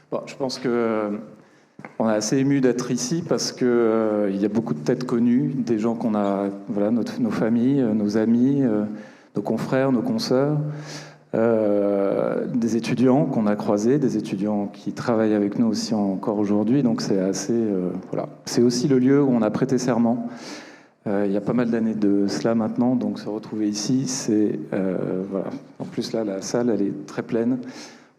Bon, je pense que on est assez ému d'être ici parce que il y a beaucoup de têtes connues, des gens qu'on a, voilà, nos familles, nos amis, nos confrères, nos consoeurs, des étudiants qu'on a croisés, des étudiants qui travaillent avec nous aussi encore aujourd'hui. Donc c'est assez, voilà. C'est aussi le lieu où on a prêté serment. Il y a pas mal d'années de cela maintenant, donc se retrouver ici, c'est voilà. En plus là, la salle, elle est très pleine.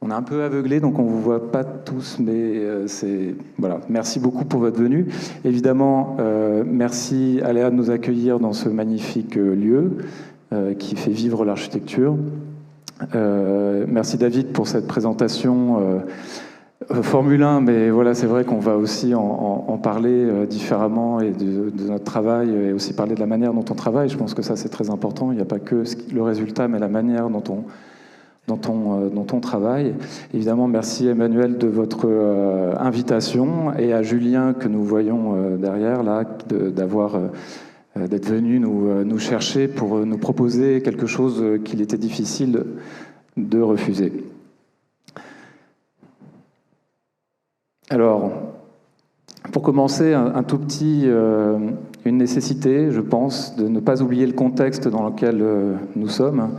On est un peu aveuglé, donc on ne vous voit pas tous, mais c'est voilà. Merci beaucoup pour votre venue. Évidemment, merci à Léa de nous accueillir dans ce magnifique lieu qui fait vivre l'architecture. Merci David pour cette présentation Formule 1, mais voilà, c'est vrai qu'on va aussi en parler différemment et de notre travail et aussi parler de la manière dont on travaille. Je pense que ça c'est très important. Il n'y a pas que le résultat, mais la manière dont on travaille. Évidemment, merci Emmanuel de votre invitation et à Julien que nous voyons derrière là, d'être venu nous chercher pour nous proposer quelque chose qu'il était difficile de refuser. Alors, pour commencer, un tout petit, une nécessité, je pense, de ne pas oublier le contexte dans lequel nous sommes.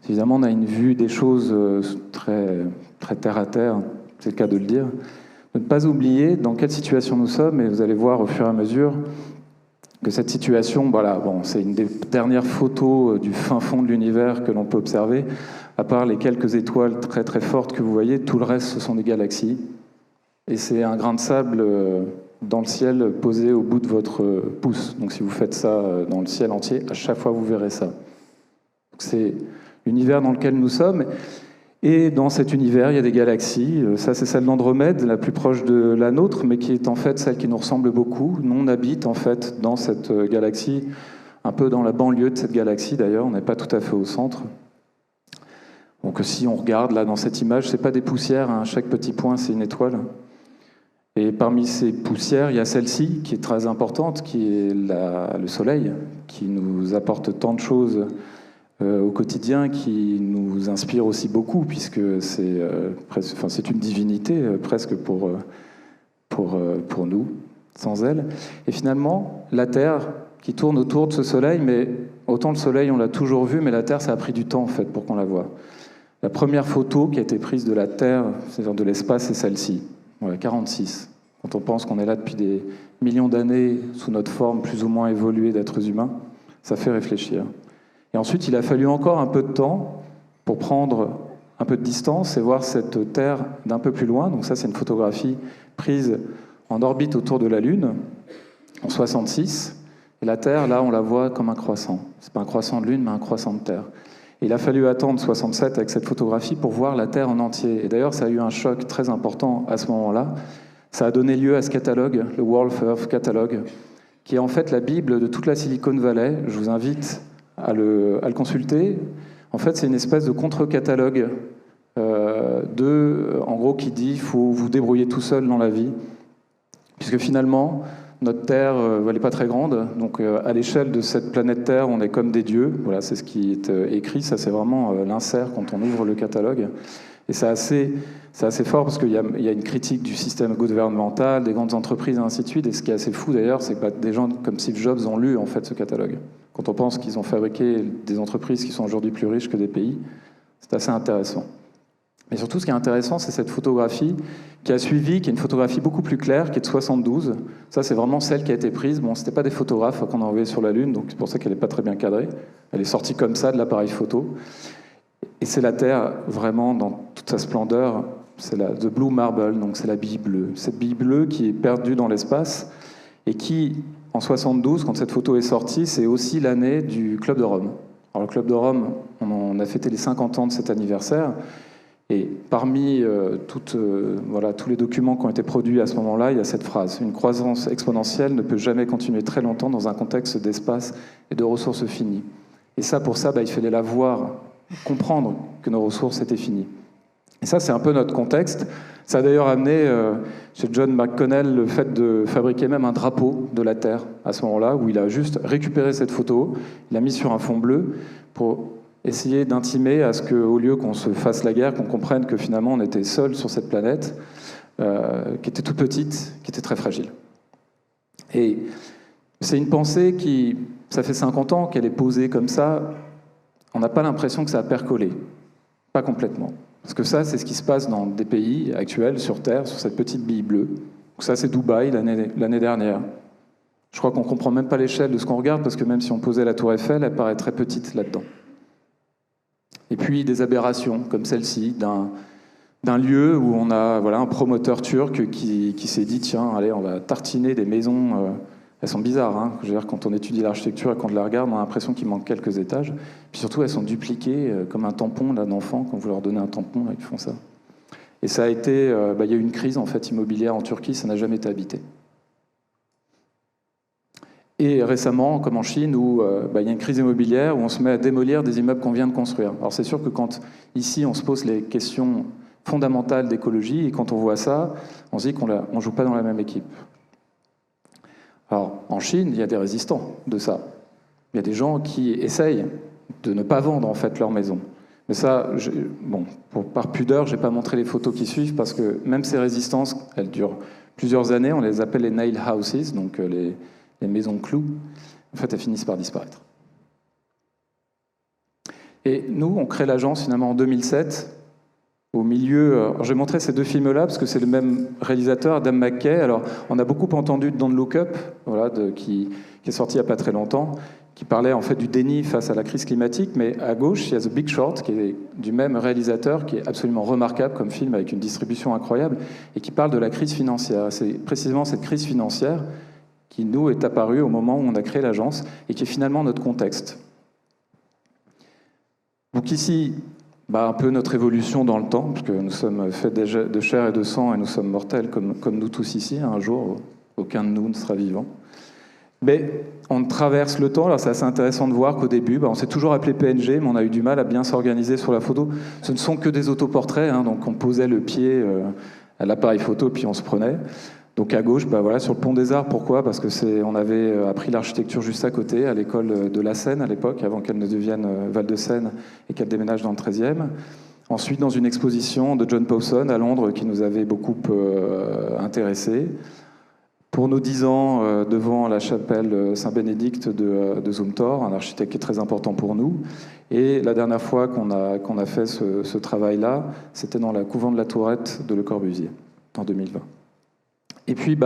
Évidemment, on a une vue des choses très, très terre à terre, c'est le cas de le dire. De ne pas oublier dans quelle situation nous sommes, et vous allez voir au fur et à mesure que cette situation, voilà, bon, c'est une des dernières photos du fin fond de l'univers que l'on peut observer. À part les quelques étoiles très très fortes que vous voyez, tout le reste, ce sont des galaxies. Et c'est un grain de sable dans le ciel posé au bout de votre pouce. Donc si vous faites ça dans le ciel entier, à chaque fois vous verrez ça. C'est l'univers dans lequel nous sommes. Et dans cet univers, il y a des galaxies. Ça, c'est celle d'Andromède, la plus proche de la nôtre, mais qui est en fait celle qui nous ressemble beaucoup. Nous, on habite en fait dans cette galaxie, un peu dans la banlieue de cette galaxie d'ailleurs. On n'est pas tout à fait au centre. Donc si on regarde là dans cette image, c'est pas des poussières, hein. Chaque petit point, c'est une étoile. Et parmi ces poussières, il y a celle-ci qui est très importante, qui est le Soleil, qui nous apporte tant de choses au quotidien, qui nous inspire aussi beaucoup, puisque c'est une divinité presque pour nous, sans elle. Et finalement, la Terre qui tourne autour de ce Soleil, mais autant le Soleil, on l'a toujours vu, mais la Terre, ça a pris du temps en fait pour qu'on la voie. La première photo qui a été prise de la Terre, c'est-à-dire de l'espace, c'est celle-ci. Voilà, 46. Quand on pense qu'on est là depuis des millions d'années, sous notre forme plus ou moins évoluée d'êtres humains, ça fait réfléchir. Et ensuite, il a fallu encore un peu de temps pour prendre un peu de distance et voir cette Terre d'un peu plus loin. Donc ça, c'est une photographie prise en orbite autour de la Lune, en 66. Et la Terre, là, on la voit comme un croissant. C'est pas un croissant de Lune, mais un croissant de Terre. Et il a fallu attendre 67 avec cette photographie pour voir la Terre en entier. Et d'ailleurs, ça a eu un choc très important à ce moment-là. Ça a donné lieu à ce catalogue, le World Earth Catalogue, qui est en fait la Bible de toute la Silicon Valley. Je vous invite à le consulter. En fait, c'est une espèce de contre-catalogue en gros, qui dit qu'il faut vous débrouiller tout seul dans la vie. Puisque finalement, notre Terre, elle n'est pas très grande, donc à l'échelle de cette planète Terre, on est comme des dieux. Voilà, c'est ce qui est écrit. Ça, c'est vraiment l'insert quand on ouvre le catalogue. Et c'est assez fort parce qu'il y a une critique du système gouvernemental, des grandes entreprises, et ainsi de suite. Et ce qui est assez fou d'ailleurs, c'est que des gens comme Steve Jobs ont lu en fait ce catalogue. Quand on pense qu'ils ont fabriqué des entreprises qui sont aujourd'hui plus riches que des pays, c'est assez intéressant. Mais surtout, ce qui est intéressant, c'est cette photographie qui a suivi, qui est une photographie beaucoup plus claire, qui est de 72. Ça, c'est vraiment celle qui a été prise. Bon, c'était pas des photographes qu'on a envoyés sur la Lune, donc c'est pour ça qu'elle n'est pas très bien cadrée. Elle est sortie comme ça de l'appareil photo. Et c'est la Terre, vraiment, dans toute sa splendeur. C'est The Blue Marble, donc c'est la bille bleue. Cette bille bleue qui est perdue dans l'espace et qui, en 72, quand cette photo est sortie, c'est aussi l'année du Club de Rome. Alors, le Club de Rome, on a fêté les 50 ans de cet anniversaire. Et parmi tous les documents qui ont été produits à ce moment-là, il y a cette phrase: une croissance exponentielle ne peut jamais continuer très longtemps dans un contexte d'espace et de ressources finies. Et ça, pour ça, il fallait la voir, comprendre que nos ressources étaient finies. Et ça, c'est un peu notre contexte. Ça a d'ailleurs amené chez John McConnell le fait de fabriquer même un drapeau de la Terre à ce moment-là, où il a juste récupéré cette photo, il l'a mis sur un fond bleu pour essayer d'intimer à ce qu'au lieu qu'on se fasse la guerre, qu'on comprenne que finalement on était seul sur cette planète, qui était toute petite, qui était très fragile. Et c'est une pensée qui, ça fait 50 ans qu'elle est posée comme ça, on n'a pas l'impression que ça a percolé. Pas complètement. Parce que ça, c'est ce qui se passe dans des pays actuels sur Terre, sur cette petite bille bleue. Donc ça, c'est Dubaï l'année dernière. Je crois qu'on ne comprend même pas l'échelle de ce qu'on regarde, parce que même si on posait la tour Eiffel, elle paraît très petite là-dedans. Et puis des aberrations, comme celle-ci, d'un lieu où on a un promoteur turc qui s'est dit, tiens, allez, on va tartiner des maisons. Elles sont bizarres, hein. Je veux dire, quand on étudie l'architecture et qu'on la regarde, on a l'impression qu'il manque quelques étages. Puis surtout, elles sont dupliquées comme un tampon d'enfant. Quand vous leur donnez un tampon, ils font ça. Et ça a été, il y a eu une crise en fait immobilière en Turquie, ça n'a jamais été habité. Et récemment, comme en Chine, où il y a une crise immobilière, où on se met à démolir des immeubles qu'on vient de construire. Alors c'est sûr que quand, ici, on se pose les questions fondamentales d'écologie, et quand on voit ça, on se dit qu'on ne joue pas dans la même équipe. Alors, en Chine, il y a des résistants de ça. Il y a des gens qui essayent de ne pas vendre, en fait, leur maison. Mais ça, par pudeur, je n'ai pas montré les photos qui suivent, parce que même ces résistances, elles durent plusieurs années, on les appelle les nail houses, donc les maisons clous, en fait, elles finissent par disparaître. Et nous, on crée l'agence finalement en 2007, au milieu... Alors, j'ai montré ces deux films-là, parce que c'est le même réalisateur, Adam McKay. Alors, on a beaucoup entendu Don't Look Up, qui est sorti il n'y a pas très longtemps, qui parlait en fait du déni face à la crise climatique, mais à gauche, il y a The Big Short, qui est du même réalisateur, qui est absolument remarquable comme film, avec une distribution incroyable, et qui parle de la crise financière. C'est précisément cette crise financière qui nous est apparue au moment où on a créé l'agence, et qui est finalement notre contexte. Donc ici, un peu notre évolution dans le temps, parce que nous sommes faits de chair et de sang, et nous sommes mortels comme nous tous ici. Un jour, aucun de nous ne sera vivant. Mais on traverse le temps. Alors c'est assez intéressant de voir qu'au début, on s'est toujours appelé PNG, mais on a eu du mal à bien s'organiser sur la photo. Ce ne sont que des autoportraits, donc on posait le pied à l'appareil photo, puis on se prenait. Donc à gauche, sur le Pont des Arts, pourquoi ? Parce que on avait appris l'architecture juste à côté, à l'école de la Seine à l'époque, avant qu'elle ne devienne Val-de-Seine et qu'elle déménage dans le 13e. Ensuite, dans une exposition de John Pawson à Londres qui nous avait beaucoup intéressés. Pour nos 10 ans, devant la chapelle Saint-Bénédicte de Zumthor, un architecte qui est très important pour nous. Et la dernière fois qu'on a fait ce travail-là, c'était dans la couvent de la Tourette de Le Corbusier, en 2020. Et puis,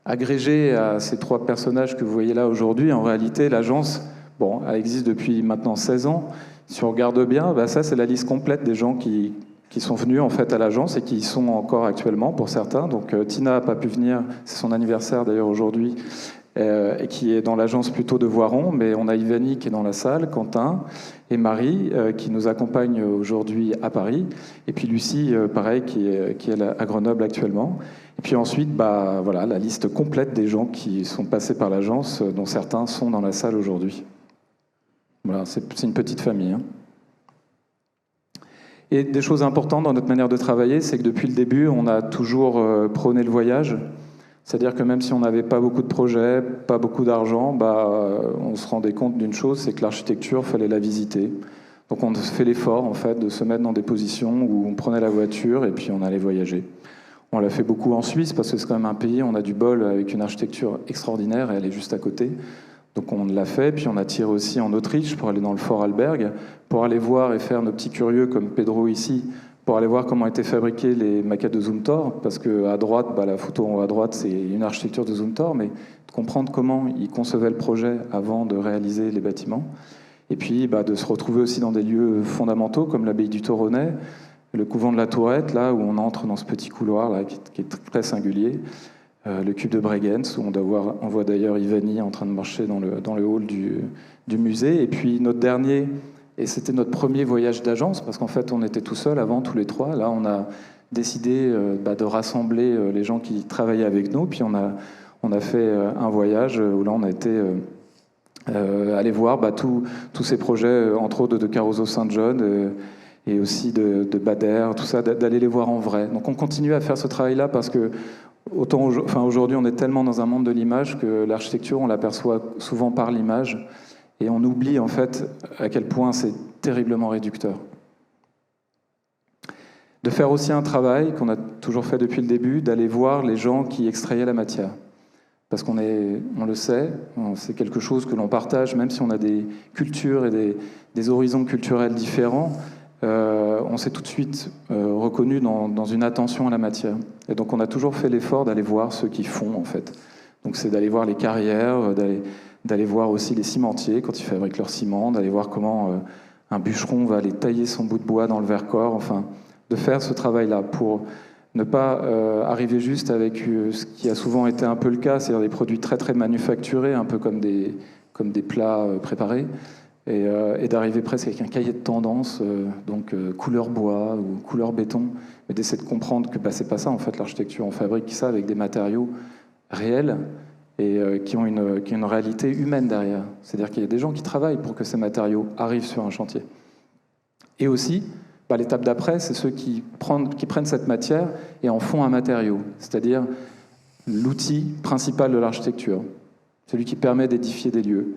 agrégé à ces trois personnages que vous voyez là aujourd'hui, en réalité, l'agence, elle existe depuis maintenant 16 ans. Si on regarde bien, ça, c'est la liste complète des gens qui sont venus en fait à l'agence et qui y sont encore actuellement pour certains. Donc Tina n'a pas pu venir, c'est son anniversaire d'ailleurs aujourd'hui, et qui est dans l'agence plutôt de Voiron, mais on a Ivani qui est dans la salle, Quentin et Marie qui nous accompagnent aujourd'hui à Paris, et puis Lucie, pareil, qui est à Grenoble actuellement. Et puis ensuite, la liste complète des gens qui sont passés par l'agence, dont certains sont dans la salle aujourd'hui. Voilà, c'est une petite famille. Hein. Et des choses importantes dans notre manière de travailler, c'est que depuis le début, on a toujours prôné le voyage. C'est-à-dire que même si on n'avait pas beaucoup de projets, pas beaucoup d'argent, on se rendait compte d'une chose, c'est que l'architecture, il fallait la visiter. Donc on fait l'effort en fait, de se mettre dans des positions où on prenait la voiture et puis on allait voyager. On l'a fait beaucoup en Suisse parce que c'est quand même un pays, on a du bol avec une architecture extraordinaire et elle est juste à côté. Donc on l'a fait, puis on a tiré aussi en Autriche pour aller dans le Fort Alberg, pour aller voir et faire nos petits curieux comme Pedro ici, pour aller voir comment étaient fabriquées les maquettes de Zumthor, parce qu'à droite, la photo en haut à droite, c'est une architecture de Zumthor, mais de comprendre comment ils concevaient le projet avant de réaliser les bâtiments. Et puis de se retrouver aussi dans des lieux fondamentaux, comme l'abbaye du Toronnais, le couvent de la Tourette, là où on entre dans ce petit couloir là, qui est très singulier. Le cube de Bregenz, où on voit d'ailleurs Ivani en train de marcher dans le hall du musée. Et puis notre dernier, et c'était notre premier voyage d'agence, parce qu'en fait on était tout seuls avant, tous les trois. Là on a décidé de rassembler les gens qui travaillaient avec nous, puis on a fait un voyage où là on a été aller voir tous ces projets, entre autres de Caruso St. John, et aussi de Bader, tout ça, d'aller les voir en vrai. Donc on continue à faire ce travail-là parce que aujourd'hui, on est tellement dans un monde de l'image que l'architecture, on l'aperçoit souvent par l'image, et on oublie en fait à quel point c'est terriblement réducteur. De faire aussi un travail qu'on a toujours fait depuis le début, d'aller voir les gens qui extrayaient la matière. Parce on le sait, c'est quelque chose que l'on partage, même si on a des cultures et des horizons culturels différents, on s'est tout de suite reconnu dans une attention à la matière. Et donc on a toujours fait l'effort d'aller voir ceux qui font, en fait. Donc c'est d'aller voir les carrières, d'aller voir aussi les cimentiers quand ils fabriquent leur ciment, d'aller voir comment un bûcheron va aller tailler son bout de bois dans le Vercors, enfin, de faire ce travail-là pour ne pas arriver juste avec ce qui a souvent été un peu le cas, c'est-à-dire des produits très très manufacturés, un peu comme des plats préparés, et d'arriver presque avec un cahier de tendance, donc couleur bois ou couleur béton, mais d'essayer de comprendre que c'est pas ça en fait l'architecture, on fabrique ça avec des matériaux réels et qui ont une réalité humaine derrière. C'est-à-dire qu'il y a des gens qui travaillent pour que ces matériaux arrivent sur un chantier. Et aussi, l'étape d'après, c'est ceux qui prennent cette matière et en font un matériau, c'est-à-dire l'outil principal de l'architecture, celui qui permet d'édifier des lieux.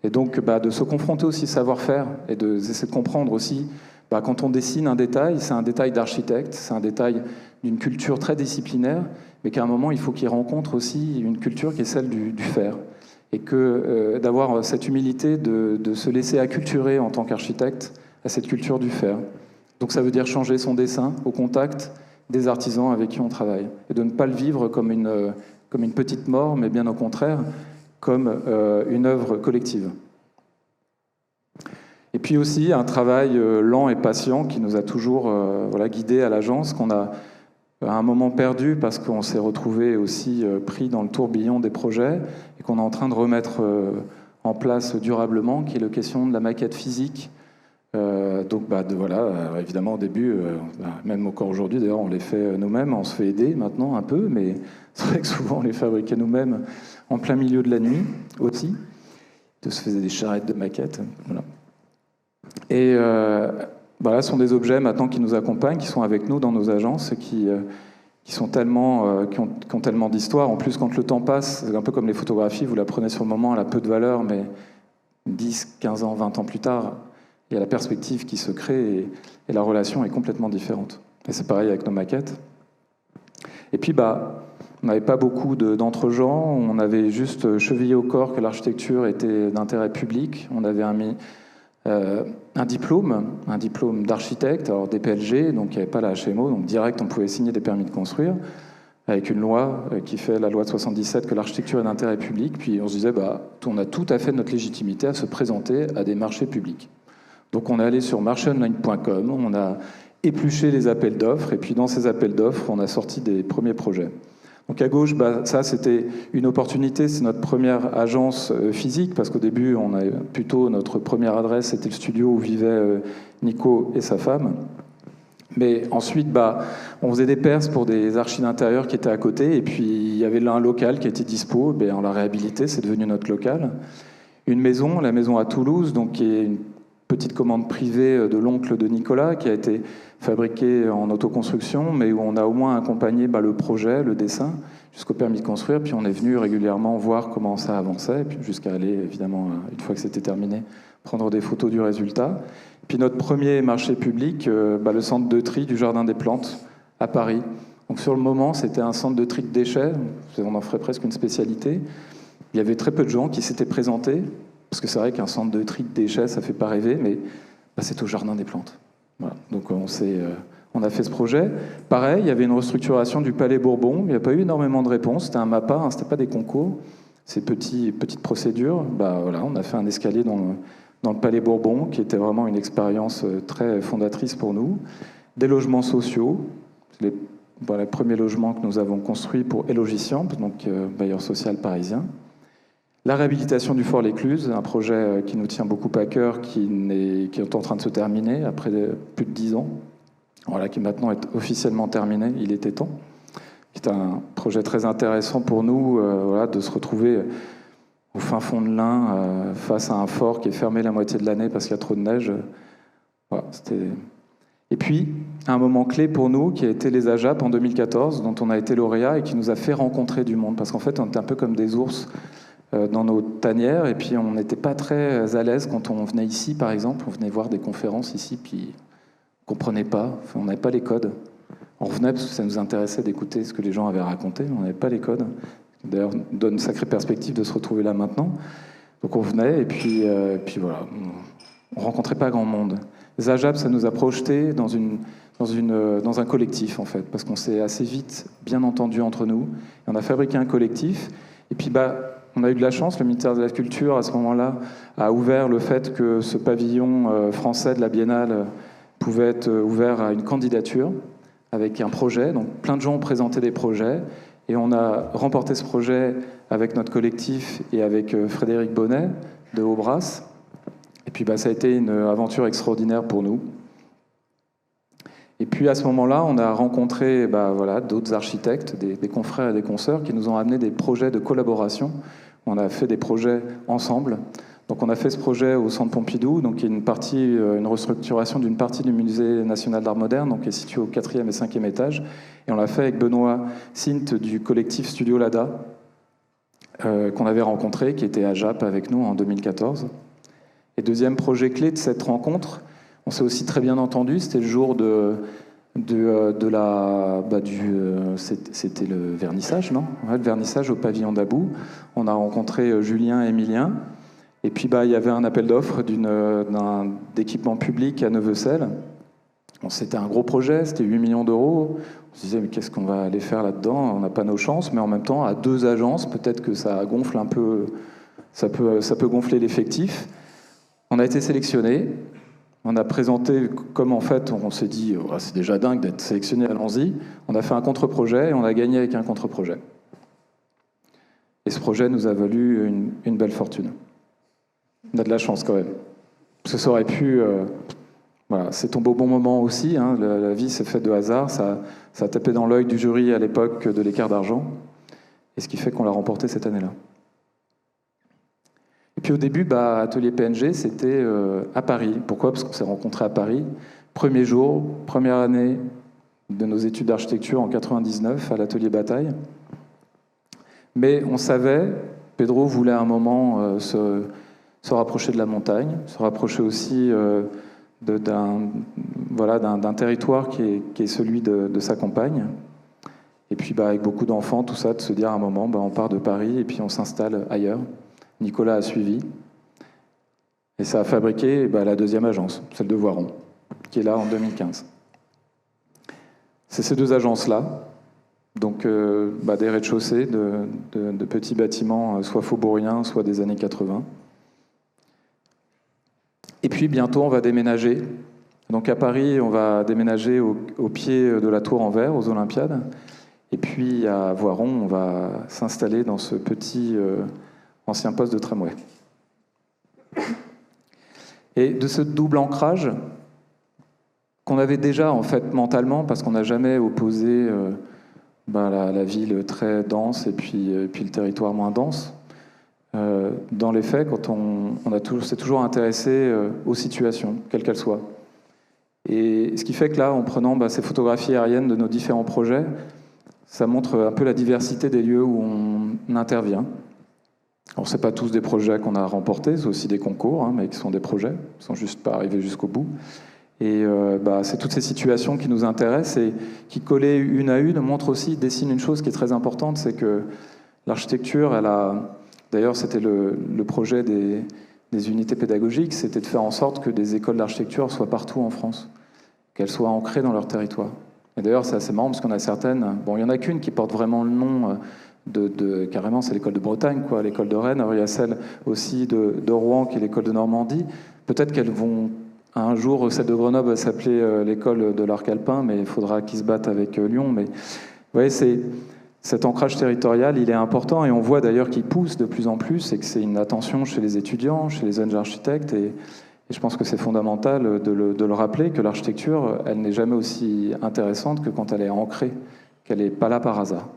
Et donc de se confronter aussi au savoir-faire et d'essayer de comprendre aussi, quand on dessine un détail, c'est un détail d'architecte, c'est un détail d'une culture très disciplinaire, mais qu'à un moment, il faut qu'il rencontre aussi une culture qui est celle du faire. Et que d'avoir cette humilité de se laisser acculturer en tant qu'architecte à cette culture du faire. Donc ça veut dire changer son dessin au contact des artisans avec qui on travaille. Et de ne pas le vivre comme une petite mort, mais bien au contraire, comme une œuvre collective. Et puis aussi un travail lent et patient qui nous a toujours guidés à l'agence, qu'on a à un moment perdu parce qu'on s'est retrouvé aussi pris dans le tourbillon des projets et qu'on est en train de remettre en place durablement, qui est la question de la maquette physique. Évidemment au début, même encore aujourd'hui, d'ailleurs on les fait nous-mêmes, on se fait aider maintenant un peu, mais c'est vrai que souvent on les fabriquait nous-mêmes en plein milieu de la nuit aussi. On se faisait des charrettes de maquettes. Voilà. Et ce sont des objets maintenant qui nous accompagnent, qui sont avec nous dans nos agences, qui ont tellement d'histoire. En plus, quand le temps passe, c'est un peu comme les photographies, vous la prenez sur le moment, elle a peu de valeur, mais 10, 15 ans, 20 ans plus tard, il y a la perspective qui se crée et la relation est complètement différente. Et c'est pareil avec nos maquettes. Et puis, on n'avait pas beaucoup d'entre-gens, on avait juste chevillé au corps que l'architecture était d'intérêt public. On avait un diplôme d'architecte, alors DPLG, donc il n'y avait pas la HMO, donc direct on pouvait signer des permis de construire, avec une loi qui fait la loi de 77 que l'architecture est d'intérêt public, puis on se disait, on a tout à fait notre légitimité à se présenter à des marchés publics. Donc on est allé sur marcheonline.com, on a épluché les appels d'offres, et puis dans ces appels d'offres, on a sorti des premiers projets. Donc à gauche, ça c'était une opportunité, c'est notre première agence physique, parce qu'au début, on a plutôt notre première adresse, c'était le studio où vivaient Nico et sa femme. Mais ensuite, on faisait des perces pour des archis d'intérieur qui étaient à côté, et puis il y avait là un local qui était dispo, on l'a réhabilité, c'est devenu notre local. Une maison, la maison à Toulouse, donc qui est une petite commande privée de l'oncle de Nicolas, qui a été fabriquée en autoconstruction, mais où on a au moins accompagné le projet, le dessin, jusqu'au permis de construire, puis on est venu régulièrement voir comment ça avançait, puis jusqu'à aller, évidemment, une fois que c'était terminé, prendre des photos du résultat. Puis notre premier marché public, le centre de tri du Jardin des Plantes, à Paris. Donc sur le moment, c'était un centre de tri de déchets, on en ferait presque une spécialité. Il y avait très peu de gens qui s'étaient présentés, parce que c'est vrai qu'un centre de tri de déchets, ça ne fait pas rêver, mais c'est au Jardin des Plantes. Voilà. Donc on a fait ce projet. Pareil, il y avait une restructuration du Palais Bourbon, il n'y a pas eu énormément de réponses, c'était un MAPA, ce n'était pas des concours, ces petites procédures. On a fait un escalier dans le Palais Bourbon, qui était vraiment une expérience très fondatrice pour nous. Des logements sociaux, les premiers logements que nous avons construits pour Élogician, donc bailleur social parisien. La réhabilitation du Fort L'Écluse, un projet qui nous tient beaucoup à cœur, qui est en train de se terminer après plus de 10 ans, qui maintenant est officiellement terminé, il était temps. C'est un projet très intéressant pour nous de se retrouver au fin fond de l'Ain, face à un fort qui est fermé la moitié de l'année parce qu'il y a trop de neige. Et puis, un moment clé pour nous, qui a été les AJAP en 2014, dont on a été lauréat et qui nous a fait rencontrer du monde. Parce qu'en fait, on était un peu comme des ours dans nos tanières, et puis on n'était pas très à l'aise quand on venait ici, par exemple. On venait voir des conférences ici, puis on ne comprenait pas, on n'avait pas les codes. On revenait parce que ça nous intéressait d'écouter ce que les gens avaient raconté, on n'avait pas les codes. D'ailleurs, donne une sacrée perspective de se retrouver là maintenant. Donc on venait et puis voilà, on rencontrait pas grand monde. Zajab, ça nous a projetés dans un collectif en fait, parce qu'on s'est assez vite bien entendu entre nous. Et on a fabriqué un collectif. Et puis on a eu de la chance, le ministère de la Culture à ce moment-là a ouvert le fait que ce pavillon français de la Biennale pouvait être ouvert à une candidature avec un projet. Donc plein de gens ont présenté des projets. Et on a remporté ce projet avec notre collectif et avec Frédéric Bonnet de Aubrac. Et puis ça a été une aventure extraordinaire pour nous. Et puis à ce moment-là, on a rencontré d'autres architectes, des confrères et des consoeurs qui nous ont amené des projets de collaboration. On a fait des projets ensemble. Donc on a fait ce projet au Centre Pompidou, donc qui est une restructuration d'une partie du Musée national d'art moderne, donc qui est situé au 4e et 5e étage. Et on l'a fait avec Benoît Sint du collectif Studio Lada, qu'on avait rencontré, qui était à Jap avec nous en 2014. Et deuxième projet clé de cette rencontre, on s'est aussi très bien entendu, c'était le jour c'était le vernissage, non ? Ouais, le vernissage au pavillon d'Abou. On a rencontré Julien et Emilien. Et puis il y avait un appel d'offres d'équipement public à Neuvecel. Bon, c'était un gros projet, c'était 8 millions d'euros. On se disait, mais qu'est-ce qu'on va aller faire là-dedans ? On n'a pas nos chances, mais en même temps, à 2 agences, peut-être que ça gonfle un peu, ça peut gonfler l'effectif. On a été sélectionnés. On a présenté, comme en fait, on s'est dit, oh, c'est déjà dingue d'être sélectionné, allons-y. On a fait un contre-projet et on a gagné avec un contre-projet. Et ce projet nous a valu une belle fortune. On a de la chance quand même. Parce que ça aurait pu... c'est tombé au bon moment aussi. Hein. La vie s'est faite de hasard. Ça a tapé dans l'œil du jury à l'époque de l'écart d'argent. Et ce qui fait qu'on l'a remporté cette année-là. Et puis au début, Atelier PNG, c'était à Paris. Pourquoi ? Parce qu'on s'est rencontrés à Paris. Premier jour, première année de nos études d'architecture en 99 à l'Atelier Bataille. Mais on savait, Pedro voulait à un moment se rapprocher de la montagne, se rapprocher aussi d'un territoire qui est celui de sa compagne. Et puis avec beaucoup d'enfants, tout ça, de se dire à un moment, on part de Paris et puis on s'installe ailleurs. Nicolas a suivi. Et ça a fabriqué la deuxième agence, celle de Voiron, qui est là en 2015. C'est ces 2 agences-là. Donc des rez-de-chaussée de petits bâtiments, soit faubouriens, soit des années 80. Et puis bientôt, on va déménager. Donc à Paris, on va déménager au pied de la tour en verre, aux Olympiades. Et puis à Voiron, on va s'installer dans ce petit ancien poste de tramway. Et de ce double ancrage qu'on avait déjà en fait mentalement, parce qu'on n'a jamais opposé la ville très dense et puis le territoire moins dense. Dans les faits, quand on s'est toujours intéressé aux situations, quelles qu'elles soient. Et ce qui fait que là, en prenant ces photographies aériennes de nos différents projets, ça montre un peu la diversité des lieux où on intervient. Alors, ce n'est pas tous des projets qu'on a remportés, c'est aussi des concours, mais qui sont des projets, ils ne sont juste pas arrivés jusqu'au bout. Et c'est toutes ces situations qui nous intéressent et qui, collées une à une, dessinent une chose qui est très importante, c'est que l'architecture, d'ailleurs, c'était le projet des unités pédagogiques, c'était de faire en sorte que des écoles d'architecture soient partout en France, qu'elles soient ancrées dans leur territoire. Et d'ailleurs, c'est assez marrant parce qu'on a certaines... Bon, il n'y en a qu'une qui porte vraiment le nom carrément, c'est l'école de Bretagne, l'école de Rennes. Alors, il y a celle aussi de Rouen, qui est l'école de Normandie. Peut-être qu'elles vont... Un jour, celle de Grenoble va s'appeler l'école de l'arc alpin, mais il faudra qu'ils se battent avec Lyon. Mais vous voyez, cet ancrage territorial, il est important, et on voit d'ailleurs qu'il pousse de plus en plus, et que c'est une attention chez les étudiants, chez les jeunes architectes, et je pense que c'est fondamental de le rappeler, que l'architecture, elle n'est jamais aussi intéressante que quand elle est ancrée, qu'elle n'est pas là par hasard.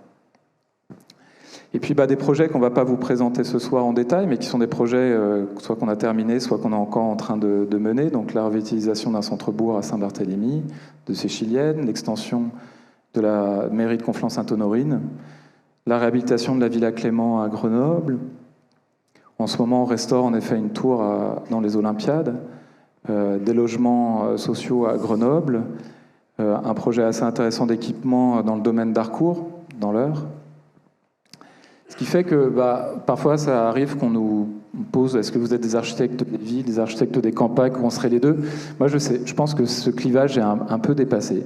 Et puis des projets qu'on ne va pas vous présenter ce soir en détail, mais qui sont des projets soit qu'on a terminés, soit qu'on est encore en train de mener. Donc la revitalisation d'un centre-bourg à Saint-Barthélemy, de Séchilienne, l'extension de la mairie de Conflans-Sainte-Honorine, la réhabilitation de la Villa Clément à Grenoble. En ce moment, on restaure en effet une tour dans les Olympiades, des logements sociaux à Grenoble, un projet assez intéressant d'équipement dans le domaine d'Harcourt, dans l'Eure. Ce qui fait que parfois ça arrive qu'on nous pose, est-ce que vous êtes des architectes des villes, des architectes des campagnes, ou on serait les deux? Moi je pense que ce clivage est un peu dépassé.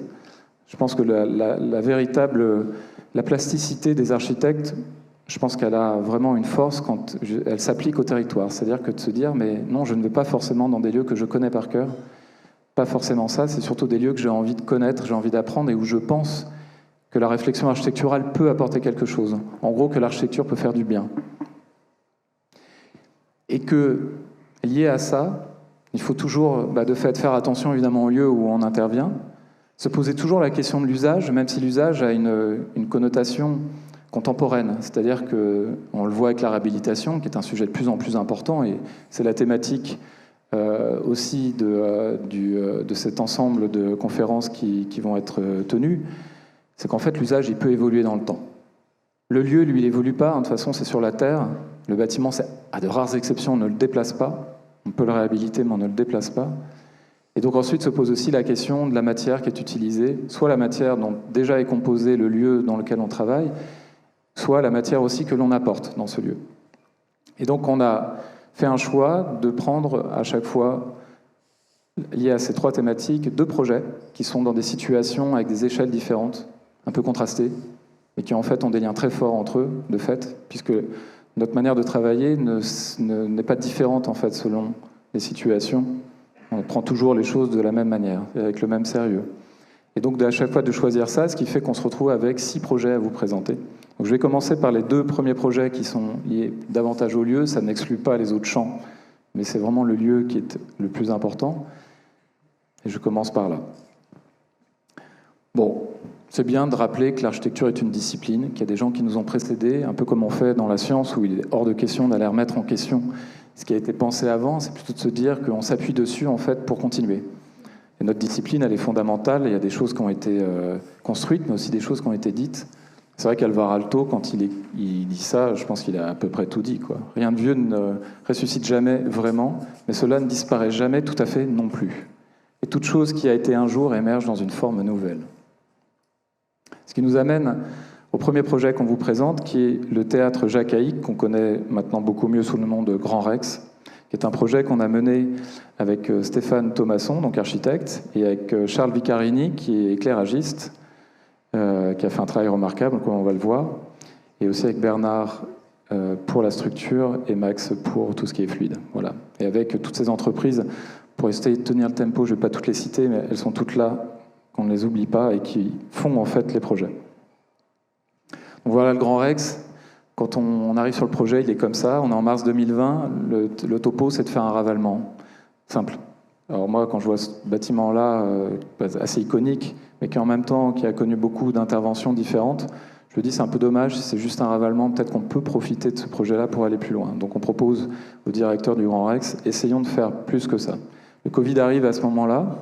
Je pense que la plasticité des architectes, je pense qu'elle a vraiment une force quand elle s'applique au territoire. C'est-à-dire que de se dire, mais non, je ne vais pas forcément dans des lieux que je connais par cœur. Pas forcément ça, c'est surtout des lieux que j'ai envie de connaître, j'ai envie d'apprendre et où je pense que la réflexion architecturale peut apporter quelque chose. En gros, que l'architecture peut faire du bien. Et que, lié à ça, il faut toujours, de fait, faire attention évidemment au lieu où on intervient, se poser toujours la question de l'usage, même si l'usage a une connotation contemporaine. C'est-à-dire qu'on le voit avec la réhabilitation, qui est un sujet de plus en plus important, et c'est la thématique aussi de cet ensemble de conférences qui vont être tenues, c'est qu'en fait l'usage il peut évoluer dans le temps. Le lieu, lui, il évolue pas, de toute façon c'est sur la terre, le bâtiment, à de rares exceptions, on ne le déplace pas, on peut le réhabiliter mais on ne le déplace pas. Et donc ensuite se pose aussi la question de la matière qui est utilisée, soit la matière dont déjà est composé le lieu dans lequel on travaille, soit la matière aussi que l'on apporte dans ce lieu. Et donc on a fait un choix de prendre à chaque fois, lié à ces trois thématiques, 2 projets qui sont dans des situations avec des échelles différentes, un peu contrastées, et qui en fait ont des liens très forts entre eux, de fait, puisque notre manière de travailler n'est pas différente en fait selon les situations. On prend toujours les choses de la même manière, avec le même sérieux. Et donc à chaque fois de choisir ça, ce qui fait qu'on se retrouve avec 6 projets à vous présenter. Donc je vais commencer par les 2 premiers projets qui sont liés davantage au lieu, ça n'exclut pas les autres champs, mais c'est vraiment le lieu qui est le plus important. Et je commence par là. Bon, c'est bien de rappeler que l'architecture est une discipline, qu'il y a des gens qui nous ont précédés, un peu comme on fait dans la science, où il est hors de question d'aller remettre en question ce qui a été pensé avant, c'est plutôt de se dire qu'on s'appuie dessus en fait pour continuer. Et notre discipline, elle est fondamentale, il y a des choses qui ont été construites, mais aussi des choses qui ont été dites. C'est vrai qu'Alvar Aalto, quand il dit ça, je pense qu'il a à peu près tout dit, quoi. Rien de vieux ne ressuscite jamais vraiment, mais cela ne disparaît jamais tout à fait non plus. Et toute chose qui a été un jour émerge dans une forme nouvelle. Ce qui nous amène au premier projet qu'on vous présente, qui est le théâtre Jacques Haïk, qu'on connaît maintenant beaucoup mieux sous le nom de Grand Rex, qui est un projet qu'on a mené avec Stéphane Thomasson, donc architecte, et avec Charles Vicarini, qui est éclairagiste, qui a fait un travail remarquable, comme on va le voir, et aussi avec Bernard pour la structure et Max pour tout ce qui est fluide. Voilà. Et avec toutes ces entreprises, pour essayer de tenir le tempo, je ne vais pas toutes les citer, mais elles sont toutes là, qu'on ne les oublie pas, et qui font en fait les projets. Donc voilà le Grand Rex. Quand on arrive sur le projet, il est comme ça. On est en mars 2020. Le topo, c'est de faire un ravalement. Simple. Alors moi, quand je vois ce bâtiment-là, assez iconique, mais qui en même temps qui a connu beaucoup d'interventions différentes, je me dis c'est un peu dommage, si c'est juste un ravalement, peut-être qu'on peut profiter de ce projet-là pour aller plus loin. Donc on propose au directeur du Grand Rex, essayons de faire plus que ça. Le Covid arrive à ce moment-là,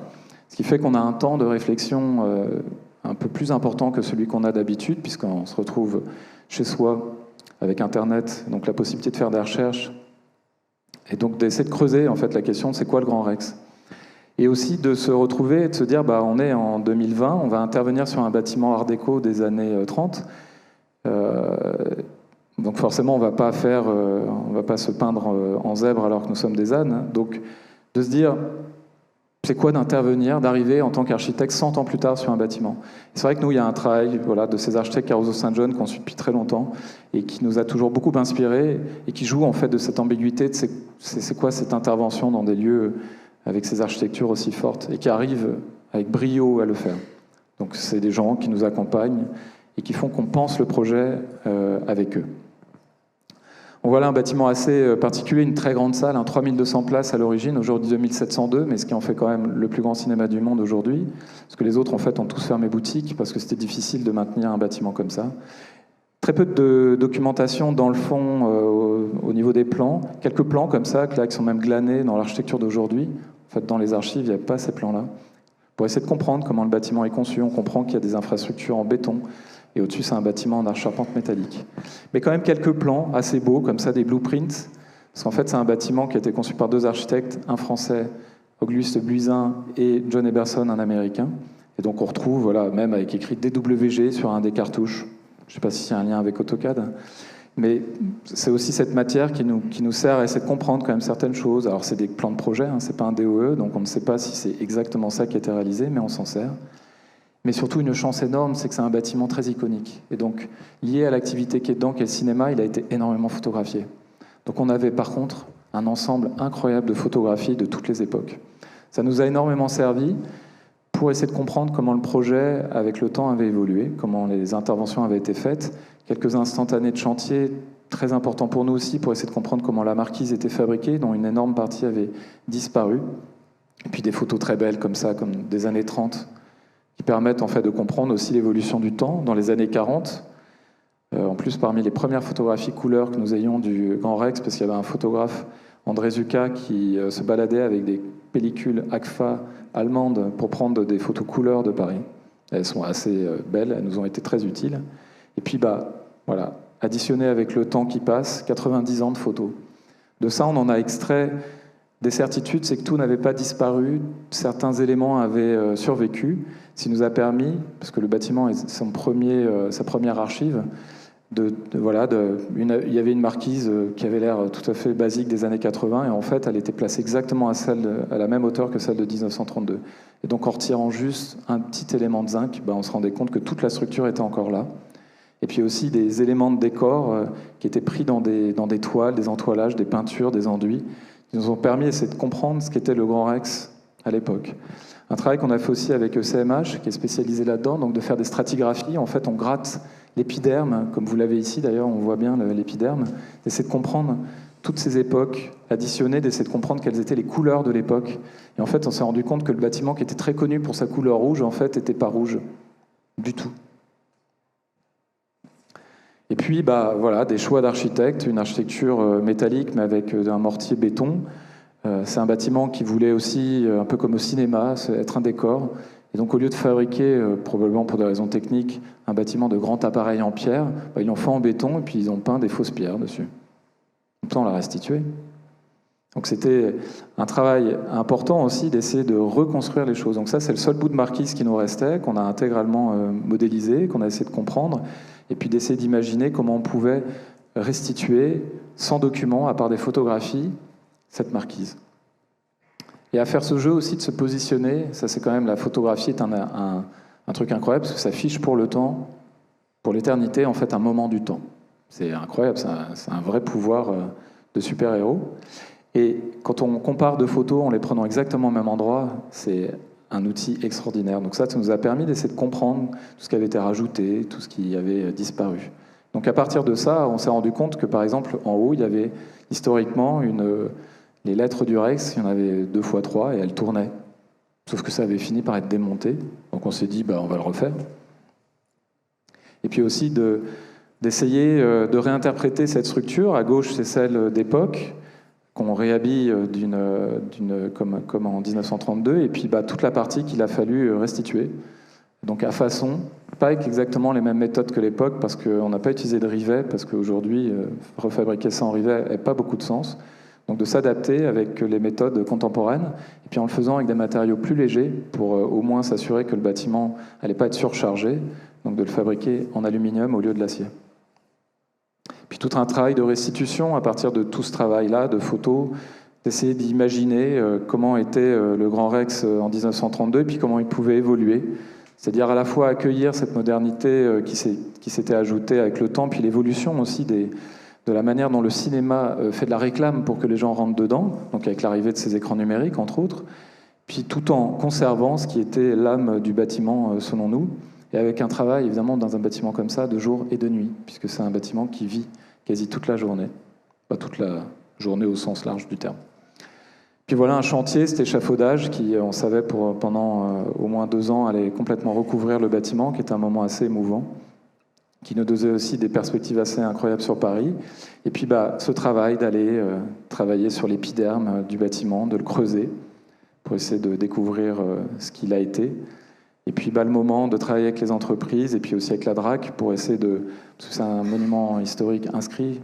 ce qui fait qu'on a un temps de réflexion un peu plus important que celui qu'on a d'habitude, puisqu'on se retrouve chez soi avec Internet, donc la possibilité de faire des recherches, et donc d'essayer de creuser en fait la question de c'est quoi le Grand Rex. Et aussi de se retrouver et de se dire, on est en 2020, on va intervenir sur un bâtiment art déco des années 30. Donc forcément, on va pas se peindre en zèbre alors que nous sommes des ânes. Donc de se dire, c'est quoi d'intervenir, d'arriver en tant qu'architecte 100 ans plus tard sur un bâtiment. C'est vrai que nous, il y a un travail de ces architectes Caruso Saint-John qu'on suit depuis très longtemps et qui nous a toujours beaucoup inspirés et qui joue en fait de cette ambiguïté de c'est quoi cette intervention dans des lieux avec ces architectures aussi fortes, et qui arrivent avec brio à le faire. Donc c'est des gens qui nous accompagnent et qui font qu'on pense le projet avec eux. Donc voilà un bâtiment assez particulier, une très grande salle, 3200 places à l'origine, aujourd'hui 2702, mais ce qui en fait quand même le plus grand cinéma du monde aujourd'hui, parce que les autres en fait ont tous fermé boutique, parce que c'était difficile de maintenir un bâtiment comme ça. Très peu de documentation dans le fond au niveau des plans, quelques plans comme ça, qui sont même glanés dans l'architecture d'aujourd'hui. En fait, dans les archives, il n'y a pas ces plans-là. Pour essayer de comprendre comment le bâtiment est conçu, on comprend qu'il y a des infrastructures en béton, et au-dessus, c'est un bâtiment en arche-charpente métallique. Mais quand même quelques plans assez beaux, comme ça, des blueprints, parce qu'en fait, c'est un bâtiment qui a été conçu par 2 architectes, un français, Auguste Buisin, et John Eberson, un américain. Et donc on retrouve, voilà, même avec écrit DWG sur un des cartouches. Je ne sais pas si c'est un lien avec AutoCAD. Mais c'est aussi cette matière qui nous sert à essayer de comprendre quand même certaines choses. Alors c'est des plans de projet, hein, c'est pas un DOE, donc on ne sait pas si c'est exactement ça qui a été réalisé, mais on s'en sert. Mais surtout une chance énorme, c'est que c'est un bâtiment très iconique. Et donc lié à l'activité qui est dedans, qui est le cinéma, il a été énormément photographié. Donc on avait par contre un ensemble incroyable de photographies de toutes les époques. Ça nous a énormément servi pour essayer de comprendre comment le projet, avec le temps, avait évolué, comment les interventions avaient été faites, quelques instantanés de chantier très importants pour nous aussi, pour essayer de comprendre comment la marquise était fabriquée, dont une énorme partie avait disparu, et puis des photos très belles comme ça, comme des années 30, qui permettent en fait de comprendre aussi l'évolution du temps. Dans les années 40, en plus parmi les premières photographies couleurs que nous ayons du Grand Rex, parce qu'il y avait un photographe, André Zucca, qui se baladait avec des pellicules Agfa allemandes pour prendre des photos couleurs de Paris. Elles sont assez belles, elles nous ont été très utiles. Et puis, voilà, additionné avec le temps qui passe, 90 ans de photos. De ça, on en a extrait des certitudes, c'est que tout n'avait pas disparu, certains éléments avaient survécu, ce qui nous a permis, parce que le bâtiment est sa première archive, il y avait une marquise qui avait l'air tout à fait basique des années 80, et en fait, elle était placée exactement à la même hauteur que celle de 1932. Et donc, en retirant juste un petit élément de zinc, on se rendait compte que toute la structure était encore là. Et puis aussi des éléments de décor qui étaient pris dans des toiles, des entoilages, des peintures, des enduits, qui nous ont permis d'essayer de comprendre ce qu'était le Grand Rex à l'époque. Un travail qu'on a fait aussi avec ECMH, qui est spécialisé là-dedans, donc de faire des stratigraphies. En fait, on gratte l'épiderme, comme vous l'avez ici d'ailleurs, on voit bien l'épiderme, d'essayer de comprendre toutes ces époques, additionnées, d'essayer de comprendre quelles étaient les couleurs de l'époque. Et en fait, on s'est rendu compte que le bâtiment, qui était très connu pour sa couleur rouge, en fait, n'était pas rouge du tout. Et puis, voilà, des choix d'architectes, une architecture métallique, mais avec un mortier béton. C'est un bâtiment qui voulait aussi, un peu comme au cinéma, être un décor. Et donc, au lieu de fabriquer, probablement pour des raisons techniques, un bâtiment de grand appareil en pierre, ils l'ont fait en béton et puis ils ont peint des fausses pierres dessus. Comme ça, on l'a restitué. Donc, c'était un travail important aussi d'essayer de reconstruire les choses. Donc ça, c'est le seul bout de marquise qui nous restait, qu'on a intégralement modélisé, qu'on a essayé de comprendre, et puis d'essayer d'imaginer comment on pouvait restituer, sans document, à part des photographies, cette marquise. Et à faire ce jeu aussi de se positionner, ça c'est quand même, la photographie est un truc incroyable, parce que ça fiche pour le temps, pour l'éternité, en fait, un moment du temps. C'est incroyable, c'est un vrai pouvoir de super-héros. Et quand on compare deux photos en les prenant exactement au même endroit, c'est un outil extraordinaire. Donc ça nous a permis d'essayer de comprendre tout ce qui avait été rajouté, tout ce qui avait disparu. Donc à partir de ça, on s'est rendu compte que, par exemple, en haut, il y avait historiquement les lettres du Rex, il y en avait 2 x 3, et elles tournaient. Sauf que ça avait fini par être démonté. Donc on s'est dit, on va le refaire. Et puis aussi d'essayer de réinterpréter cette structure. À gauche, c'est celle d'époque, qu'on réhabille comme en 1932, et puis toute la partie qu'il a fallu restituer. Donc à façon, pas avec exactement les mêmes méthodes que l'époque, parce qu'on n'a pas utilisé de rivet, parce qu'aujourd'hui, refabriquer ça en rivet n'a pas beaucoup de sens. Donc de s'adapter avec les méthodes contemporaines, et puis en le faisant avec des matériaux plus légers, pour au moins s'assurer que le bâtiment n'allait pas être surchargé, donc de le fabriquer en aluminium au lieu de l'acier. Puis tout un travail de restitution à partir de tout ce travail-là, de photos, d'essayer d'imaginer comment était le Grand Rex en 1932, et puis comment il pouvait évoluer. C'est-à-dire à la fois accueillir cette modernité qui s'était ajoutée avec le temps, puis l'évolution aussi de la manière dont le cinéma fait de la réclame pour que les gens rentrent dedans, donc avec l'arrivée de ces écrans numériques, entre autres, puis tout en conservant ce qui était l'âme du bâtiment, selon nous, et avec un travail, évidemment, dans un bâtiment comme ça, de jour et de nuit, puisque c'est un bâtiment qui vit quasi toute la journée. Pas toute la journée au sens large du terme. Puis voilà un chantier, cet échafaudage, qui, on savait, pendant au moins 2 ans, allait complètement recouvrir le bâtiment, qui était un moment assez émouvant, qui nous donnait aussi des perspectives assez incroyables sur Paris. Et puis ce travail d'aller travailler sur l'épiderme du bâtiment, de le creuser, pour essayer de découvrir ce qu'il a été. Et puis le moment de travailler avec les entreprises, et puis aussi avec la DRAC, pour essayer parce que c'est un monument historique inscrit,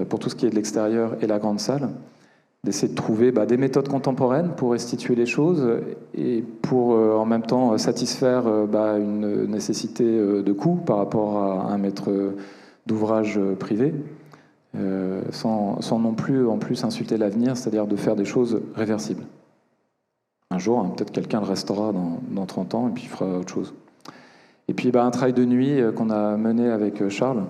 pour tout ce qui est de l'extérieur et la grande salle, d'essayer de trouver des méthodes contemporaines pour restituer les choses et pour en même temps satisfaire une nécessité de coût par rapport à un maître d'ouvrage privé, sans non plus en plus insulter l'avenir, c'est-à-dire de faire des choses réversibles. Un jour, peut-être quelqu'un le restaurera dans 30 ans et puis il fera autre chose. Et puis un travail de nuit qu'on a mené avec Charles.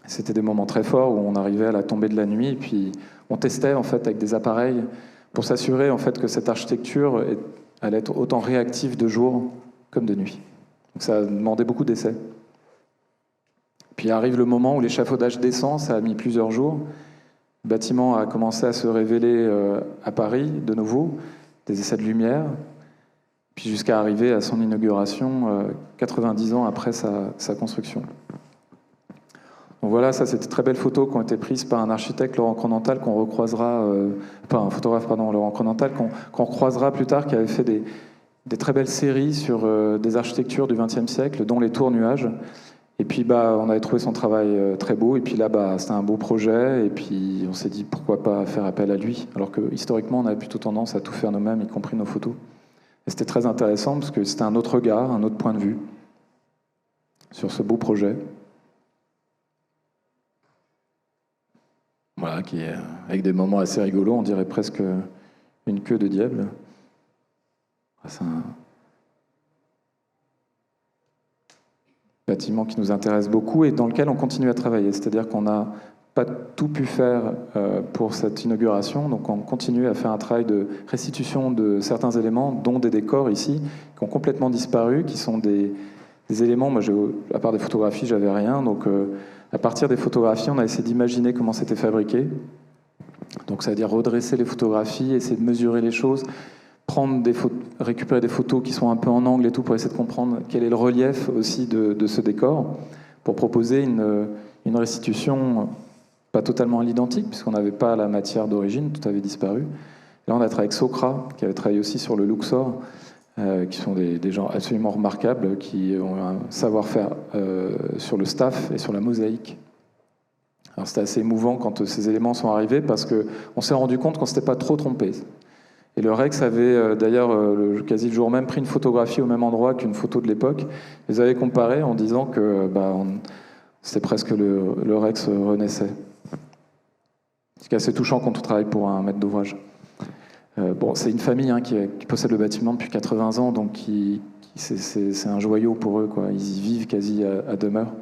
C'était des moments très forts où on arrivait à la tombée de la nuit et puis on testait en fait avec des appareils pour s'assurer en fait que cette architecture allait être autant réactive de jour comme de nuit. Donc ça a demandé beaucoup d'essais. Puis arrive le moment où l'échafaudage descend, ça a mis plusieurs jours. Le bâtiment a commencé à se révéler à Paris de nouveau, des essais de lumière, puis jusqu'à arriver à son inauguration 90 ans après sa construction. Donc voilà, ça c'était de très belles photos qui ont été prises par un architecte, Laurent Cronental, qu'on recroisera, un photographe, pardon, Laurent Cronental, qu'on recroisera plus tard, qui avait fait des très belles séries sur des architectures du XXe siècle, dont les tours nuages. Et puis on avait trouvé son travail très beau, et puis là c'était un beau projet, et puis on s'est dit pourquoi pas faire appel à lui, alors que historiquement on avait plutôt tendance à tout faire nous-mêmes, y compris nos photos. Et c'était très intéressant parce que c'était un autre regard, un autre point de vue sur ce beau projet. Voilà, qui est avec des moments assez rigolos, on dirait presque une queue de diable. C'est un bâtiment qui nous intéresse beaucoup et dans lequel on continue à travailler. C'est-à-dire qu'on n'a pas tout pu faire pour cette inauguration, donc on continue à faire un travail de restitution de certains éléments, dont des décors ici, qui ont complètement disparu, qui sont des éléments, moi à part des photographies, j'avais rien, donc à partir des photographies, on a essayé d'imaginer comment c'était fabriqué. Donc ça veut dire redresser les photographies, essayer de mesurer les choses, récupérer des photos qui sont un peu en angle et tout pour essayer de comprendre quel est le relief aussi de ce décor, pour proposer une restitution pas totalement à l'identique, puisqu'on n'avait pas la matière d'origine, tout avait disparu. Là, on a travaillé avec Socra, qui avait travaillé aussi sur le Luxor, qui sont des gens absolument remarquables, qui ont un savoir-faire sur le staff et sur la mosaïque. Alors c'était assez émouvant quand ces éléments sont arrivés, parce qu'on s'est rendu compte qu'on ne s'était pas trop trompé. Et le Rex avait d'ailleurs, quasi le jour même, pris une photographie au même endroit qu'une photo de l'époque. Ils avaient comparé en disant que c'était presque le Rex renaissait. C'est assez touchant quand on travaille pour un maître d'ouvrage. C'est une famille qui possède le bâtiment depuis 80 ans, donc c'est un joyau pour eux, quoi. Ils y vivent quasi à demeure.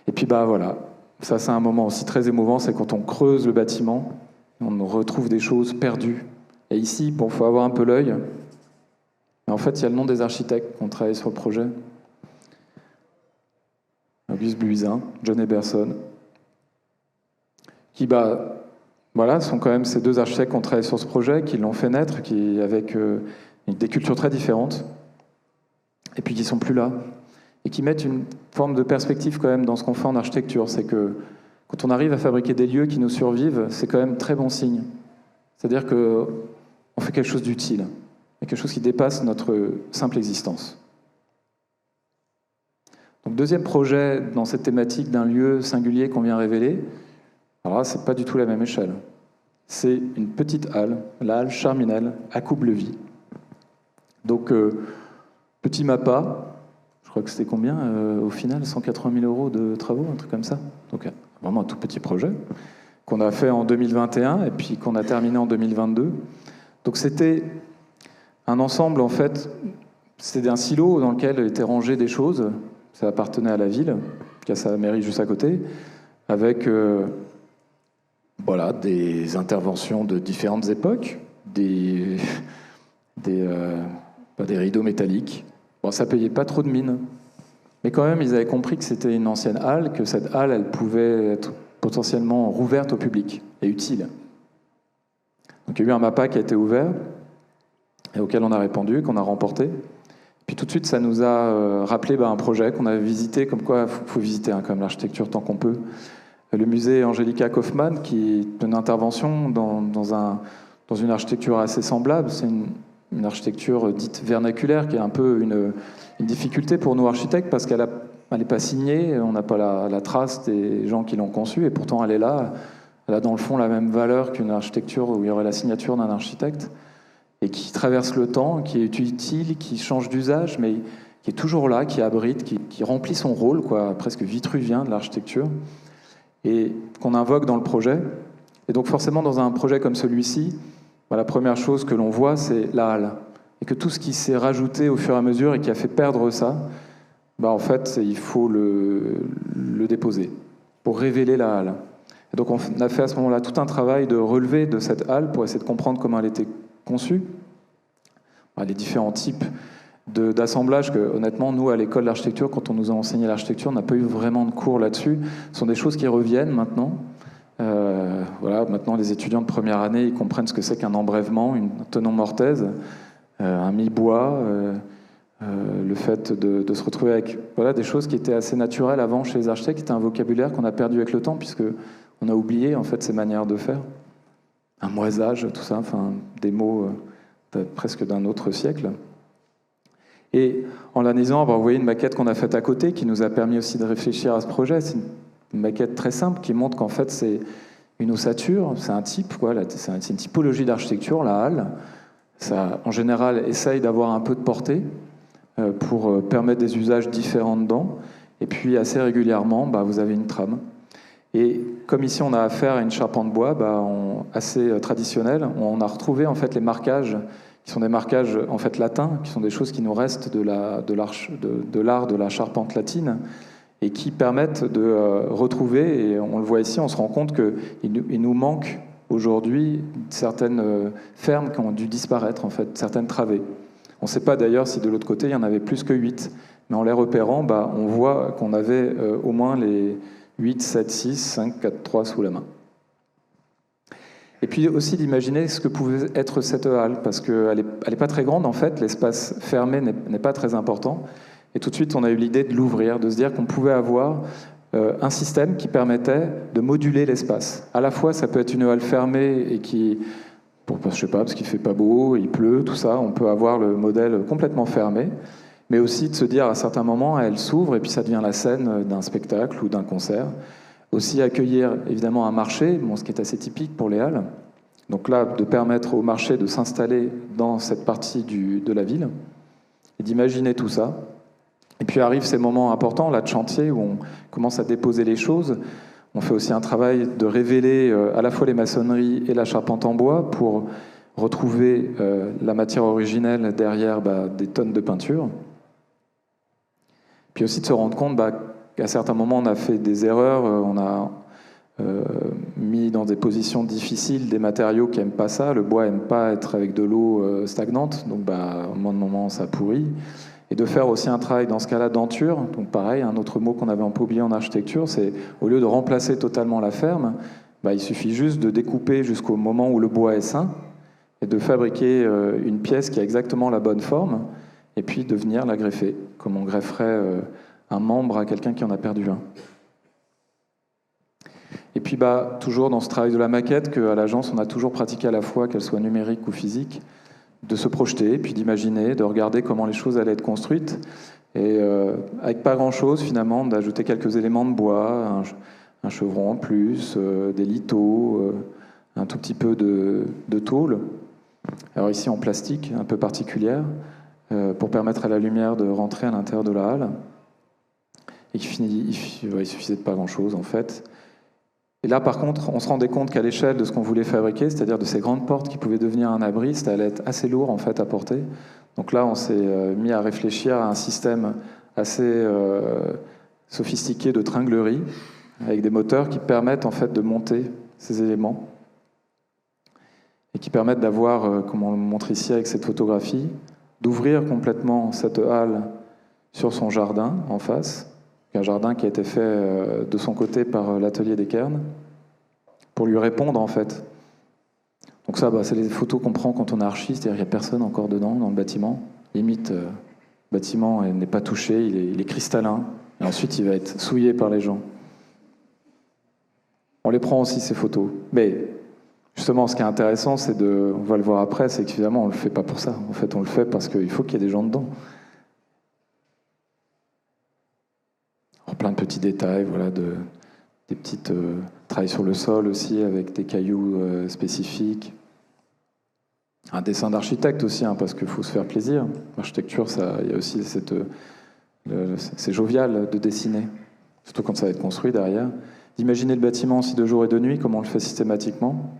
Et puis voilà, ça c'est un moment aussi très émouvant, c'est quand on creuse le bâtiment, on retrouve des choses perdues. Et ici, il faut avoir un peu l'œil. En fait, il y a le nom des architectes qui ont travaillé sur le projet. Auguste Buizin, John Eberson, qui sont quand même ces deux architectes qui ont travaillé sur ce projet, qui l'ont fait naître, avec des cultures très différentes, et puis qui sont plus là, et qui mettent une forme de perspective quand même dans ce qu'on fait en architecture. C'est que quand on arrive à fabriquer des lieux qui nous survivent, c'est quand même très bon signe. C'est-à-dire qu'on fait quelque chose d'utile, quelque chose qui dépasse notre simple existence. Donc deuxième projet dans cette thématique d'un lieu singulier qu'on vient révéler. Alors là, c'est pas du tout la même échelle. C'est une petite halle, la halle Charminel, à Coublevis. Donc, petit MAPA, je crois que c'était combien au final, 180 000 € de travaux, un truc comme ça. Donc, vraiment un tout petit projet qu'on a fait en 2021 et puis qu'on a terminé en 2022. Donc, c'était un ensemble, en fait, c'était un silo dans lequel étaient rangées des choses. Ça appartenait à la ville, qui a sa mairie juste à côté, avec des interventions de différentes époques, des rideaux métalliques. Bon, ça payait pas trop de mine, mais quand même, ils avaient compris que c'était une ancienne halle, que cette halle, elle pouvait être potentiellement rouverte au public et utile. Donc il y a eu un MAPA qui a été ouvert, et auquel on a répondu, qu'on a remporté. Puis tout de suite, ça nous a rappelé un projet qu'on avait visité, comme quoi il faut visiter quand même l'architecture tant qu'on peut. Le musée Angelica Kaufmann, qui est une intervention dans une architecture assez semblable. C'est une architecture dite vernaculaire, qui est un peu une difficulté pour nous architectes, parce qu'elle n'est pas signée, on n'a pas la trace des gens qui l'ont conçue, et pourtant elle est là, elle a dans le fond la même valeur qu'une architecture où il y aurait la signature d'un architecte, et qui traverse le temps, qui est utile, qui change d'usage, mais qui est toujours là, qui abrite, qui remplit son rôle, quoi, presque vitruvien de l'architecture, et qu'on invoque dans le projet. Et donc forcément, dans un projet comme celui-ci, la première chose que l'on voit, c'est la halle. Et que tout ce qui s'est rajouté au fur et à mesure et qui a fait perdre ça, en fait, il faut le déposer pour révéler la halle. Et donc on a fait à ce moment-là tout un travail de relevé de cette halle pour essayer de comprendre comment elle était conçue, les différents types d'assemblage que, honnêtement, nous, à l'école d'architecture, quand on nous a enseigné l'architecture, on n'a pas eu vraiment de cours là-dessus. Ce sont des choses qui reviennent maintenant. Maintenant, les étudiants de première année, ils comprennent ce que c'est qu'un embrèvement, une tenon mortaise, un mi-bois, le fait de se retrouver avec des choses qui étaient assez naturelles avant chez les architectes, qui étaient un vocabulaire qu'on a perdu avec le temps, puisque on a oublié en fait ces manières de faire. Un moisage, tout ça, des mots presque d'un autre siècle. Et en l'analysant, vous voyez une maquette qu'on a faite à côté qui nous a permis aussi de réfléchir à ce projet. C'est une maquette très simple qui montre qu'en fait c'est une ossature, c'est un type, c'est une typologie d'architecture, la halle. Ça, en général, essaye d'avoir un peu de portée pour permettre des usages différents dedans. Et puis assez régulièrement, vous avez une trame. Et comme ici on a affaire à une charpente bois assez traditionnelle, on a retrouvé en fait les marquages qui sont des marquages en fait latins, qui sont des choses qui nous restent de l'art de la charpente latine et qui permettent de retrouver, et on le voit ici, on se rend compte qu'il nous manque aujourd'hui certaines fermes qui ont dû disparaître, en fait, certaines travées. On ne sait pas d'ailleurs si de l'autre côté il y en avait plus que 8, mais en les repérant, on voit qu'on avait au moins les 8, 7, 6, 5, 4, 3 sous la main. Et puis aussi d'imaginer ce que pouvait être cette halle, parce qu'elle n'est pas très grande en fait, l'espace fermé n'est pas très important. Et tout de suite, on a eu l'idée de l'ouvrir, de se dire qu'on pouvait avoir un système qui permettait de moduler l'espace. À la fois, ça peut être une halle fermée et qui, je sais pas, parce qu'il fait pas beau, il pleut, tout ça, on peut avoir le modèle complètement fermé, mais aussi de se dire à certains moments, elle s'ouvre et puis ça devient la scène d'un spectacle ou d'un concert. Aussi accueillir évidemment un marché, ce qui est assez typique pour les halles. Donc là, de permettre au marché de s'installer dans cette partie de la ville et d'imaginer tout ça. Et puis arrivent ces moments importants là de chantier où on commence à déposer les choses. On fait aussi un travail de révéler à la fois les maçonneries et la charpente en bois pour retrouver la matière originelle derrière des tonnes de peinture. Puis aussi de se rendre compte qu'à certains moments, on a fait des erreurs, on a mis dans des positions difficiles des matériaux qui n'aiment pas ça. Le bois n'aime pas être avec de l'eau stagnante, donc au moment ça pourrit. Et de faire aussi un travail dans ce cas-là denture. Donc pareil, un autre mot qu'on avait un peu oublié en architecture, c'est au lieu de remplacer totalement la ferme, il suffit juste de découper jusqu'au moment où le bois est sain et de fabriquer une pièce qui a exactement la bonne forme et puis de venir la greffer, comme on grefferait un membre à quelqu'un qui en a perdu un. Et puis toujours dans ce travail de la maquette, qu'à l'agence on a toujours pratiqué à la fois, qu'elle soit numérique ou physique, de se projeter, puis d'imaginer, de regarder comment les choses allaient être construites, et avec pas grand-chose finalement, d'ajouter quelques éléments de bois, un chevron en plus, des lithos, un tout petit peu de tôle, alors ici en plastique, un peu particulière, pour permettre à la lumière de rentrer à l'intérieur de la halle. Et il suffisait de pas grand-chose en fait. Et là, par contre, on se rendait compte qu'à l'échelle de ce qu'on voulait fabriquer, c'est-à-dire de ces grandes portes qui pouvaient devenir un abri, ça allait être assez lourd en fait à porter. Donc là, on s'est mis à réfléchir à un système assez sophistiqué de tringlerie, avec des moteurs qui permettent en fait de monter ces éléments et qui permettent d'avoir, comme on le montre ici avec cette photographie, d'ouvrir complètement cette halle sur son jardin en face. Un jardin qui a été fait de son côté par l'atelier des Cairns, pour lui répondre en fait. Donc ça, c'est les photos qu'on prend quand on est archi, c'est-à-dire qu'il n'y a personne encore dedans, dans le bâtiment. Limite, le bâtiment n'est pas touché, il est cristallin, et ensuite il va être souillé par les gens. On les prend aussi, ces photos. Mais justement, ce qui est intéressant, on va le voir après, c'est qu'évidemment, on ne le fait pas pour ça. En fait, on le fait parce qu'il faut qu'il y ait des gens dedans. Plein de petits détails, des des petites travail sur le sol aussi avec des cailloux spécifiques. Un dessin d'architecte aussi, hein, parce qu'il faut se faire plaisir. L'architecture, il y a aussi c'est jovial de dessiner, surtout quand ça va être construit derrière. D'imaginer le bâtiment aussi de jour et de nuit, comme on le fait systématiquement.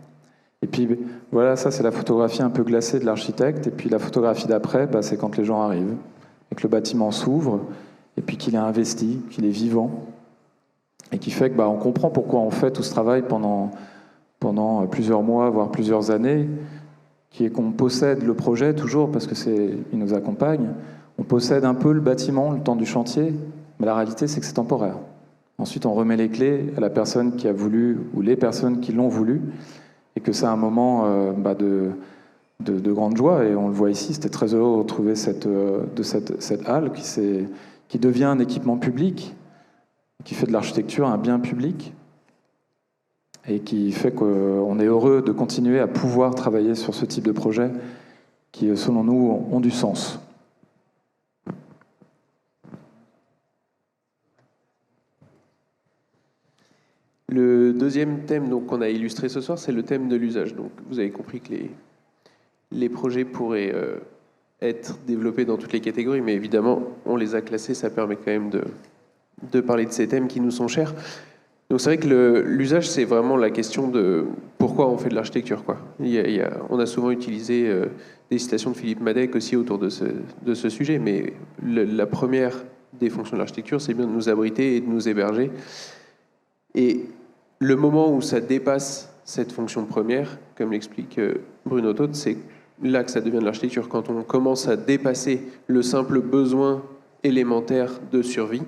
Et puis voilà, ça c'est la photographie un peu glacée de l'architecte. Et puis la photographie d'après, c'est quand les gens arrivent, et que le bâtiment s'ouvre, et puis qu'il est investi, qu'il est vivant, et qui fait que on comprend pourquoi on fait tout ce travail pendant plusieurs mois, voire plusieurs années, qui est qu'on possède le projet toujours, parce il nous accompagne. On possède un peu le bâtiment le temps du chantier, mais la réalité c'est que c'est temporaire. Ensuite, on remet les clés à la personne qui a voulu, ou les personnes qui l'ont voulu, et que c'est un moment de grande joie. Et on le voit ici, c'était très heureux de retrouver cette halle qui devient un équipement public, qui fait de l'architecture un bien public, et qui fait qu'on est heureux de continuer à pouvoir travailler sur ce type de projet qui, selon nous, ont du sens. Le deuxième thème qu'on a illustré ce soir, c'est le thème de l'usage. Donc, vous avez compris que les projets pourraient être développés dans toutes les catégories, mais évidemment, on les a classés, ça permet quand même de parler de ces thèmes qui nous sont chers. Donc c'est vrai que l'usage, c'est vraiment la question de pourquoi on fait de l'architecture, quoi. On a souvent utilisé des citations de Philippe Madec aussi autour de ce sujet, mais la première des fonctions de l'architecture, c'est bien de nous abriter et de nous héberger. Et le moment où ça dépasse cette fonction première, comme l'explique Bruno Taute, c'est là que ça devient de l'architecture, quand on commence à dépasser le simple besoin élémentaire de survie,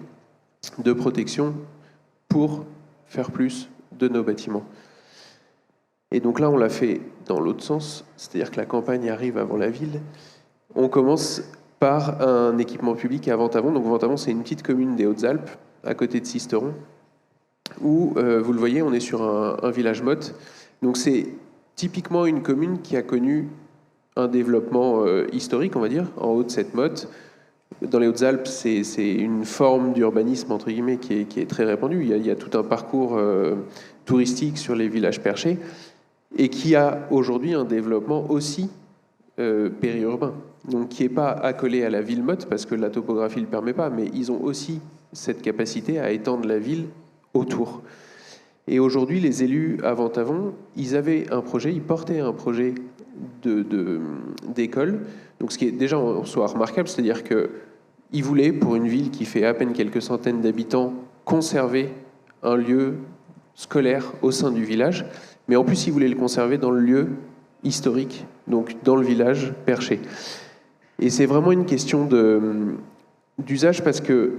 de protection, pour faire plus de nos bâtiments. Et donc là, on l'a fait dans l'autre sens, c'est-à-dire que la campagne arrive avant la ville. On commence par un équipement public à Ventavon. Donc Ventavon, c'est une petite commune des Hautes-Alpes, à côté de Sisteron, où, vous le voyez, on est sur un village motte. Donc c'est typiquement une commune qui a connu un développement historique, on va dire, en haut de cette motte. Dans les Hautes-Alpes, c'est une forme d'urbanisme, entre guillemets, qui est très répandue. Il y a tout un parcours touristique sur les villages perchés et qui a aujourd'hui un développement aussi périurbain. Donc qui n'est pas accolé à la ville motte, parce que la topographie ne le permet pas, mais ils ont aussi cette capacité à étendre la ville autour. Et aujourd'hui, les élus à Ventavon, ils avaient un projet, ils portaient un projet d'école. Donc ce qui est déjà en soi remarquable, c'est-à-dire qu'ils voulaient, pour une ville qui fait à peine quelques centaines d'habitants, conserver un lieu scolaire au sein du village, mais en plus ils voulaient le conserver dans le lieu historique, donc dans le village perché. Et c'est vraiment une question d'usage, parce que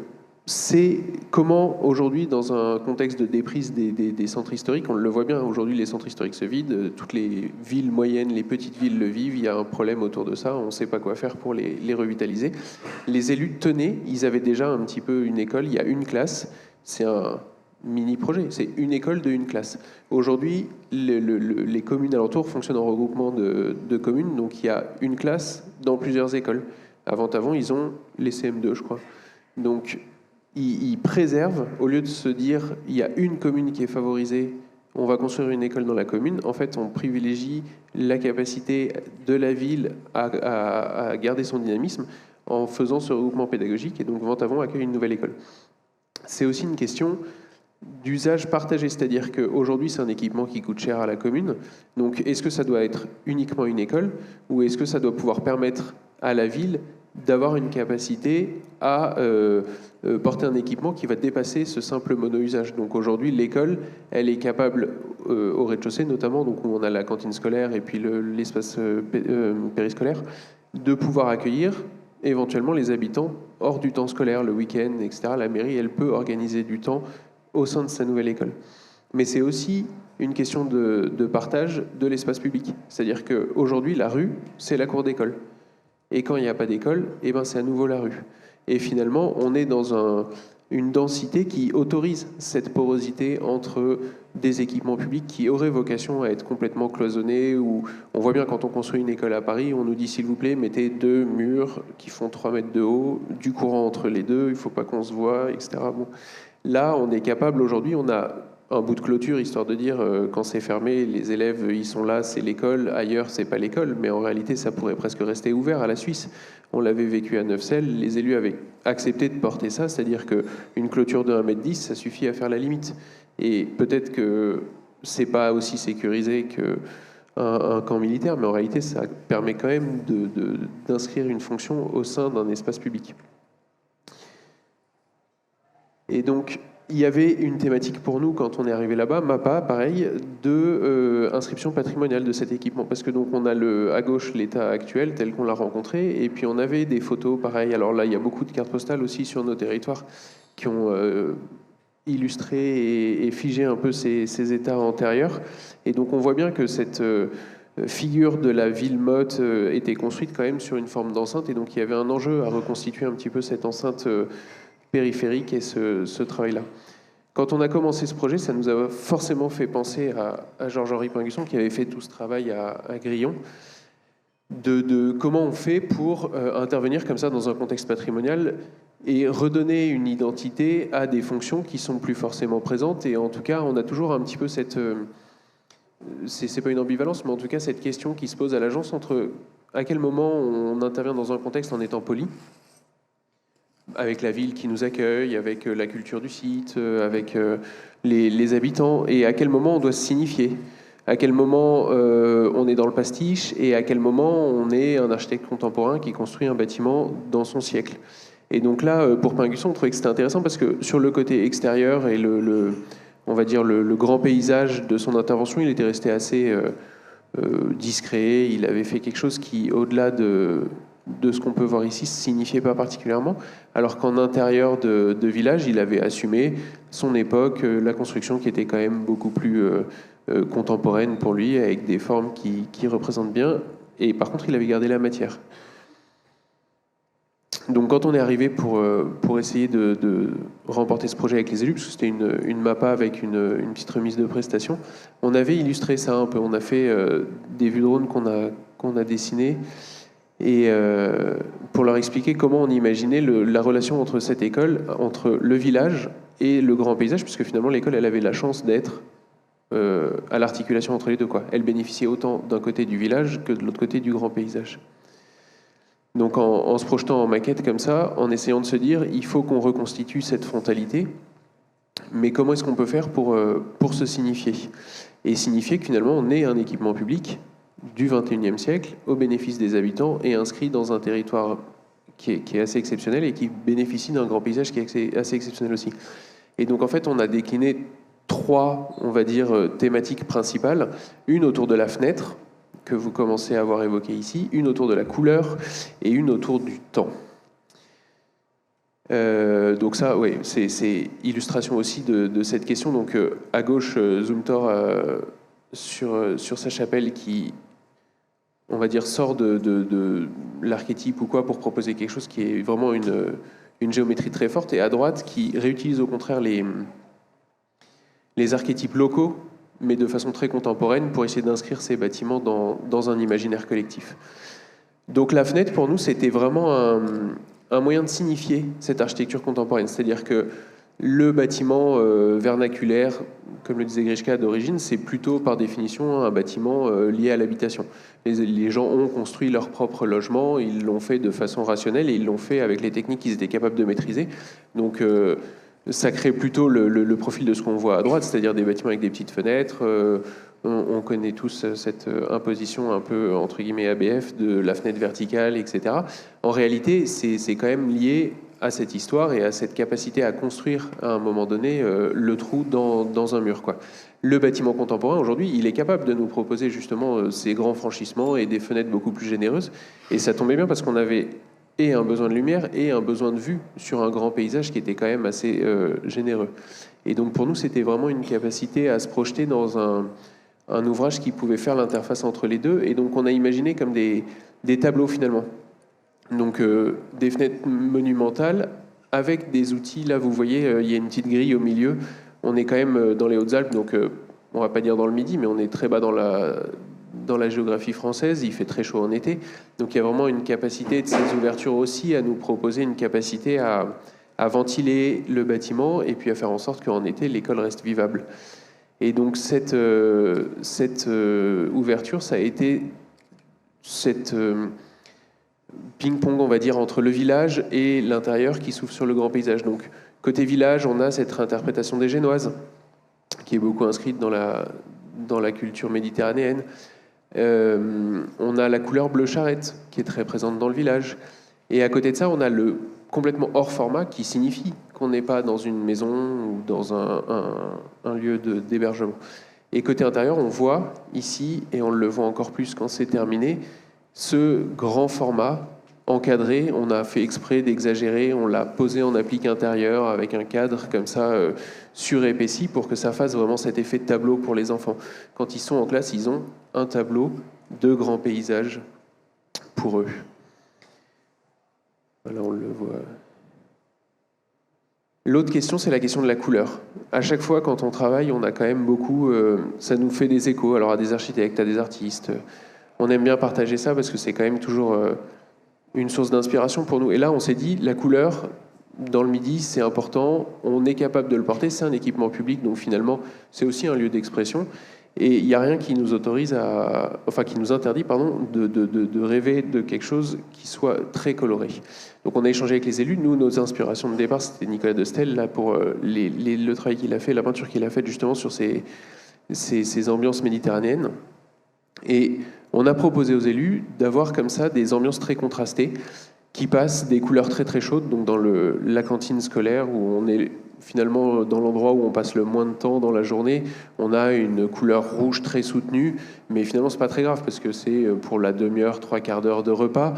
c'est comment aujourd'hui, dans un contexte de déprise des centres historiques, on le voit bien, aujourd'hui les centres historiques se vident, toutes les villes moyennes, les petites villes le vivent, il y a un problème autour de ça, on ne sait pas quoi faire pour les revitaliser. Les élus tenaient, ils avaient déjà un petit peu une école, il y a une classe, c'est un mini-projet, c'est une école de une classe. Aujourd'hui, les communes alentours fonctionnent en regroupement de communes, donc il y a une classe dans plusieurs écoles. Avant, ils ont les CM2, je crois. Donc, ils préservent, au lieu de se dire il y a une commune qui est favorisée, on va construire une école dans la commune. En fait, on privilégie la capacité de la ville à garder son dynamisme en faisant ce regroupement pédagogique. Et donc, Ventavon accueille une nouvelle école. C'est aussi une question d'usage partagé, c'est-à-dire qu'aujourd'hui, c'est un équipement qui coûte cher à la commune. Donc, est-ce que ça doit être uniquement une école, ou est-ce que ça doit pouvoir permettre à la ville d'avoir une capacité à porter un équipement qui va dépasser ce simple mono-usage. Donc aujourd'hui, l'école, elle est capable, au rez-de-chaussée notamment, donc où on a la cantine scolaire et puis l'espace périscolaire, de pouvoir accueillir éventuellement les habitants hors du temps scolaire, le week-end, etc. La mairie, elle peut organiser du temps au sein de sa nouvelle école. Mais c'est aussi une question de partage de l'espace public. C'est-à-dire qu'aujourd'hui, la rue, c'est la cour d'école. Et quand il n'y a pas d'école, c'est à nouveau la rue. Et finalement, on est dans une densité qui autorise cette porosité entre des équipements publics qui auraient vocation à être complètement cloisonnés. Où on voit bien, quand on construit une école à Paris, on nous dit s'il vous plaît, mettez 2 murs qui font 3 mètres de haut, du courant entre les deux, il ne faut pas qu'on se voit, etc. Bon. Là, on est capable aujourd'hui, on a un bout de clôture, histoire de dire quand c'est fermé, les élèves ils sont là, c'est l'école, ailleurs c'est pas l'école, mais en réalité ça pourrait presque rester ouvert à la Suisse. On l'avait vécu à Neufchâtel, les élus avaient accepté de porter ça, c'est-à-dire qu'une clôture de 1,10 m, ça suffit à faire la limite. Et peut-être que c'est pas aussi sécurisé qu'un camp militaire, mais en réalité ça permet quand même d'inscrire une fonction au sein d'un espace public. Et donc, il y avait une thématique pour nous quand on est arrivé là-bas, MAPA, pareil, de inscription patrimoniale de cet équipement. Parce que donc on a à gauche l'état actuel tel qu'on l'a rencontré, et puis on avait des photos, pareil. Alors là, il y a beaucoup de cartes postales aussi sur nos territoires qui ont illustré et figé un peu ces états antérieurs. Et donc on voit bien que cette figure de la ville motte était construite quand même sur une forme d'enceinte, et donc il y avait un enjeu à reconstituer un petit peu cette enceinte périphérique et ce travail-là. Quand on a commencé ce projet, ça nous a forcément fait penser à Georges-Henri Pinguisson, qui avait fait tout ce travail à Grillon, de comment on fait pour intervenir comme ça dans un contexte patrimonial et redonner une identité à des fonctions qui sont plus forcément présentes. Et en tout cas, on a toujours un petit peu cette... c'est pas une ambivalence, mais en tout cas cette question qui se pose à l'agence entre à quel moment on intervient dans un contexte en étant poli, avec la ville qui nous accueille, avec la culture du site, avec les habitants, et à quel moment on doit se signifier, à quel moment on est dans le pastiche, et à quel moment on est un architecte contemporain qui construit un bâtiment dans son siècle. Et donc là, pour Pinguisson, on trouvait que c'était intéressant parce que sur le côté extérieur et on va dire le grand paysage de son intervention, il était resté assez discret. Il avait fait quelque chose qui, au-delà de ce qu'on peut voir ici, ne signifiait pas particulièrement, alors qu'en intérieur de village, il avait assumé son époque, la construction qui était quand même beaucoup plus contemporaine pour lui, avec des formes qui représentent bien, et par contre, il avait gardé la matière. Donc quand on est arrivé pour essayer de remporter ce projet avec les élus, parce que c'était une MAPA avec une petite remise de prestations, on avait illustré ça un peu. On a fait des vues de drone qu'on a dessinées, et pour leur expliquer comment on imaginait la relation entre cette école, entre le village et le grand paysage, puisque finalement l'école, elle avait la chance d'être à l'articulation entre les deux, quoi. Elle bénéficiait autant d'un côté du village que de l'autre côté du grand paysage. Donc en se projetant en maquette comme ça, en essayant de se dire, il faut qu'on reconstitue cette frontalité, mais comment est-ce qu'on peut faire pour se signifier ? Et signifier que finalement on est un équipement public du XXIe siècle, au bénéfice des habitants, et inscrit dans un territoire qui est assez exceptionnel et qui bénéficie d'un grand paysage qui est assez exceptionnel aussi. Et donc en fait, on a décliné 3, on va dire, thématiques principales. Une autour de la fenêtre, que vous commencez à avoir évoqué ici, une autour de la couleur et une autour du temps. Donc ça, oui, c'est illustration aussi de cette question. Donc à gauche, Zumthor sur sa chapelle qui, on va dire, sort de l'archétype ou quoi pour proposer quelque chose qui est vraiment une géométrie très forte, et à droite qui réutilise au contraire les archétypes locaux, mais de façon très contemporaine, pour essayer d'inscrire ces bâtiments dans un imaginaire collectif. Donc la fenêtre, pour nous, c'était vraiment un moyen de signifier cette architecture contemporaine. C'est-à-dire que le bâtiment vernaculaire, comme le disait Grishka d'origine, c'est plutôt par définition un bâtiment lié à l'habitation. Les gens ont construit leur propre logement, ils l'ont fait de façon rationnelle, et ils l'ont fait avec les techniques qu'ils étaient capables de maîtriser. Donc ça crée plutôt le profil de ce qu'on voit à droite, c'est-à-dire des bâtiments avec des petites fenêtres. On connaît tous cette imposition un peu, entre guillemets, ABF de la fenêtre verticale, etc. En réalité, c'est quand même lié à cette histoire et à cette capacité à construire, à un moment donné, le trou dans un mur, quoi. Le bâtiment contemporain, aujourd'hui, il est capable de nous proposer justement ces grands franchissements et des fenêtres beaucoup plus généreuses. Et ça tombait bien parce qu'on avait et un besoin de lumière et un besoin de vue sur un grand paysage qui était quand même assez généreux. Et donc pour nous, c'était vraiment une capacité à se projeter dans un ouvrage qui pouvait faire l'interface entre les deux. Et donc on a imaginé comme des tableaux finalement. Donc des fenêtres monumentales avec des outils. Là, vous voyez, il y a une petite grille au milieu. On est quand même dans les Hautes-Alpes, donc on va pas dire dans le Midi, mais on est très bas dans la géographie française. Il fait très chaud en été. Donc il y a vraiment une capacité de ces ouvertures aussi à nous proposer une capacité à à ventiler le bâtiment et puis à faire en sorte qu'en été, l'école reste vivable. Et donc cette ouverture, ça a été cette ping-pong, on va dire, entre le village et l'intérieur qui s'ouvre sur le grand paysage. Donc côté village, on a cette réinterprétation des Génoises, qui est beaucoup inscrite dans la culture méditerranéenne. On a la couleur bleu charrette, qui est très présente dans le village. Et à côté de ça, on a le complètement hors format, qui signifie qu'on n'est pas dans une maison ou dans un lieu d'hébergement. Et côté intérieur, on voit ici, et on le voit encore plus quand c'est terminé, ce grand format encadré. On a fait exprès d'exagérer, on l'a posé en applique intérieur avec un cadre comme ça surépaissi pour que ça fasse vraiment cet effet de tableau pour les enfants. Quand ils sont en classe, ils ont un tableau de grands paysages pour eux. Voilà, on le voit. L'autre question, c'est la question de la couleur. À chaque fois, quand on travaille, on a quand même beaucoup... ça nous fait des échos, alors à des architectes, à des artistes. On aime bien partager ça parce que c'est quand même toujours une source d'inspiration pour nous. Et là, on s'est dit, la couleur, dans le Midi, c'est important. On est capable de le porter. C'est un équipement public, donc finalement, c'est aussi un lieu d'expression. Et il n'y a rien qui nous autorise qui nous interdit, de rêver de quelque chose qui soit très coloré. Donc on a échangé avec les élus. Nous, nos inspirations de départ, c'était Nicolas Destel, là, pour le travail qu'il a fait, la peinture qu'il a faite justement sur ces ambiances méditerranéennes. Et on a proposé aux élus d'avoir comme ça des ambiances très contrastées, qui passent des couleurs très très chaudes, donc dans la cantine scolaire, où on est finalement dans l'endroit où on passe le moins de temps dans la journée, on a une couleur rouge très soutenue, mais finalement c'est pas très grave, parce que c'est pour la demi-heure, 3/4 d'heure de repas.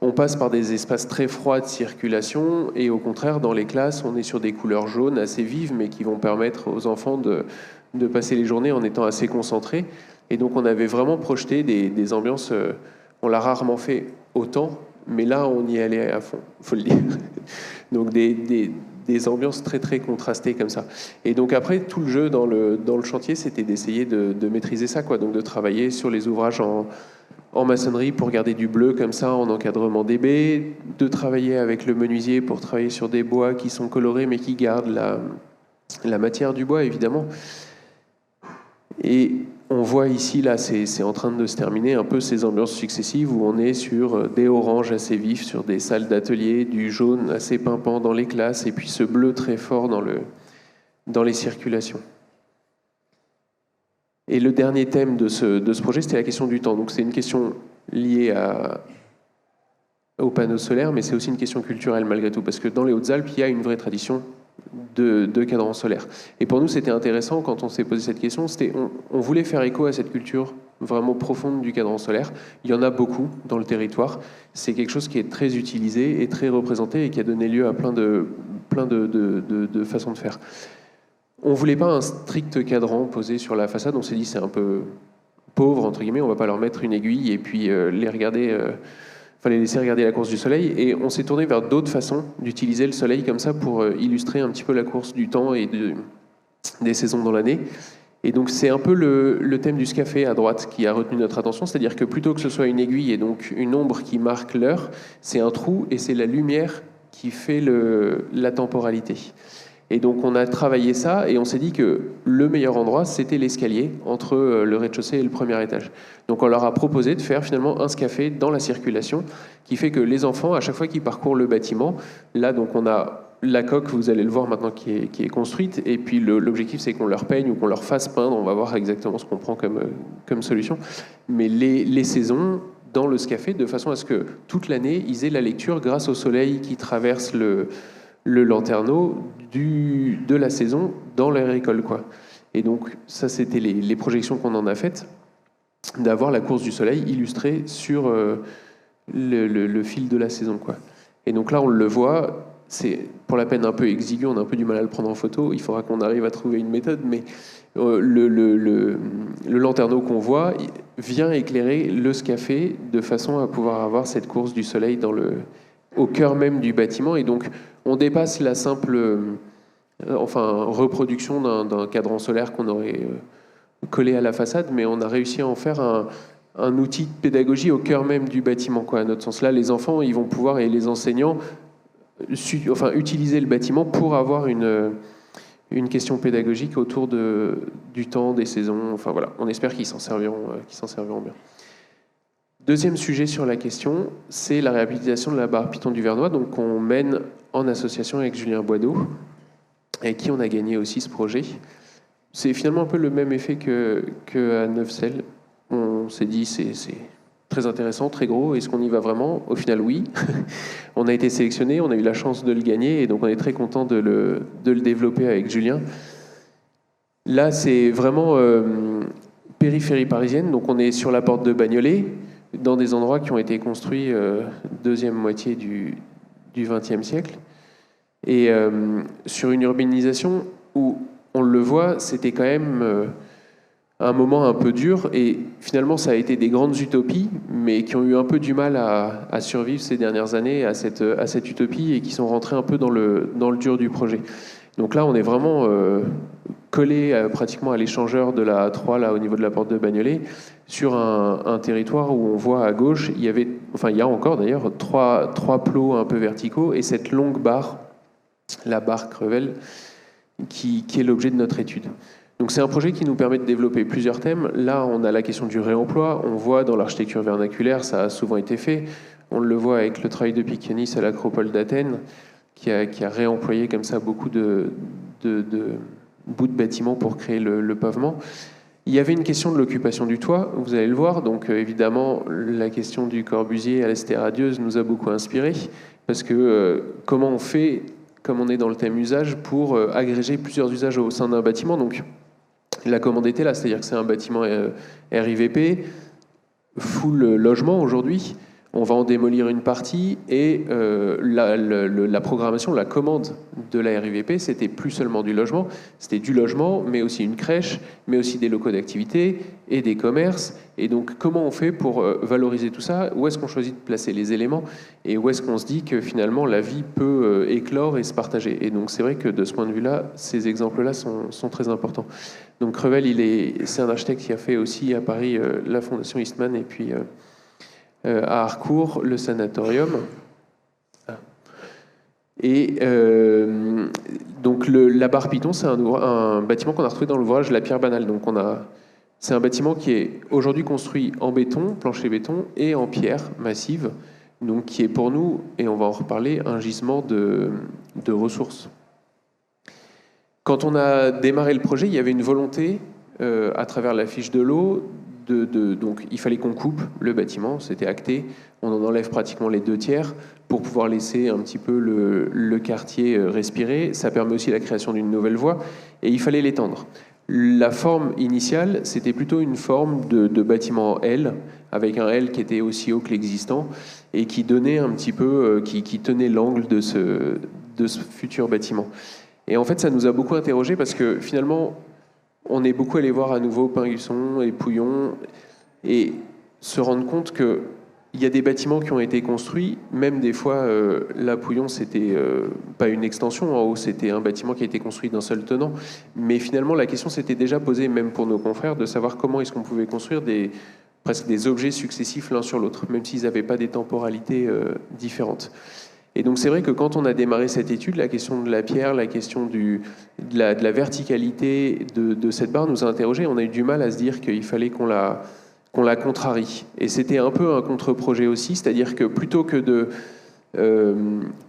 On passe par des espaces très froids de circulation, et au contraire, dans les classes, on est sur des couleurs jaunes assez vives, mais qui vont permettre aux enfants de passer les journées en étant assez concentrés. Et donc on avait vraiment projeté des ambiances, on l'a rarement fait autant, mais là on y allait à fond, faut le dire. Donc des ambiances très très contrastées comme ça. Et donc après, tout le jeu dans le chantier, c'était d'essayer de maîtriser ça, quoi. Donc de travailler sur les ouvrages en maçonnerie pour garder du bleu comme ça en encadrement des baies, de travailler avec le menuisier pour travailler sur des bois qui sont colorés mais qui gardent la matière du bois, évidemment. Et on voit ici, là, c'est en train de se terminer, un peu ces ambiances successives où on est sur des oranges assez vifs, sur des salles d'atelier, du jaune assez pimpant dans les classes, et puis ce bleu très fort dans les circulations. Et le dernier thème de ce projet, c'était la question du temps. Donc c'est une question liée aux panneaux solaires, mais c'est aussi une question culturelle malgré tout, parce que dans les Hautes-Alpes, il y a une vraie tradition de cadran solaire. Et pour nous, c'était intéressant quand on s'est posé cette question, on voulait faire écho à cette culture vraiment profonde du cadran solaire. Il y en a beaucoup dans le territoire. C'est quelque chose qui est très utilisé et très représenté et qui a donné lieu à plein de façons de faire. On ne voulait pas un strict cadran posé sur la façade. On s'est dit c'est un peu pauvre, entre guillemets, on ne va pas leur mettre une aiguille et puis les laisser regarder la course du soleil, et on s'est tourné vers d'autres façons d'utiliser le soleil comme ça pour illustrer un petit peu la course du temps et des saisons dans l'année. Et donc c'est un peu le thème du scafé à droite qui a retenu notre attention, c'est-à-dire que plutôt que ce soit une aiguille et donc une ombre qui marque l'heure, c'est un trou et c'est la lumière qui fait la temporalité. Et donc on a travaillé ça et on s'est dit que le meilleur endroit, c'était l'escalier entre le rez-de-chaussée et le premier étage. Donc on leur a proposé de faire finalement un scafé dans la circulation qui fait que les enfants, à chaque fois qu'ils parcourent le bâtiment, là donc on a la coque, vous allez le voir maintenant, qui est construite, et puis l'objectif c'est qu'on leur peigne ou qu'on leur fasse peindre, on va voir exactement ce qu'on prend comme solution, mais les saisons dans le scafé de façon à ce que toute l'année ils aient la lecture grâce au soleil qui traverse le lanterneau de la saison dans leur école, quoi. Et donc ça c'était les projections qu'on en a faites, d'avoir la course du soleil illustrée sur le fil de la saison, quoi. Et donc là on le voit, c'est pour la peine un peu exigu, on a un peu du mal à le prendre en photo, il faudra qu'on arrive à trouver une méthode, mais le lanterneau qu'on voit vient éclairer le scafé de façon à pouvoir avoir cette course du soleil au cœur même du bâtiment. Et donc on dépasse la simple reproduction d'un cadran solaire qu'on aurait collé à la façade, mais on a réussi à en faire un outil de pédagogie au cœur même du bâtiment, quoi, à notre sens. Là, les enfants, ils vont pouvoir, et les enseignants, utiliser le bâtiment pour avoir une question pédagogique autour du temps, des saisons. Enfin voilà, on espère qu'ils s'en serviront bien. Deuxième sujet sur la question, c'est la réhabilitation de la barre Piton du Vernois, donc on mène en association avec Julien Boideau, avec qui on a gagné aussi ce projet. C'est finalement un peu le même effet qu'à Neuvecelle. On s'est dit c'est très intéressant, très gros, est-ce qu'on y va vraiment? Au final, oui. On a été sélectionné, on a eu la chance de le gagner, et donc on est très content de le développer avec Julien. Là, c'est vraiment périphérie parisienne, donc on est sur la porte de Bagnolet, dans des endroits qui ont été construits deuxième moitié du XXe siècle, et sur une urbanisation où, on le voit, c'était quand même un moment un peu dur, et finalement ça a été des grandes utopies, mais qui ont eu un peu du mal à survivre ces dernières années à cette utopie, et qui sont rentrés un peu dans le dur du projet. Donc là, on est vraiment collé pratiquement à l'échangeur de la A3, là, au niveau de la porte de Bagnolet, sur un territoire où on voit à gauche, il y a encore d'ailleurs trois plots un peu verticaux, et cette longue barre, la barre Crevel, qui est l'objet de notre étude. Donc c'est un projet qui nous permet de développer plusieurs thèmes. Là, on a la question du réemploi. On voit dans l'architecture vernaculaire, ça a souvent été fait. On le voit avec le travail de Picionis à l'Acropole d'Athènes, qui a réemployé comme ça beaucoup de bouts de bâtiments pour créer le pavement. Il y avait une question de l'occupation du toit, vous allez le voir. Donc évidemment, la question du Corbusier à l'Estée radieuse nous a beaucoup inspiré, parce que comment on fait, comme on est dans le thème usage, pour agréger plusieurs usages au sein d'un bâtiment. Donc la commande était là, c'est-à-dire que c'est un bâtiment RIVP, full logement aujourd'hui. On va en démolir une partie, et la programmation, la commande de la RIVP, c'était plus seulement du logement, c'était du logement, mais aussi une crèche, mais aussi des locaux d'activité et des commerces. Et donc, comment on fait pour valoriser tout ça? Où est-ce qu'on choisit de placer les éléments? Et où est-ce qu'on se dit que finalement la vie peut éclore et se partager? Et donc, c'est vrai que de ce point de vue-là, ces exemples-là sont très importants. Donc, Crevel, c'est un architecte qui a fait aussi à Paris la Fondation Eastman, et puis à Harcourt, le sanatorium. Et donc la barre Piton, c'est un bâtiment qu'on a retrouvé dans l'ouvrage La Pierre Banale. Donc c'est un bâtiment qui est aujourd'hui construit en béton, plancher béton, et en pierre massive, donc qui est pour nous, et on va en reparler, un gisement de ressources. Quand on a démarré le projet, il y avait une volonté, à travers la fiche de l'eau, donc il fallait qu'on coupe le bâtiment, c'était acté, on en enlève pratiquement les 2/3 pour pouvoir laisser un petit peu le quartier respirer. Ça permet aussi la création d'une nouvelle voie, et il fallait l'étendre. La forme initiale, c'était plutôt une forme de bâtiment L, avec un L qui était aussi haut que l'existant, et qui donnait un petit peu, qui tenait l'angle de ce futur bâtiment. Et en fait, ça nous a beaucoup interrogés, parce que finalement, on est beaucoup allé voir à nouveau Pingusson et Pouillon, et se rendre compte qu'il y a des bâtiments qui ont été construits, même des fois, là, Pouillon, c'était pas une extension, en haut, c'était un bâtiment qui a été construit d'un seul tenant, mais finalement, la question s'était déjà posée, même pour nos confrères, de savoir comment est-ce qu'on pouvait construire presque des objets successifs l'un sur l'autre, même s'ils n'avaient pas des temporalités différentes. Et donc c'est vrai que quand on a démarré cette étude, la question de la pierre, la question de la verticalité de cette barre nous a interrogés. On a eu du mal à se dire qu'il fallait qu'on la contrarie. Et c'était un peu un contre-projet aussi, c'est-à-dire que plutôt que de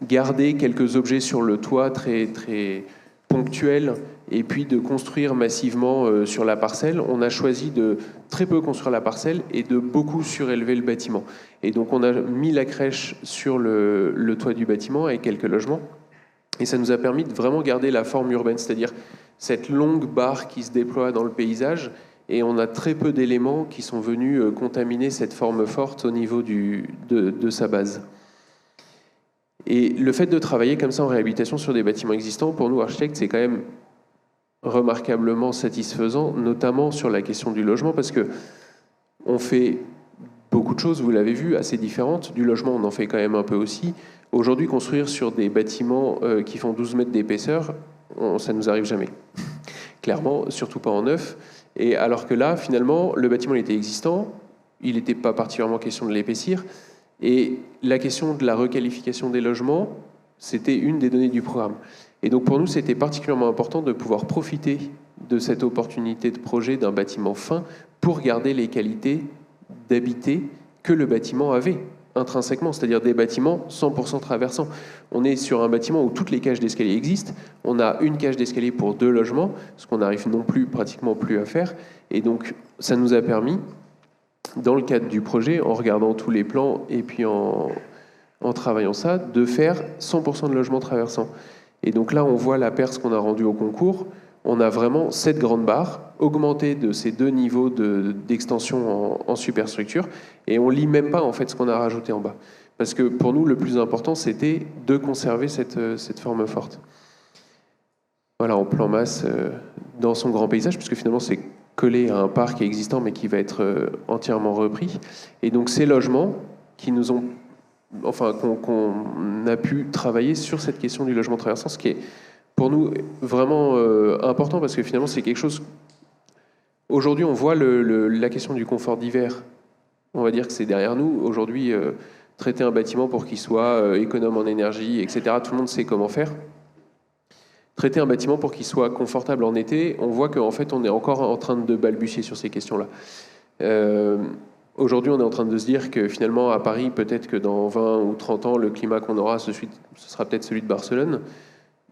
garder quelques objets sur le toit très, très ponctuels, et puis de construire massivement sur la parcelle, on a choisi de très peu construire la parcelle et de beaucoup surélever le bâtiment. Et donc on a mis la crèche sur le toit du bâtiment avec quelques logements, et ça nous a permis de vraiment garder la forme urbaine, c'est-à-dire cette longue barre qui se déploie dans le paysage, et on a très peu d'éléments qui sont venus contaminer cette forme forte au niveau de sa base. Et le fait de travailler comme ça en réhabilitation sur des bâtiments existants, pour nous architectes, c'est quand même remarquablement satisfaisant, notamment sur la question du logement, parce que on fait beaucoup de choses, vous l'avez vu, assez différentes. Du logement, on en fait quand même un peu aussi. Aujourd'hui, construire sur des bâtiments qui font 12 mètres d'épaisseur, ça ne nous arrive jamais. Clairement, surtout pas en neuf. Et alors que là, finalement, le bâtiment il était existant, il n'était pas particulièrement question de l'épaissir, et la question de la requalification des logements, C'était une des données du programme. Et donc pour nous, c'était particulièrement important de pouvoir profiter de cette opportunité de projet d'un bâtiment fin pour garder les qualités d'habiter que le bâtiment avait intrinsèquement, c'est-à-dire des bâtiments 100% traversants. On est sur un bâtiment où toutes les cages d'escalier existent. On a une cage d'escalier pour 2 logements, ce qu'on n'arrive non plus, pratiquement plus à faire. Et donc ça nous a permis, dans le cadre du projet, en regardant tous les plans et puis en travaillant ça, de faire 100% de logements traversants. Et donc là, on voit la perce qu'on a rendue au concours. On a vraiment cette grande barre, augmentée de ces 2 niveaux d'extension en superstructure, et on ne lit même pas en fait ce qu'on a rajouté en bas. Parce que pour nous, le plus important, c'était de conserver cette forme forte. Voilà, en plan masse, dans son grand paysage, puisque finalement, c'est collé à un parc existant, mais qui va être entièrement repris. Et donc, ces logements qui nous ont... Enfin, qu'on a pu travailler sur cette question du logement traversant, ce qui est pour nous vraiment important, parce que finalement c'est quelque chose... Aujourd'hui on voit la question du confort d'hiver, on va dire que c'est derrière nous. Aujourd'hui, traiter un bâtiment pour qu'il soit économe en énergie, etc., tout le monde sait comment faire. Traiter un bâtiment pour qu'il soit confortable en été, on voit qu'en fait on est encore en train de balbutier sur ces questions-là. Aujourd'hui, on est en train de se dire que finalement, à Paris, peut-être que dans 20 ou 30 ans, le climat qu'on aura, ce sera peut-être celui de Barcelone.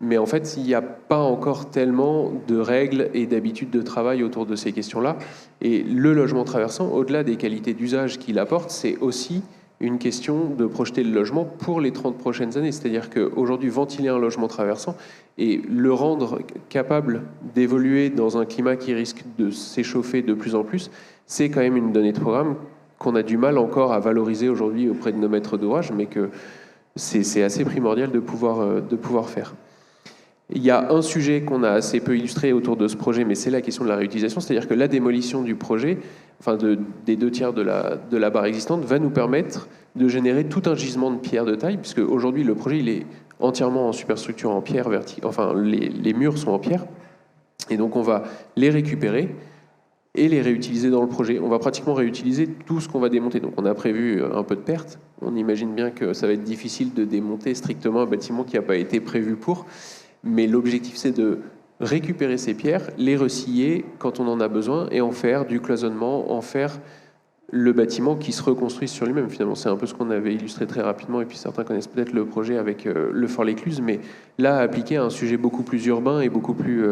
Mais en fait, il n'y a pas encore tellement de règles et d'habitudes de travail autour de ces questions-là. Et le logement traversant, au-delà des qualités d'usage qu'il apporte, c'est aussi une question de projeter le logement pour les 30 prochaines années. C'est-à-dire qu'aujourd'hui, ventiler un logement traversant et le rendre capable d'évoluer dans un climat qui risque de s'échauffer de plus en plus, c'est quand même une donnée de programme qu'on a du mal encore à valoriser aujourd'hui auprès de nos maîtres d'ouvrage, mais que c'est assez primordial de pouvoir faire. Il y a un sujet qu'on a assez peu illustré autour de ce projet, mais c'est la question de la réutilisation, c'est-à-dire que la démolition du projet, enfin des 2 tiers de la barre existante, va nous permettre de générer tout un gisement de pierre de taille, puisque aujourd'hui le projet il est entièrement en superstructure en pierre verticale, enfin les murs sont en pierre, et donc on va les récupérer et les réutiliser dans le projet. On va pratiquement réutiliser tout ce qu'on va démonter. Donc on a prévu un peu de pertes. On imagine bien que ça va être difficile de démonter strictement un bâtiment qui n'a pas été prévu pour. Mais l'objectif, c'est de récupérer ces pierres, les resciller quand on en a besoin et en faire du cloisonnement, en faire le bâtiment qui se reconstruit sur lui-même. Finalement, c'est un peu ce qu'on avait illustré très rapidement. Et puis certains connaissent peut-être le projet avec le Fort-l'Écluse. Mais là, appliqué à un sujet beaucoup plus urbain et beaucoup plus...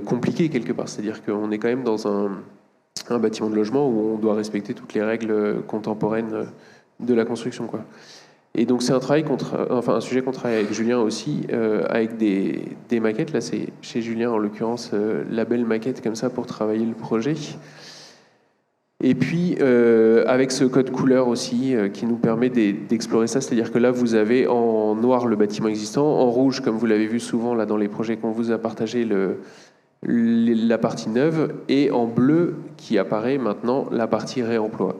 compliqué quelque part, c'est-à-dire qu'on est quand même dans un bâtiment de logement où on doit respecter toutes les règles contemporaines de la construction, quoi. Et donc c'est un sujet qu'on travaille avec Julien aussi, avec des maquettes. Là, c'est chez Julien en l'occurrence la belle maquette comme ça pour travailler le projet. Et puis avec ce code couleur aussi qui nous permet d'explorer ça, c'est-à-dire que là vous avez en noir le bâtiment existant, en rouge comme vous l'avez vu souvent là dans les projets qu'on vous a partagé la partie neuve, et en bleu qui apparaît maintenant la partie réemploi.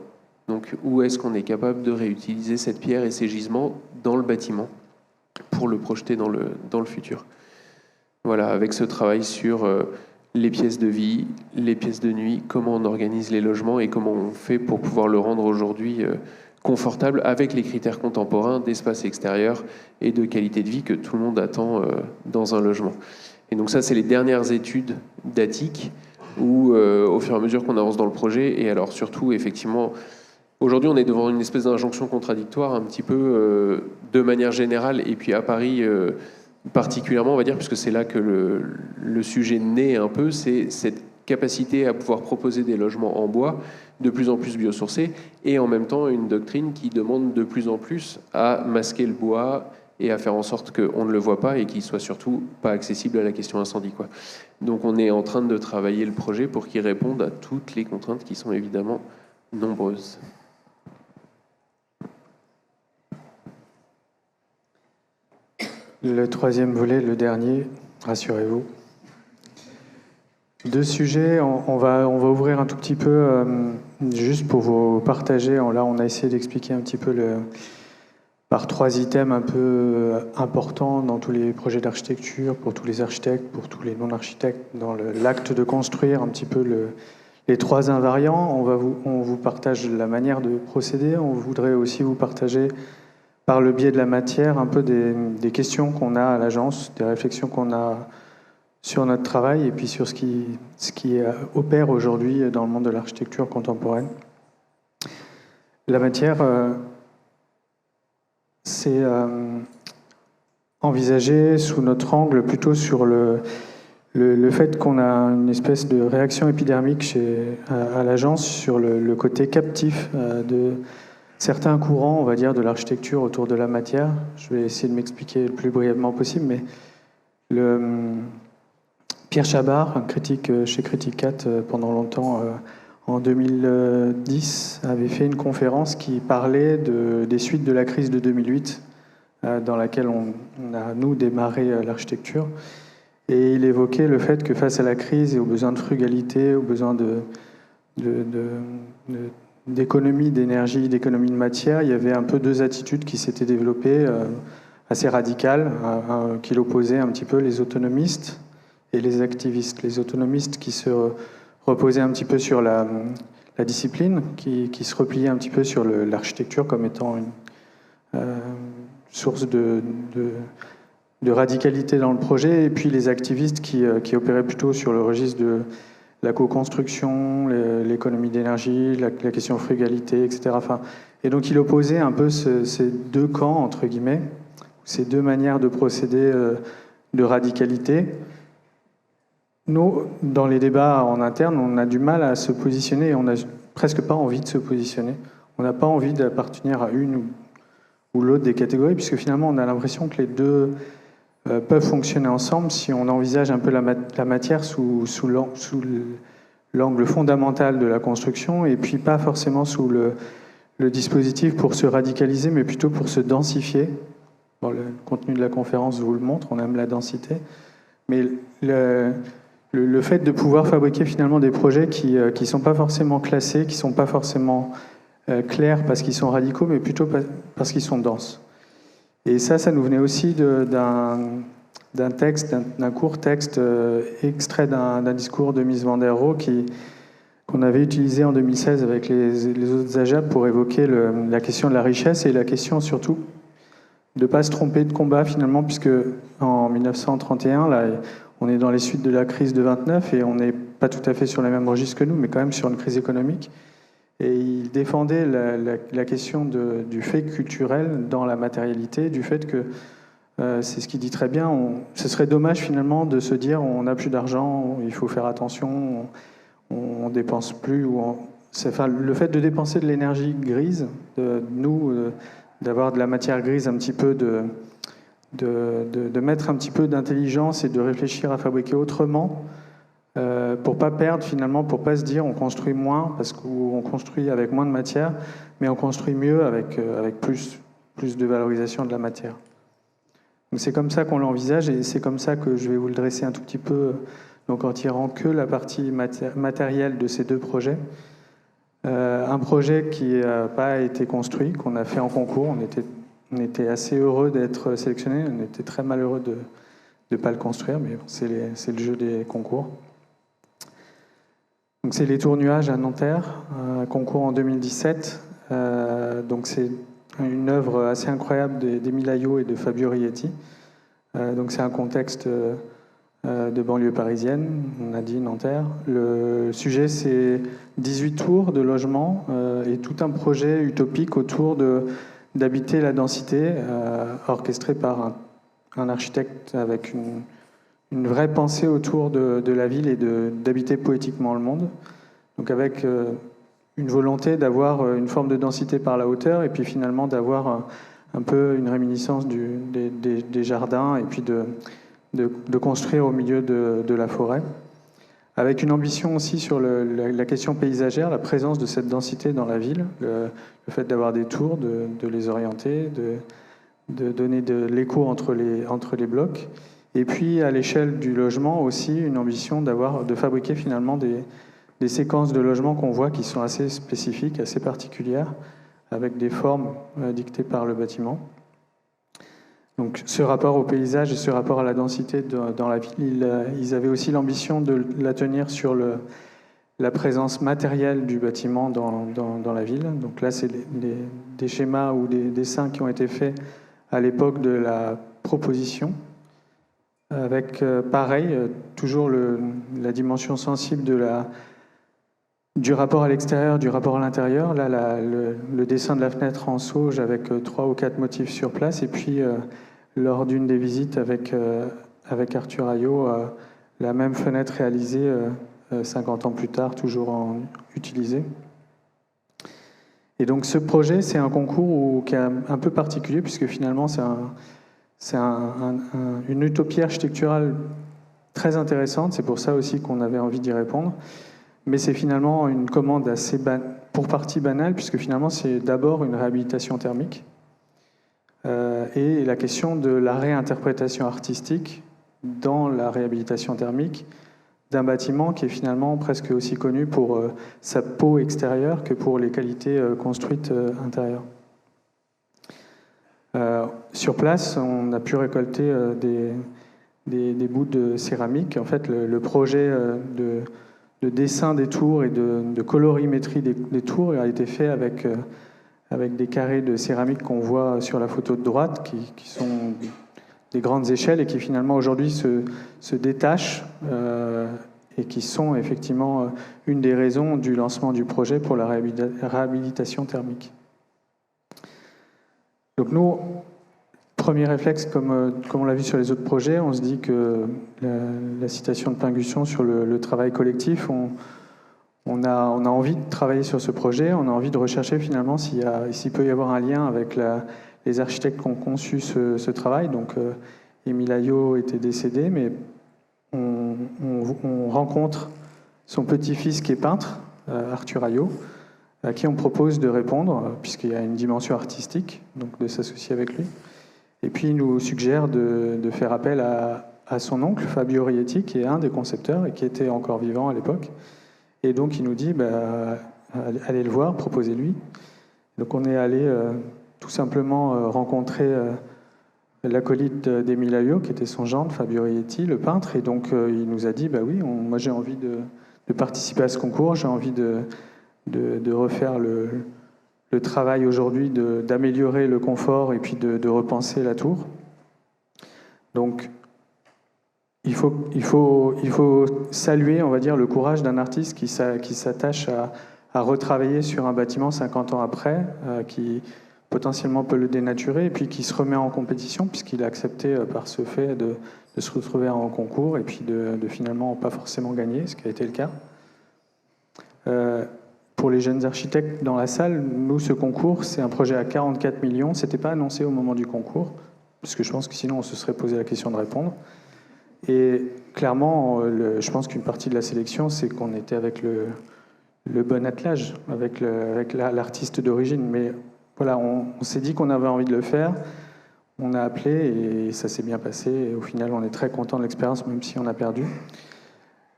Donc où est-ce qu'on est capable de réutiliser cette pierre et ces gisements dans le bâtiment pour le projeter dans le futur. Voilà, avec ce travail sur les pièces de vie, les pièces de nuit, comment on organise les logements et comment on fait pour pouvoir le rendre aujourd'hui confortable avec les critères contemporains d'espace extérieur et de qualité de vie que tout le monde attend dans un logement. Et donc ça, c'est les dernières études d'ATIC où, au fur et à mesure qu'on avance dans le projet, et alors surtout, effectivement, aujourd'hui, on est devant une espèce d'injonction contradictoire un petit peu de manière générale, et puis à Paris particulièrement, on va dire, puisque c'est là que le sujet naît un peu, c'est cette capacité à pouvoir proposer des logements en bois de plus en plus biosourcés, et en même temps une doctrine qui demande de plus en plus à masquer le bois et à faire en sorte qu'on ne le voit pas et qu'il soit surtout pas accessible à la question incendie, quoi. Donc on est en train de travailler le projet pour qu'il réponde à toutes les contraintes qui sont évidemment nombreuses. Le troisième volet, le dernier, rassurez-vous. 2 sujets, on va ouvrir un tout petit peu, juste pour vous partager. Là, on a essayé d'expliquer un petit peu par 3 items un peu importants dans tous les projets d'architecture, pour tous les architectes, pour tous les non-architectes, dans l'acte de construire un petit peu les 3 invariants. On vous partage la manière de procéder. On voudrait aussi vous partager par le biais de la matière, un peu des questions qu'on a à l'agence, des réflexions qu'on a sur notre travail et puis sur ce qui opère aujourd'hui dans le monde de l'architecture contemporaine. La matière, c'est envisagé sous notre angle plutôt sur le fait qu'on a une espèce de réaction épidermique à l'agence sur le côté captif de certains courants, on va dire, de l'architecture autour de la matière. Je vais essayer de m'expliquer le plus brièvement possible, mais Pierre Chabart, un critique chez Criticat pendant longtemps, en 2010, avait fait une conférence qui parlait des suites de la crise de 2008, dans laquelle on a, nous, démarré l'architecture. Et il évoquait le fait que face à la crise et aux besoins de frugalité, aux besoins d'économie d'énergie, d'économie de matière, il y avait un peu deux attitudes qui s'étaient développées, assez radicales, qui l'opposaient un petit peu, les autonomistes et les activistes. Les autonomistes qui se reposaient un petit peu sur la discipline, qui se repliaient un petit peu sur l'architecture comme étant une source de radicalité dans le projet, et puis les activistes qui opéraient plutôt sur le registre de la co-construction, l'économie d'énergie, la question frugalité, etc. Enfin, et donc il opposait un peu ces deux camps, entre guillemets, ces deux manières de procéder de radicalité. Nous, dans les débats en interne, on a du mal à se positionner et on n'a presque pas envie de se positionner. On n'a pas envie d'appartenir à une ou l'autre des catégories, puisque finalement on a l'impression que les deux peuvent fonctionner ensemble si on envisage un peu la matière sous l'angle fondamental de la construction, et puis pas forcément sous le dispositif pour se radicaliser, mais plutôt pour se densifier. Bon, le contenu de la conférence vous le montre, on aime la densité, mais le fait de pouvoir fabriquer finalement des projets qui ne sont pas forcément classés, qui ne sont pas forcément clairs parce qu'ils sont radicaux, mais plutôt parce qu'ils sont denses. Et ça nous venait aussi d'un texte, d'un court texte extrait d'un discours de Mies van der Rohe qu'on avait utilisé en 2016 avec les autres AGAP pour évoquer la question de la richesse et la question surtout de ne pas se tromper de combat finalement, puisque en 1931, là, on est dans les suites de la crise de 29 et on n'est pas tout à fait sur les mêmes registres que nous, mais quand même sur une crise économique. Et il défendait la question du fait culturel dans la matérialité, du fait que, c'est ce qu'il dit très bien, ce serait dommage finalement de se dire on n'a plus d'argent, il faut faire attention, on dépense plus. Le fait de dépenser de l'énergie grise, d'avoir de la matière grise un petit peu, de mettre un petit peu d'intelligence et de réfléchir à fabriquer autrement, pour pas perdre finalement, pour pas se dire on construit moins parce qu'on construit avec moins de matière, mais on construit mieux avec plus de valorisation de la matière. Donc c'est comme ça qu'on l'envisage et c'est comme ça que je vais vous le dresser un tout petit peu, donc en tirant que la partie matérielle de ces deux projets. Un projet qui n'a pas été construit, qu'on a fait en concours. On était assez heureux d'être sélectionné, on était très malheureux de ne pas le construire, mais c'est le jeu des concours. Donc c'est les Tours Nuages à Nanterre, un concours en 2017. Donc c'est une œuvre assez incroyable d'Émile Aillot et de Fabio Rietti. Donc c'est un contexte de banlieue parisienne, on a dit Nanterre. Le sujet, c'est 18 tours de logement et tout un projet utopique autour d'habiter la densité, orchestré par un architecte avec une vraie pensée autour de la ville et d'habiter poétiquement le monde. Donc avec une volonté d'avoir une forme de densité par la hauteur et puis finalement d'avoir un peu une réminiscence des jardins et puis de construire au milieu de la forêt. Avec une ambition aussi sur la question paysagère, la présence de cette densité dans la ville, le fait d'avoir des tours, de les orienter, de donner de l'écho entre les blocs. Et puis, à l'échelle du logement aussi, une ambition de fabriquer finalement des séquences de logement qu'on voit qui sont assez spécifiques, assez particulières, avec des formes dictées par le bâtiment. Donc, ce rapport au paysage et ce rapport à la densité dans la ville, ils avaient aussi l'ambition de la tenir sur la présence matérielle du bâtiment dans la ville. Donc là, c'est des schémas ou des dessins qui ont été faits à l'époque de la proposition, avec pareil, toujours la dimension sensible du rapport à l'extérieur, du rapport à l'intérieur. Là, le dessin de la fenêtre en sauge avec 3 ou 4 motifs sur place. Et puis, lors d'une des visites avec Arthur Ayot, la même fenêtre réalisée 50 ans plus tard, toujours utilisée. Et donc ce projet, c'est un concours qui est un peu particulier, puisque finalement c'est une utopie architecturale très intéressante. C'est pour ça aussi qu'on avait envie d'y répondre. Mais c'est finalement une commande assez pour partie banale, puisque finalement c'est d'abord une réhabilitation thermique et la question de la réinterprétation artistique dans la réhabilitation thermique d'un bâtiment qui est finalement presque aussi connu pour sa peau extérieure que pour les qualités construites intérieures. Sur place, on a pu récolter des bouts de céramique. En fait, le projet de dessin des tours et de colorimétrie des tours a été fait avec des carrés de céramique qu'on voit sur la photo de droite, qui sont des grandes échelles et qui finalement aujourd'hui se détachent et qui sont effectivement une des raisons du lancement du projet pour la réhabilitation thermique. Donc nous, premier réflexe, comme on l'a vu sur les autres projets, on se dit que la citation de Pinguisson sur le travail collectif, on a envie de travailler sur ce projet, on a envie de rechercher finalement s'il peut y avoir un lien avec les architectes qui ont conçu ce travail. Donc Émile Ayot était décédé, mais on rencontre son petit-fils qui est peintre, Arthur Ayot, à qui on propose de répondre, puisqu'il y a une dimension artistique, donc de s'associer avec lui. Et puis il nous suggère de faire appel à son oncle, Fabio Rietti, qui est un des concepteurs et qui était encore vivant à l'époque. Et donc il nous dit, allez le voir, proposez-lui. Donc on est allé tout simplement rencontrer l'acolyte d'Émile Ayot, qui était son gendre, Fabio Rietti, le peintre. Et donc il nous a dit, oui, moi j'ai envie de participer à ce concours, j'ai envie de refaire le travail aujourd'hui, d'améliorer le confort et puis de repenser la tour. Donc il faut saluer, on va dire, le courage d'un artiste qui s'attache à retravailler sur un bâtiment 50 ans après, qui potentiellement peut le dénaturer, et puis qui se remet en compétition, puisqu'il a accepté par ce fait de se retrouver en concours, et puis de finalement pas forcément gagner, ce qui a été le cas. Pour les jeunes architectes dans la salle, nous, ce concours, c'est un projet à 44 millions. Ce n'était pas annoncé au moment du concours, parce que je pense que sinon on se serait posé la question de répondre. Et clairement, je pense qu'une partie de la sélection, c'est qu'on était avec le bon attelage, avec l'artiste d'origine. Mais voilà, on s'est dit qu'on avait envie de le faire. On a appelé et ça s'est bien passé. Et au final, on est très content de l'expérience, même si on a perdu.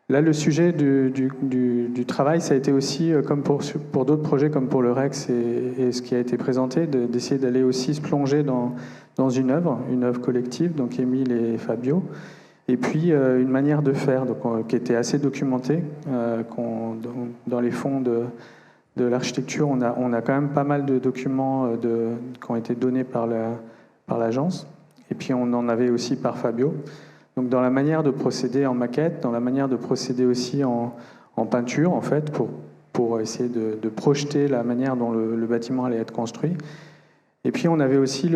Là, le sujet du travail, ça a été aussi, comme pour d'autres projets, comme pour le Rex et ce qui a été présenté, d'essayer d'aller aussi se plonger dans une œuvre collective, donc Émile et Fabio, et puis une manière de faire qui était assez documentée. Dans les fonds de l'architecture, on a quand même pas mal de documents qui ont été donnés par l'agence, et puis on en avait aussi par Fabio. Donc dans la manière de procéder en maquette, dans la manière de procéder aussi en peinture, en fait, pour essayer de projeter la manière dont le bâtiment allait être construit. Et puis on avait aussi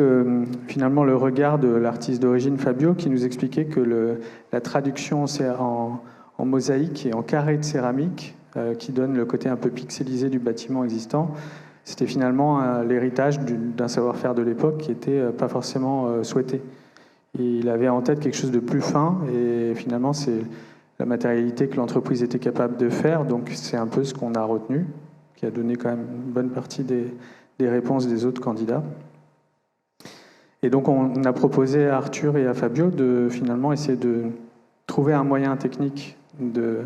finalement le regard de l'artiste d'origine Fabio qui nous expliquait que la traduction en mosaïque et en carré de céramique, qui donne le côté un peu pixelisé du bâtiment existant, c'était finalement l'héritage d'un savoir-faire de l'époque qui n'était pas forcément souhaité. Il avait en tête quelque chose de plus fin et finalement c'est la matérialité que l'entreprise était capable de faire, donc c'est un peu ce qu'on a retenu, qui a donné quand même une bonne partie des réponses des autres candidats. Et donc on a proposé à Arthur et à Fabio de finalement essayer de trouver un moyen technique de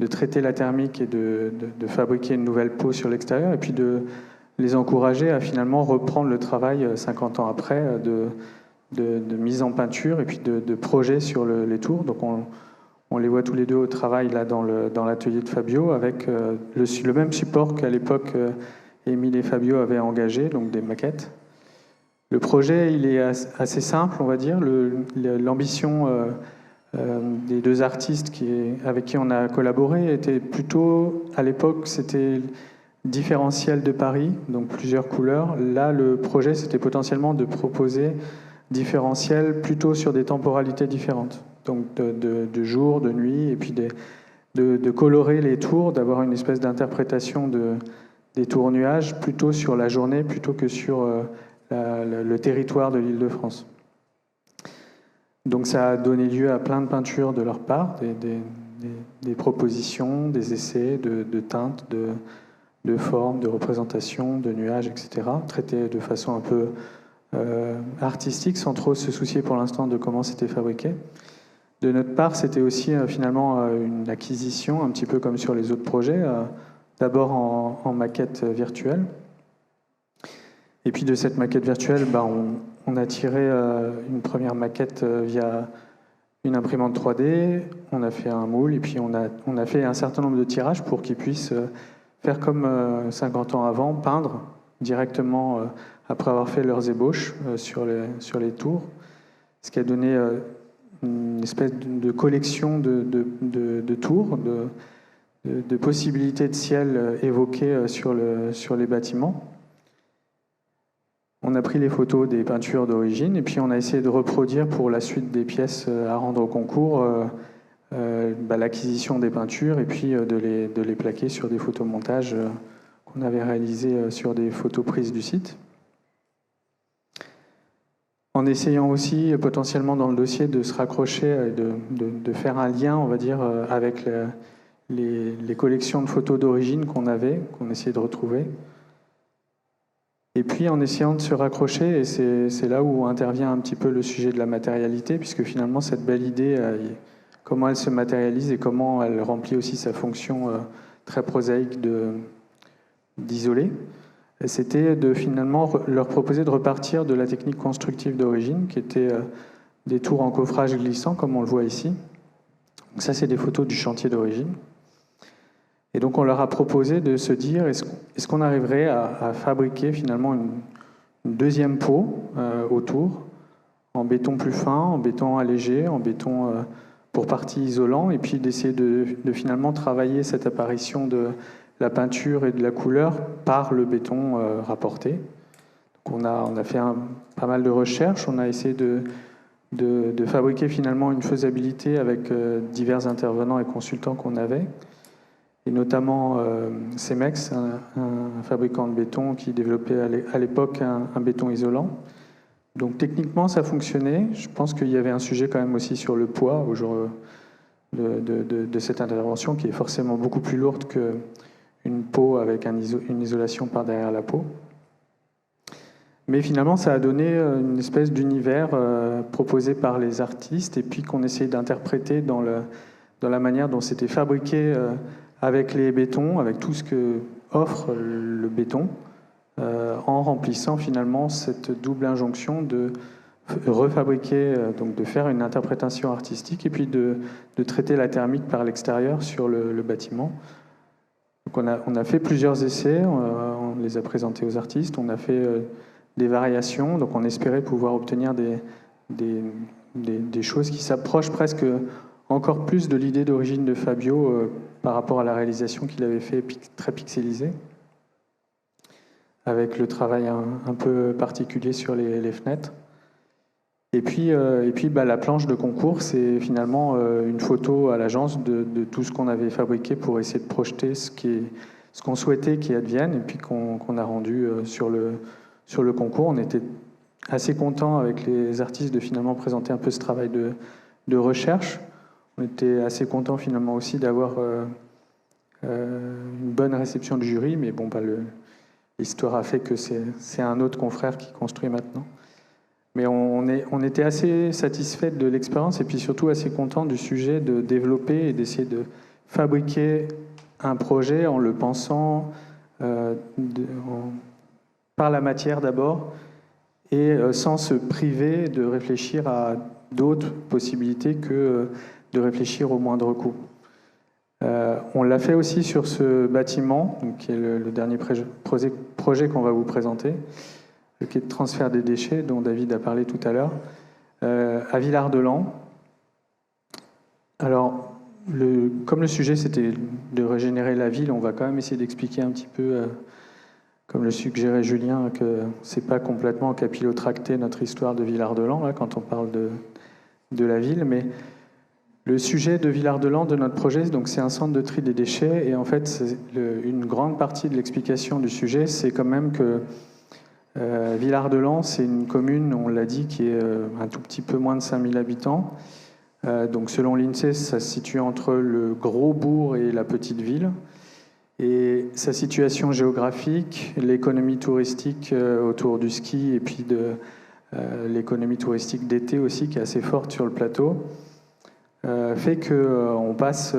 traiter la thermique et de fabriquer une nouvelle peau sur l'extérieur, et puis de les encourager à finalement reprendre le travail 50 ans après de mise en peinture et puis de projet sur les tours. Donc On les voit tous les deux au travail là, dans l'atelier de Fabio, avec le même support qu'à l'époque Émile et Fabio avaient engagé, donc des maquettes. Le projet, il est assez simple, on va dire. L'ambition des deux artistes avec qui on a collaboré était plutôt, à l'époque, c'était différentiel de Paris, donc plusieurs couleurs. Là, le projet, c'était potentiellement de proposer différentiel plutôt sur des temporalités différentes, donc de jour, de nuit, et puis de colorer les tours, d'avoir une espèce d'interprétation des tours nuages plutôt sur la journée, plutôt que sur le territoire de l'Île-de-France. Donc ça a donné lieu à plein de peintures de leur part, des propositions, des essais de teintes, de formes, de représentations, de nuages, etc., traités de façon un peu artistique, sans trop se soucier pour l'instant de comment c'était fabriqué. De notre part, c'était aussi finalement une acquisition, un petit peu comme sur les autres projets, d'abord en maquette virtuelle. Et puis de cette maquette virtuelle, on a tiré une première maquette via une imprimante 3D, on a fait un moule, et puis on a fait un certain nombre de tirages pour qu'ils puissent faire comme 50 ans avant, peindre directement après avoir fait leurs ébauches sur les tours, ce qui a donné une espèce de collection de tours, de possibilités de ciel évoquées sur les bâtiments. On a pris les photos des peintures d'origine et puis on a essayé de reproduire pour la suite des pièces à rendre au concours l'acquisition des peintures et puis de les plaquer sur des photomontages qu'on avait réalisés sur des photos prises du site. En essayant aussi potentiellement dans le dossier de se raccrocher et de faire un lien, on va dire, avec les collections de photos d'origine qu'on essayait de retrouver. Et puis en essayant de se raccrocher, et c'est là où intervient un petit peu le sujet de la matérialité, puisque finalement cette belle idée, comment elle se matérialise et comment elle remplit aussi sa fonction très prosaïque d'isoler, c'était de finalement leur proposer de repartir de la technique constructive d'origine, qui était des tours en coffrage glissant, comme on le voit ici. Donc ça, c'est des photos du chantier d'origine. Et donc on leur a proposé de se dire, est-ce qu'on arriverait à fabriquer finalement une deuxième peau autour, en béton plus fin, en béton allégé, en béton pour partie isolant, et puis d'essayer de finalement travailler cette apparition de la peinture et de la couleur par le béton rapporté. Donc on a fait pas mal de recherches, on a essayé de fabriquer finalement une faisabilité avec divers intervenants et consultants qu'on avait, et notamment Cemex, un fabricant de béton qui développait à l'époque un béton isolant. Donc techniquement, ça fonctionnait. Je pense qu'il y avait un sujet quand même aussi sur le poids au jour de cette intervention, qui est forcément beaucoup plus lourde qu'une peau avec une isolation par derrière la peau. Mais finalement, ça a donné une espèce d'univers proposé par les artistes et puis qu'on essayait d'interpréter dans la manière dont c'était fabriqué avec les bétons, avec tout ce que offre le béton, en remplissant finalement cette double injonction de refabriquer, donc de faire une interprétation artistique et puis de traiter la thermique par l'extérieur sur le bâtiment. Donc on a fait plusieurs essais, on les a présentés aux artistes, on a fait des variations, donc on espérait pouvoir obtenir des choses qui s'approchent presque encore plus de l'idée d'origine de Fabio par rapport à la réalisation qu'il avait fait très pixelisée, avec le travail un peu particulier sur les fenêtres. Et puis la planche de concours, c'est finalement une photo à l'agence de tout ce qu'on avait fabriqué pour essayer de projeter ce qu'on souhaitait qu'il advienne, et puis qu'on a rendu sur le concours. On était assez contents avec les artistes de finalement présenter un peu ce travail de recherche. On était assez contents finalement aussi d'avoir une bonne réception du jury, mais bon, l'histoire a fait que c'est un autre confrère qui construit maintenant. Mais on était assez satisfait de l'expérience et puis surtout assez content du sujet de développer et d'essayer de fabriquer un projet en le pensant par la matière d'abord et sans se priver de réfléchir à d'autres possibilités que réfléchir au moindre coût. On l'a fait aussi sur ce bâtiment, donc, qui est le dernier projet qu'on va vous présenter, le quai de transfert des déchets dont David a parlé tout à l'heure, à Villard-de-Lans. Alors, comme le sujet c'était de régénérer la ville, on va quand même essayer d'expliquer un petit peu, comme le suggérait Julien, que c'est pas complètement capillotracté notre histoire de Villard-de-Lans, là, quand on parle de la ville, mais le sujet de Villard-de-Lans, de notre projet, donc c'est un centre de tri des déchets, et en fait, une grande partie de l'explication du sujet, c'est quand même que Villard-de-Lans, c'est une commune, on l'a dit, qui est un tout petit peu moins de 5000 habitants. Donc selon l'INSEE, ça se situe entre le gros bourg et la petite ville. Et sa situation géographique, l'économie touristique autour du ski, et puis de l'économie touristique d'été aussi, qui est assez forte sur le plateau, fait qu'on passe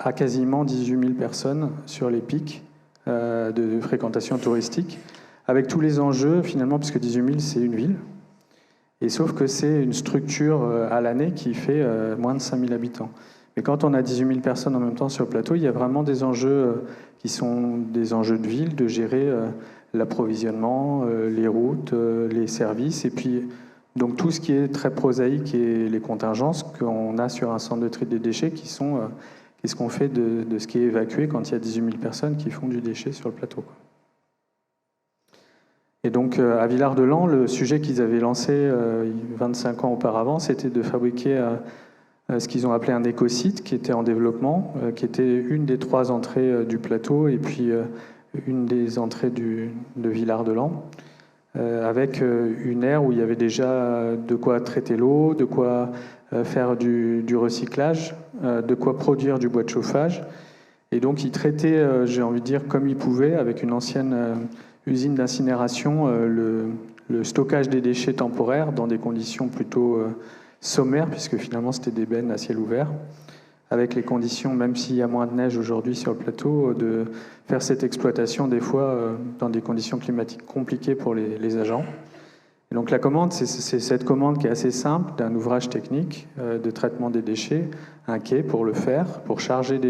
à quasiment 18 000 personnes sur les pics de fréquentation touristique, avec tous les enjeux, finalement, puisque 18 000, c'est une ville. Et sauf que c'est une structure à l'année qui fait moins de 5 000 habitants. Mais quand on a 18 000 personnes en même temps sur le plateau, il y a vraiment des enjeux qui sont des enjeux de ville, de gérer l'approvisionnement, les routes, les services, et puis donc tout ce qui est très prosaïque et les contingences qu'on a sur un centre de tri des déchets qui sont qu'est-ce qu'on fait de ce qui est évacué quand il y a 18 000 personnes qui font du déchet sur le plateau. Et donc à Villard-de-Lans, le sujet qu'ils avaient lancé 25 ans auparavant, c'était de fabriquer ce qu'ils ont appelé un écosite qui était en développement, qui était une des 3 entrées du plateau et puis une des entrées de Villard-de-Lans, avec une aire où il y avait déjà de quoi traiter l'eau, de quoi faire du recyclage, de quoi produire du bois de chauffage. Et donc ils traitaient, j'ai envie de dire, comme ils pouvaient, avec une ancienne usine d'incinération, le stockage des déchets temporaires dans des conditions plutôt sommaires, puisque finalement c'était des bennes à ciel ouvert, avec les conditions, même s'il y a moins de neige aujourd'hui sur le plateau, de faire cette exploitation des fois dans des conditions climatiques compliquées pour les agents. Et donc la commande, c'est cette commande qui est assez simple, d'un ouvrage technique de traitement des déchets, un quai pour le faire, pour charger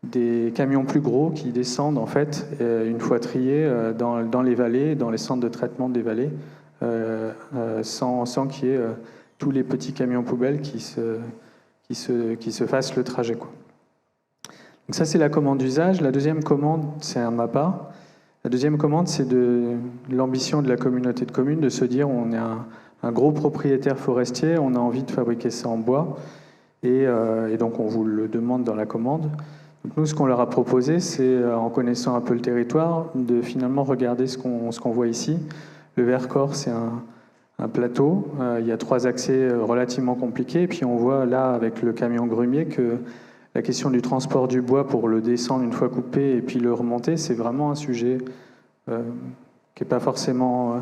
des camions plus gros qui descendent en fait une fois triés dans les vallées, dans les centres de traitement des vallées, sans qu'il y ait tous les petits camions poubelles qui se fassent le trajet, quoi. Donc ça c'est la commande d'usage. La deuxième commande, c'est un MAPA. La deuxième commande, c'est de l'ambition de la communauté de communes de se dire on est un gros propriétaire forestier, on a envie de fabriquer ça en bois et donc on vous le demande dans la commande. Donc nous, ce qu'on leur a proposé, c'est, en connaissant un peu le territoire, de finalement regarder ce qu'on voit ici. Le Vercors, c'est un plateau. Il y a 3 accès relativement compliqués. Et puis on voit là, avec le camion grumier, que la question du transport du bois pour le descendre une fois coupé et puis le remonter, c'est vraiment un sujet qui n'est pas forcément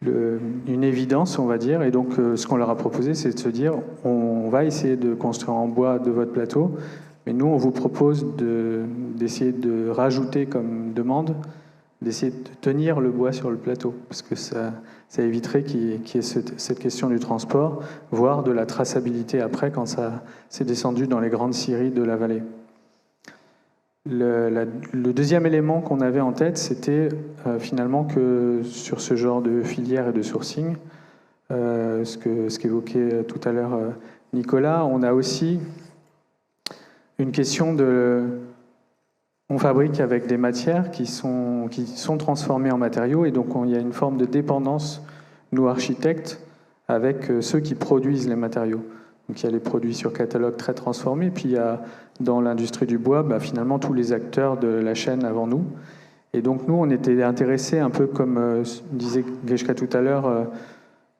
une évidence, on va dire. Et donc ce qu'on leur a proposé, c'est de se dire, on va essayer de construire en bois de votre plateau, mais nous, on vous propose d'essayer de rajouter comme demande, d'essayer de tenir le bois sur le plateau, parce que ça éviterait qu'il y ait cette question du transport, voire de la traçabilité après, quand ça s'est descendu dans les grandes scieries de la vallée. Le deuxième élément qu'on avait en tête, c'était finalement que sur ce genre de filière et de sourcing, ce qu'évoquait tout à l'heure Nicolas, on a aussi une question on fabrique avec des matières qui sont transformées en matériaux, et donc il y a une forme de dépendance, nous architectes, avec ceux qui produisent les matériaux. Donc il y a les produits sur catalogue très transformés, puis il y a dans l'industrie du bois, finalement tous les acteurs de la chaîne avant nous. Et donc nous, on était intéressés un peu comme disait Grishka tout à l'heure,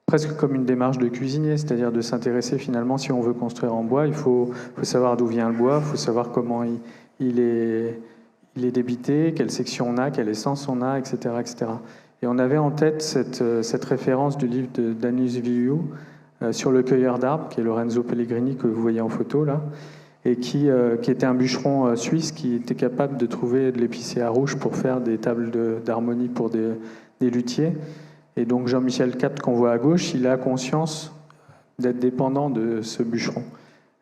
presque comme une démarche de cuisinier, c'est-à-dire de s'intéresser finalement, si on veut construire en bois, il faut savoir d'où vient le bois, il faut savoir comment il est débité, quelle section on a, quelle essence on a, etc. etc. Et on avait en tête cette référence du livre de Danius Viliou sur le cueilleur d'arbres, qui est Lorenzo Pellegrini, que vous voyez en photo là, et qui était un bûcheron suisse qui était capable de trouver de l'épicéa rouge pour faire des tables d'harmonie pour des luthiers. Et donc Jean-Michel Capt, qu'on voit à gauche, il a conscience d'être dépendant de ce bûcheron.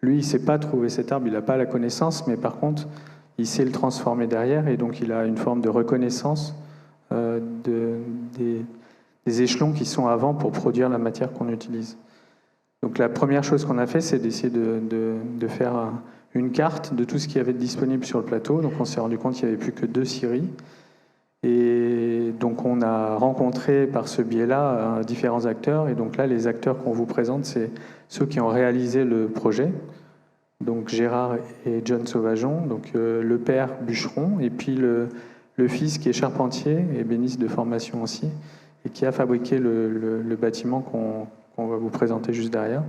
Lui, il ne sait pas trouver cet arbre, il n'a pas la connaissance, mais par contre, il sait le transformer derrière, et donc il a une forme de reconnaissance des échelons qui sont avant pour produire la matière qu'on utilise. Donc la première chose qu'on a fait, c'est d'essayer de faire une carte de tout ce qu'il y avait de disponible sur le plateau. Donc on s'est rendu compte qu'il n'y avait plus que 2 scieries. Et donc on a rencontré par ce biais-là différents acteurs. Et donc là, les acteurs qu'on vous présente, c'est ceux qui ont réalisé le projet. Donc Gérard et John Sauvageon, donc le père bûcheron, et puis le fils qui est charpentier, ébéniste de formation aussi, et qui a fabriqué le bâtiment qu'on va vous présenter juste derrière.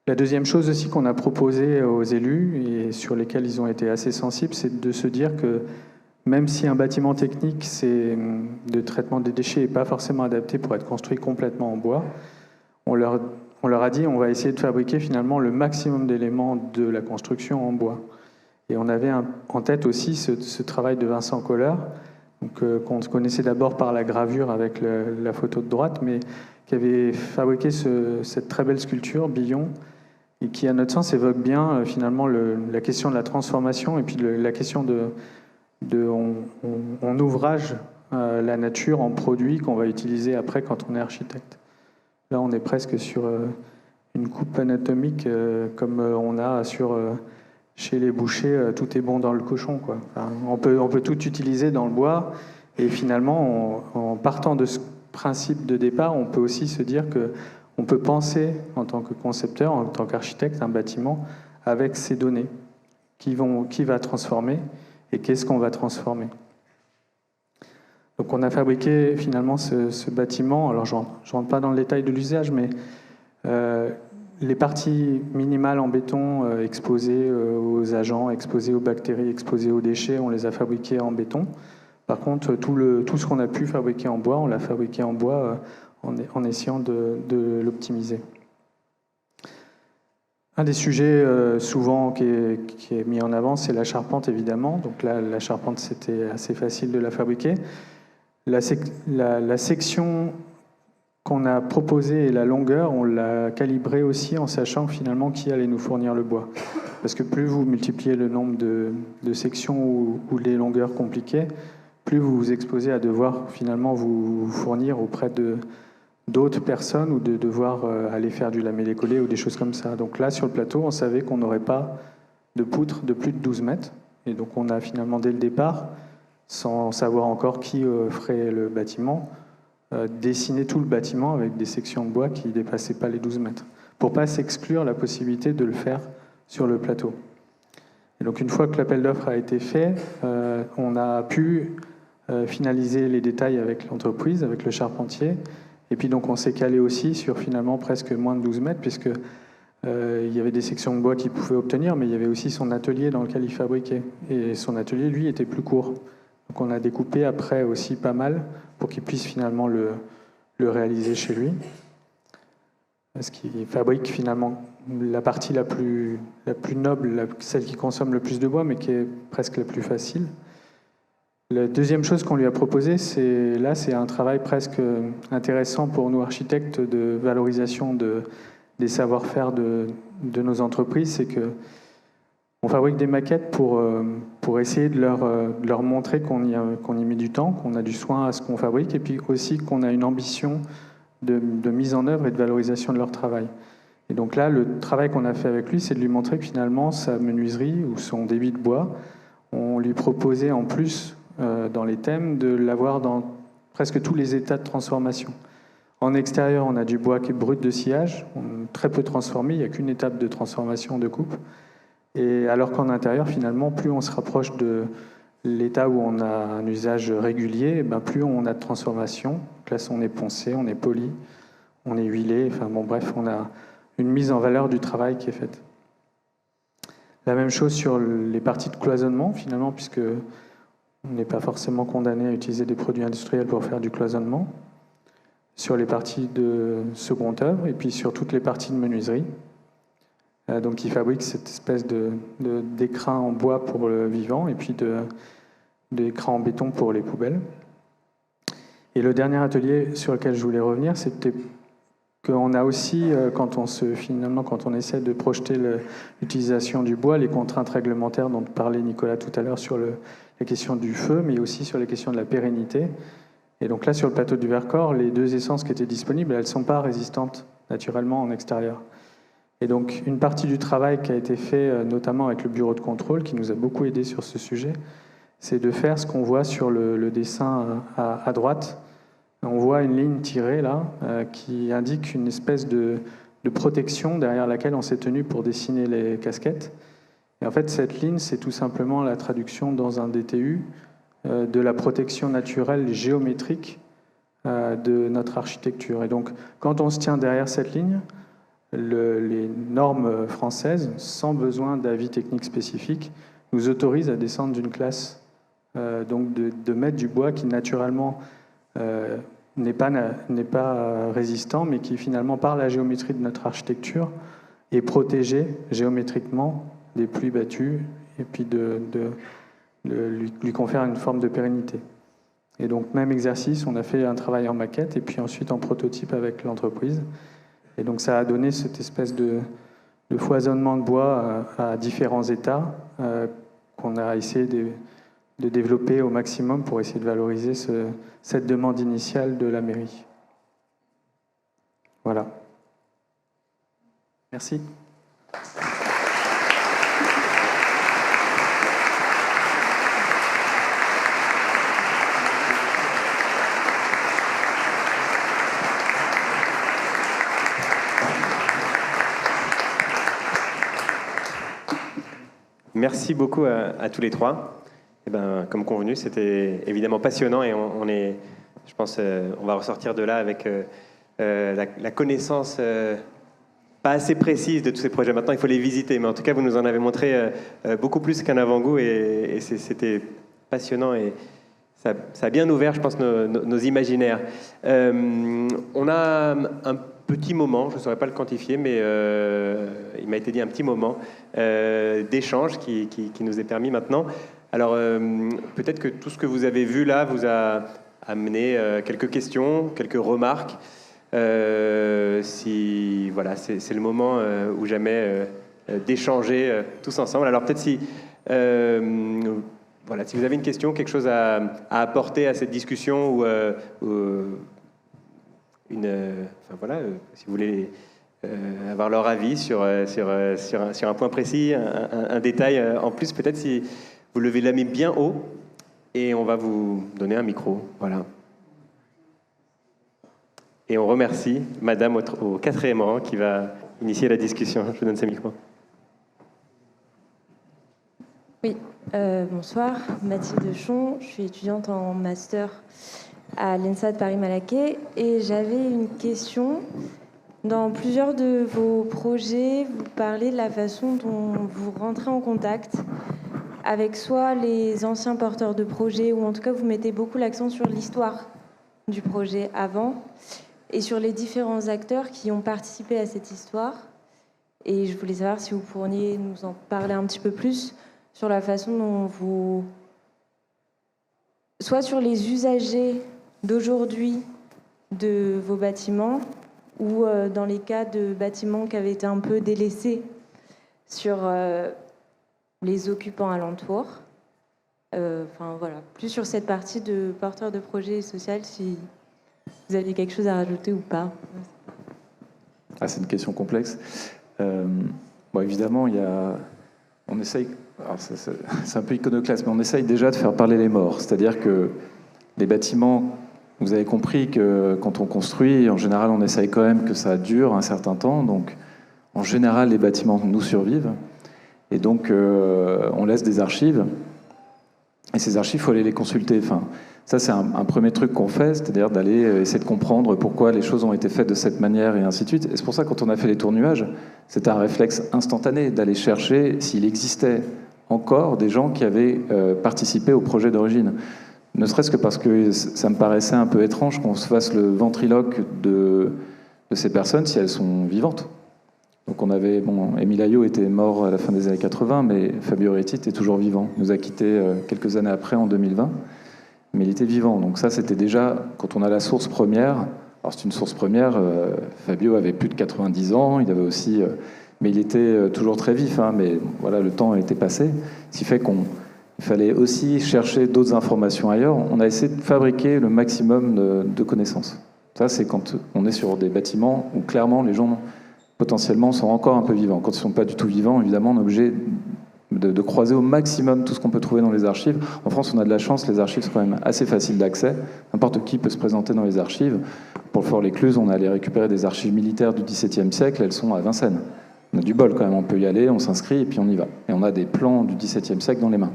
La deuxième chose aussi qu'on a proposé aux élus, et sur lesquels ils ont été assez sensibles, c'est de se dire que même si un bâtiment technique de traitement des déchets n'est pas forcément adapté pour être construit complètement en bois, on leur a dit on va essayer de fabriquer finalement le maximum d'éléments de la construction en bois. Et on avait en tête aussi ce travail de Vincent Koller, qu'on connaissait d'abord par la gravure avec la photo de droite, mais qui avait fabriqué cette très belle sculpture, Billon, et qui, à notre sens, évoque bien finalement la question de la transformation et puis la question on ouvrage la nature en produit qu'on va utiliser après quand on est architecte. Là, on est presque sur une coupe anatomique comme on a chez les bouchers, tout est bon dans le cochon, quoi. Enfin, on peut tout utiliser dans le bois, et finalement, en partant de ce principe de départ, on peut aussi se dire qu'on peut penser en tant que concepteur, en tant qu'architecte, un bâtiment avec ces données. Qui va transformer et qu'est-ce qu'on va transformer. Donc on a fabriqué finalement ce bâtiment. Alors je ne rentre pas dans le détail de l'usage, mais les parties minimales en béton exposées aux agents, exposées aux bactéries, exposées aux déchets, on les a fabriquées en béton. Par contre, tout ce qu'on a pu fabriquer en bois, on l'a fabriqué en bois en essayant de l'optimiser. Un des sujets souvent qui est mis en avant, c'est la charpente, évidemment. Donc là, la charpente, c'était assez facile de la fabriquer. La section qu'on a proposée et la longueur, on l'a calibrée aussi en sachant finalement qui allait nous fournir le bois. Parce que plus vous multipliez le nombre de sections ou les longueurs compliquées, plus vous vous exposez à devoir finalement vous fournir auprès d'autres personnes ou de devoir aller faire du lamellé-collé ou des choses comme ça. Donc là, sur le plateau, on savait qu'on n'aurait pas de poutre de plus de 12 mètres. Et donc on a finalement, dès le départ, sans savoir encore qui ferait le bâtiment, dessiné tout le bâtiment avec des sections de bois qui ne dépassaient pas les 12 mètres, pour ne pas s'exclure la possibilité de le faire sur le plateau. Et donc une fois que l'appel d'offres a été fait, on a pu finaliser les détails avec l'entreprise, avec le charpentier. Et puis donc on s'est calé aussi sur finalement presque moins de 12 mètres, puisque il y avait des sections de bois qu'il pouvait obtenir, mais il y avait aussi son atelier dans lequel il fabriquait. Et son atelier, lui, était plus court. Donc on a découpé après aussi pas mal pour qu'il puisse finalement le réaliser chez lui. Parce qu'il fabrique finalement la partie la plus noble, celle qui consomme le plus de bois, mais qui est presque la plus facile. La deuxième chose qu'on lui a proposée, c'est un travail presque intéressant pour nous architectes de valorisation des savoir-faire de nos entreprises, c'est qu'on fabrique des maquettes pour essayer de leur montrer qu'on y met du temps, qu'on a du soin à ce qu'on fabrique, et puis aussi qu'on a une ambition de mise en œuvre et de valorisation de leur travail. Et donc là, le travail qu'on a fait avec lui, c'est de lui montrer que finalement, sa menuiserie ou son débit de bois, on lui proposait en plus, dans les thèmes, de l'avoir dans presque tous les états de transformation. En extérieur, on a du bois qui est brut de sciage, très peu transformé, il n'y a qu'une étape de transformation, de coupe. Et alors qu'en intérieur, finalement, plus on se rapproche de l'état où on a un usage régulier, plus on a de transformation. Donc là, on est poncé, on est poli, on est huilé, enfin bon, bref, on a une mise en valeur du travail qui est faite. La même chose sur les parties de cloisonnement, finalement, puisque on n'est pas forcément condamné à utiliser des produits industriels pour faire du cloisonnement, sur les parties de second œuvre et puis sur toutes les parties de menuiserie. Donc il fabrique cette espèce d'écrin en bois pour le vivant et puis d'écran en béton pour les poubelles. Et le dernier atelier sur lequel je voulais revenir, c'était qu'on a aussi, quand on essaie de projeter l'utilisation du bois, les contraintes réglementaires dont parlait Nicolas tout à l'heure sur les questions du feu, mais aussi sur les questions de la pérennité. Et donc là, sur le plateau du Vercors, les 2 essences qui étaient disponibles, elles ne sont pas résistantes naturellement en extérieur. Et donc, une partie du travail qui a été fait, notamment avec le bureau de contrôle, qui nous a beaucoup aidé sur ce sujet, c'est de faire ce qu'on voit sur le dessin à droite. On voit une ligne tirée là, qui indique une espèce de protection derrière laquelle on s'est tenu pour dessiner les casquettes. Et en fait, cette ligne, c'est tout simplement la traduction dans un DTU de la protection naturelle géométrique de notre architecture. Et donc, quand on se tient derrière cette ligne, les normes françaises, sans besoin d'avis technique spécifique, nous autorisent à descendre d'une classe, donc de mettre du bois qui naturellement n'est pas résistant, mais qui finalement, par la géométrie de notre architecture, est protégé géométriquement des pluies battues et puis lui confère une forme de pérennité. Et donc, même exercice, on a fait un travail en maquette et puis ensuite en prototype avec l'entreprise. Et donc, ça a donné cette espèce de foisonnement de bois à différents états qu'on a essayé de développer au maximum pour essayer de valoriser cette demande initiale de la mairie. Voilà. Merci. Merci beaucoup à tous les trois. Et ben, comme convenu, c'était évidemment passionnant et je pense, on va ressortir de là avec la connaissance pas assez précise de tous ces projets. Maintenant, il faut les visiter, mais en tout cas, vous nous en avez montré beaucoup plus qu'un avant-goût et c'était passionnant et ça a bien ouvert, je pense, nos imaginaires. On a un petit moment, je ne saurais pas le quantifier, mais il m'a été dit un petit moment d'échange qui nous est permis maintenant. Alors, peut-être que tout ce que vous avez vu là vous a amené quelques questions, quelques remarques. Si voilà, c'est le moment ou jamais d'échanger tous ensemble. Alors peut-être si voilà, si vous avez une question, quelque chose à apporter à cette discussion ou enfin voilà, si vous voulez avoir leur avis sur un point précis, un détail en plus, peut-être si vous levez la main bien haut et on va vous donner un micro. Voilà. Et on remercie Madame au 4e rang qui va initier la discussion. Je vous donne ce micro. Oui, bonsoir. Mathilde Chon, je suis étudiante en master à l'ENSA de Paris-Malaquais et j'avais une question. Dans plusieurs de vos projets, vous parlez de la façon dont vous rentrez en contact avec soit les anciens porteurs de projets, ou en tout cas vous mettez beaucoup l'accent sur l'histoire du projet avant, et sur les différents acteurs qui ont participé à cette histoire. Et je voulais savoir si vous pourriez nous en parler un petit peu plus sur la façon dont vous... soit sur les usagers d'aujourd'hui de vos bâtiments, ou dans les cas de bâtiments qui avaient été un peu délaissés sur les occupants alentours. Enfin voilà, plus sur cette partie de porteurs de projets sociaux, si vous aviez quelque chose à rajouter ou pas. Ah, c'est une question complexe. Bon, évidemment, on essaye, alors c'est un peu iconoclaste, mais on essaye déjà de faire parler les morts. C'est-à-dire que les bâtiments, vous avez compris que quand on construit, en général, on essaye quand même que ça dure un certain temps. Donc, en général, les bâtiments nous survivent. Et donc, on laisse des archives. Et ces archives, il faut aller les consulter. Enfin, ça, c'est un premier truc qu'on fait, c'est-à-dire d'aller essayer de comprendre pourquoi les choses ont été faites de cette manière et ainsi de suite. Et c'est pour ça que quand on a fait les tours nuages, c'était un réflexe instantané d'aller chercher s'il existait encore des gens qui avaient participé au projet d'origine. Ne serait-ce que parce que ça me paraissait un peu étrange qu'on se fasse le ventriloque de ces personnes si elles sont vivantes. Donc on avait, bon, Émile Ayo était mort à la fin des années 80, mais Fabio Reti est toujours vivant. Il nous a quittés quelques années après, en 2020, mais il était vivant. Donc ça, c'était déjà, quand on a la source première, Alors c'est une source première, Fabio avait plus de 90 ans, il avait aussi... mais il était toujours très vif, hein, mais voilà, le temps était passé, ce qui fait qu'il fallait aussi chercher d'autres informations ailleurs. On a essayé de fabriquer le maximum de connaissances. Ça, c'est quand on est sur des bâtiments où clairement les gens potentiellement sont encore un peu vivants. Quand ils ne sont pas du tout vivants, évidemment, on est obligé de croiser au maximum tout ce qu'on peut trouver dans les archives. En France, on a de la chance, les archives sont quand même assez faciles d'accès. N'importe qui peut se présenter dans les archives. Pour le Fort-l'Écluse, on allait récupérer des archives militaires du XVIIe siècle, elles sont à Vincennes. On a du bol quand même, on peut y aller, on s'inscrit et puis on y va. Et on a des plans du XVIIe siècle dans les mains.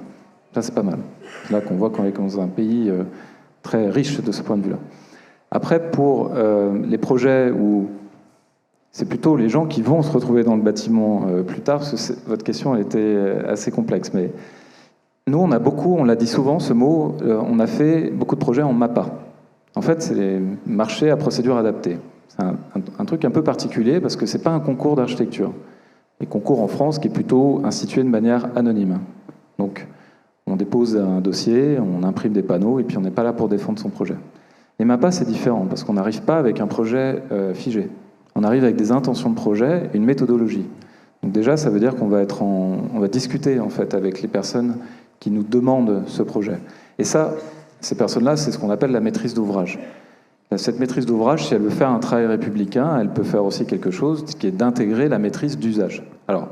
Ça, c'est pas mal. C'est là qu'on voit qu'on est dans un pays très riche de ce point de vue-là. Après, pour les projets où c'est plutôt les gens qui vont se retrouver dans le bâtiment plus tard, parce que votre question elle était assez complexe. Mais nous, on l'a dit souvent, ce mot, on a fait beaucoup de projets en MAPA. En fait, c'est les marchés à procédure adaptée. C'est un truc un peu particulier parce que c'est pas un concours d'architecture. Les concours en France qui est plutôt institué de manière anonyme. Donc, on dépose un dossier, on imprime des panneaux et puis on n'est pas là pour défendre son projet. Les MAPA, c'est différent parce qu'on n'arrive pas avec un projet figé. On arrive avec des intentions de projet et une méthodologie. Donc déjà, ça veut dire qu'on va on va discuter en fait avec les personnes qui nous demandent ce projet. Et ça, ces personnes-là, c'est ce qu'on appelle la maîtrise d'ouvrage. Cette maîtrise d'ouvrage, si elle veut faire un travail républicain, elle peut faire aussi quelque chose qui est d'intégrer la maîtrise d'usage. Alors,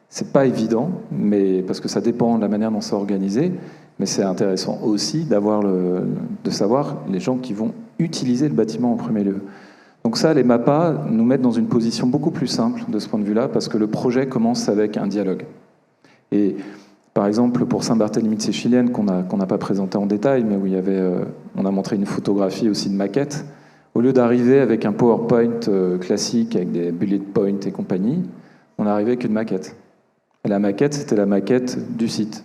c'est pas évident, mais parce que ça dépend de la manière dont c'est organisé, mais c'est intéressant aussi de savoir les gens qui vont utiliser le bâtiment en premier lieu. Donc ça, les MAPA nous mettent dans une position beaucoup plus simple de ce point de vue-là, parce que le projet commence avec un dialogue. Et par exemple, pour Saint-Barthélemy de Séchilienne, qu'on n'a pas présenté en détail, mais où on a montré une photographie aussi de maquette, au lieu d'arriver avec un PowerPoint classique, avec des bullet points et compagnie, on est arrivé avec une maquette. Et la maquette, c'était la maquette du site.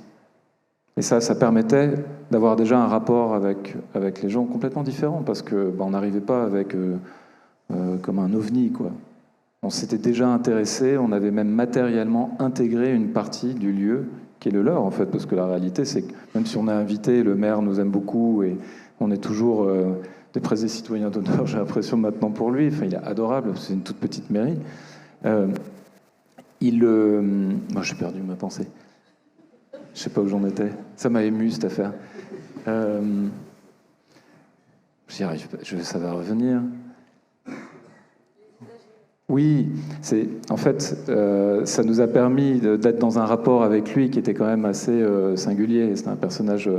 Et ça permettait d'avoir déjà un rapport avec les gens complètement différent, parce qu'on n'arrivait pas avec comme un ovni, quoi. On s'était déjà intéressé, on avait même matériellement intégré une partie du lieu qui est le leur, en fait, parce que la réalité, c'est que même si on est invité, le maire nous aime beaucoup et on est toujours des présés citoyens d'honneur, j'ai l'impression maintenant pour lui. Enfin, il est adorable, c'est une toute petite mairie. Moi, j'ai perdu ma pensée. Je sais pas où j'en étais. Ça m'a ému, cette affaire. J'y arrive pas. Ça va revenir. Oui, en fait, ça nous a permis d'être dans un rapport avec lui qui était quand même assez singulier. C'était un personnage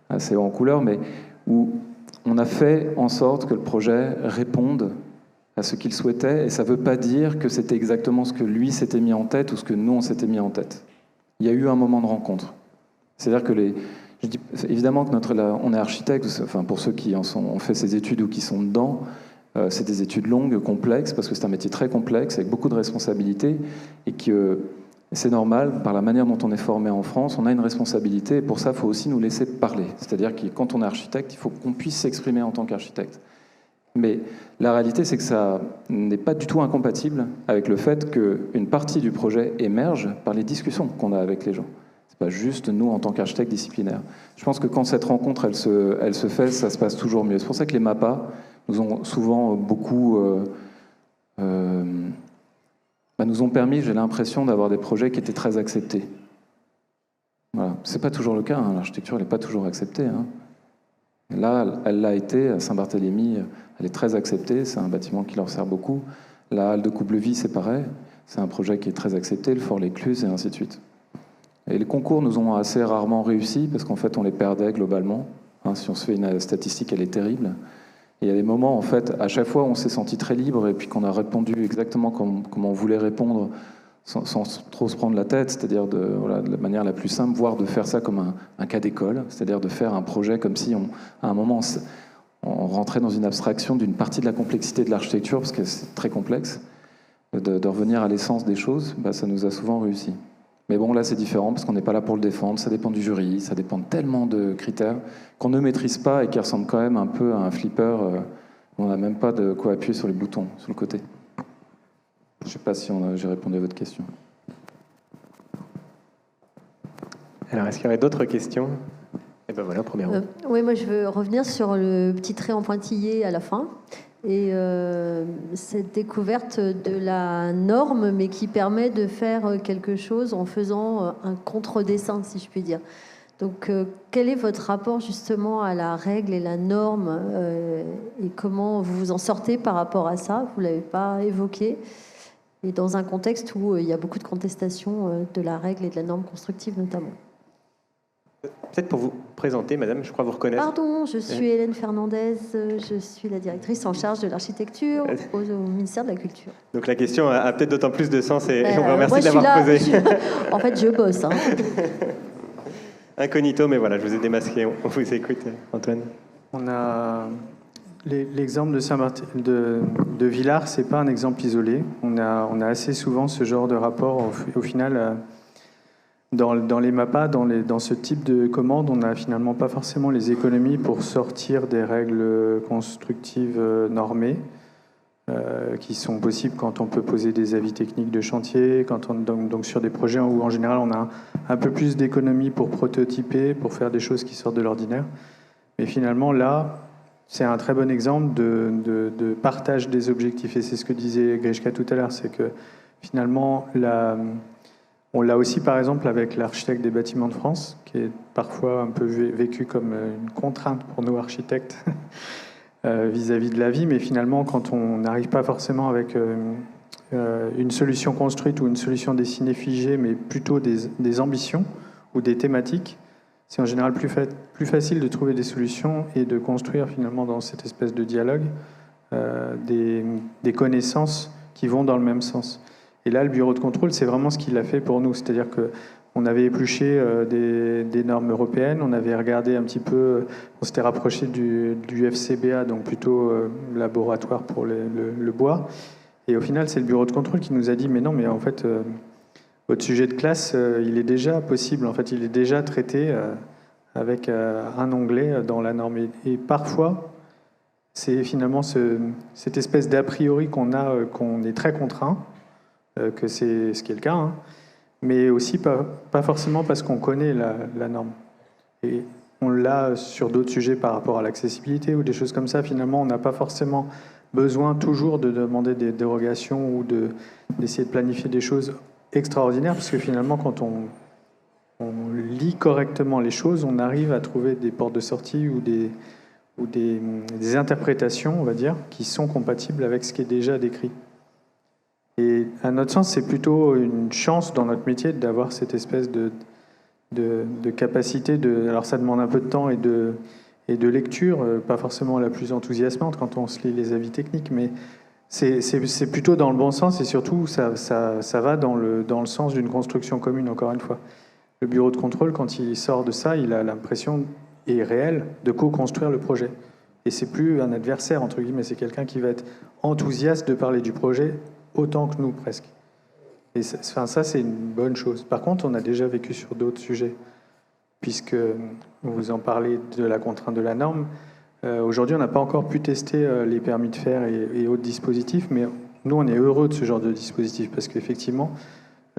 assez haut en couleur, mais où on a fait en sorte que le projet réponde à ce qu'il souhaitait, et ça ne veut pas dire que c'était exactement ce que lui s'était mis en tête ou ce que nous, on s'était mis en tête. Il y a eu un moment de rencontre. C'est-à-dire que je dis, évidemment que on est architecte, enfin, pour ceux qui ont fait ces études ou qui sont dedans, c'est des études longues, complexes, parce que c'est un métier très complexe, avec beaucoup de responsabilités, et que c'est normal, par la manière dont on est formé en France, on a une responsabilité, et pour ça, il faut aussi nous laisser parler. C'est-à-dire que quand on est architecte, il faut qu'on puisse s'exprimer en tant qu'architecte. Mais la réalité, c'est que ça n'est pas du tout incompatible avec le fait qu'une partie du projet émerge par les discussions qu'on a avec les gens. C'est pas juste nous, en tant qu'architectes disciplinaires. Je pense que quand cette rencontre, elle se fait, ça se passe toujours mieux. C'est pour ça que les MAPA nous ont souvent beaucoup... nous ont permis, j'ai l'impression, d'avoir des projets qui étaient très acceptés. Voilà. C'est pas toujours le cas, hein. L'architecture, elle n'est pas toujours acceptée, hein. Là, elle l'a été, à Saint-Barthélemy, elle est très acceptée, c'est un bâtiment qui leur sert beaucoup. La halle de Coublevis, c'est pareil, c'est un projet qui est très accepté, le Fort-l'Écluse, et ainsi de suite. Et les concours nous ont assez rarement réussi, parce qu'en fait, on les perdait globalement. Hein, si on se fait une statistique, elle est terrible. Et il y a des moments, en fait, à chaque fois, on s'est senti très libre, et puis qu'on a répondu exactement comme on voulait répondre, sans trop se prendre la tête, c'est-à-dire de la manière la plus simple, voire de faire ça comme un cas d'école, c'est-à-dire de faire un projet comme si, à un moment, on rentrait dans une abstraction d'une partie de la complexité de l'architecture, parce que c'est très complexe, de revenir à l'essence des choses, ça nous a souvent réussi. Mais bon, là, c'est différent, parce qu'on n'est pas là pour le défendre, ça dépend du jury, ça dépend de tellement de critères qu'on ne maîtrise pas et qui ressemblent quand même un peu à un flipper où on n'a même pas de quoi appuyer sur les boutons, sur le côté. Je ne sais pas si j'ai répondu à votre question. Alors, est-ce qu'il y aurait d'autres questions ? Et ben voilà, première. Oui, moi je veux revenir sur le petit trait en pointillé à la fin. Et cette découverte de la norme, mais qui permet de faire quelque chose en faisant un contre-dessin, si je puis dire. Donc, quel est votre rapport justement à la règle et la norme et comment vous vous en sortez par rapport à ça? Vous ne l'avez pas évoqué. Et dans un contexte où il y a beaucoup de contestations de la règle et de la norme constructive notamment. Peut-être pour vous présenter, madame, je crois vous reconnaître. Pardon, je suis Hélène Fernandez, je suis la directrice en charge de l'architecture au ministère de la Culture. Donc la question a peut-être d'autant plus de sens et on vous remercie de l'avoir posée. En fait, je bosse. Hein. Incognito, mais voilà, je vous ai démasqué, on vous écoute, Antoine. On a l'exemple de Saint-Martin, de Villars, c'est pas un exemple isolé. On a assez souvent ce genre de rapport au final. Dans les MAPA, dans ce type de commande, on n'a finalement pas forcément les économies pour sortir des règles constructives normées, qui sont possibles quand on peut poser des avis techniques de chantier, donc sur des projets où en général on a un peu plus d'économies pour prototyper, pour faire des choses qui sortent de l'ordinaire. Mais finalement là, c'est un très bon exemple de partage des objectifs. Et c'est ce que disait Grishka tout à l'heure, c'est que finalement on l'a aussi, par exemple, avec l'architecte des bâtiments de France, qui est parfois un peu vécu comme une contrainte pour nous architectes vis-à-vis de la vie. Mais finalement, quand on n'arrive pas forcément avec une solution construite ou une solution dessinée figée, mais plutôt des ambitions ou des thématiques, c'est en général plus facile de trouver des solutions et de construire finalement dans cette espèce de dialogue des connaissances qui vont dans le même sens. Et là, le bureau de contrôle, c'est vraiment ce qu'il a fait pour nous. C'est-à-dire qu'on avait épluché des normes européennes, on avait regardé un petit peu, on s'était rapproché du FCBA, donc plutôt laboratoire pour le bois. Et au final, c'est le bureau de contrôle qui nous a dit, mais non, mais en fait, votre sujet de classe, il est déjà possible. En fait, il est déjà traité avec un onglet dans la norme. Et parfois, c'est finalement cette espèce d'a priori qu'on a, qu'on est très contraint, que c'est ce qui est le cas, hein, mais aussi pas forcément parce qu'on connaît la norme. Et on l'a sur d'autres sujets par rapport à l'accessibilité ou des choses comme ça. Finalement, on n'a pas forcément besoin toujours de demander des dérogations ou d'essayer de planifier des choses extraordinaires, parce que finalement, quand on lit correctement les choses, on arrive à trouver des portes de sortie ou des interprétations, on va dire, qui sont compatibles avec ce qui est déjà décrit. Et à notre sens, c'est plutôt une chance dans notre métier d'avoir cette espèce de capacité alors ça demande un peu de temps et de lecture, pas forcément la plus enthousiasmante quand on se lit les avis techniques, mais c'est plutôt dans le bon sens et surtout ça va dans le sens d'une construction commune, encore une fois. Le bureau de contrôle, quand il sort de ça, il a l'impression, et réelle, de co-construire le projet. Et c'est plus un adversaire, entre guillemets, c'est quelqu'un qui va être enthousiaste de parler du projet autant que nous, presque. Et ça, c'est une bonne chose. Par contre, on a déjà vécu sur d'autres sujets, puisque vous en parlez de la contrainte de la norme. Aujourd'hui, on n'a pas encore pu tester les permis de faire et autres dispositifs, mais nous, on est heureux de ce genre de dispositif, parce qu'effectivement,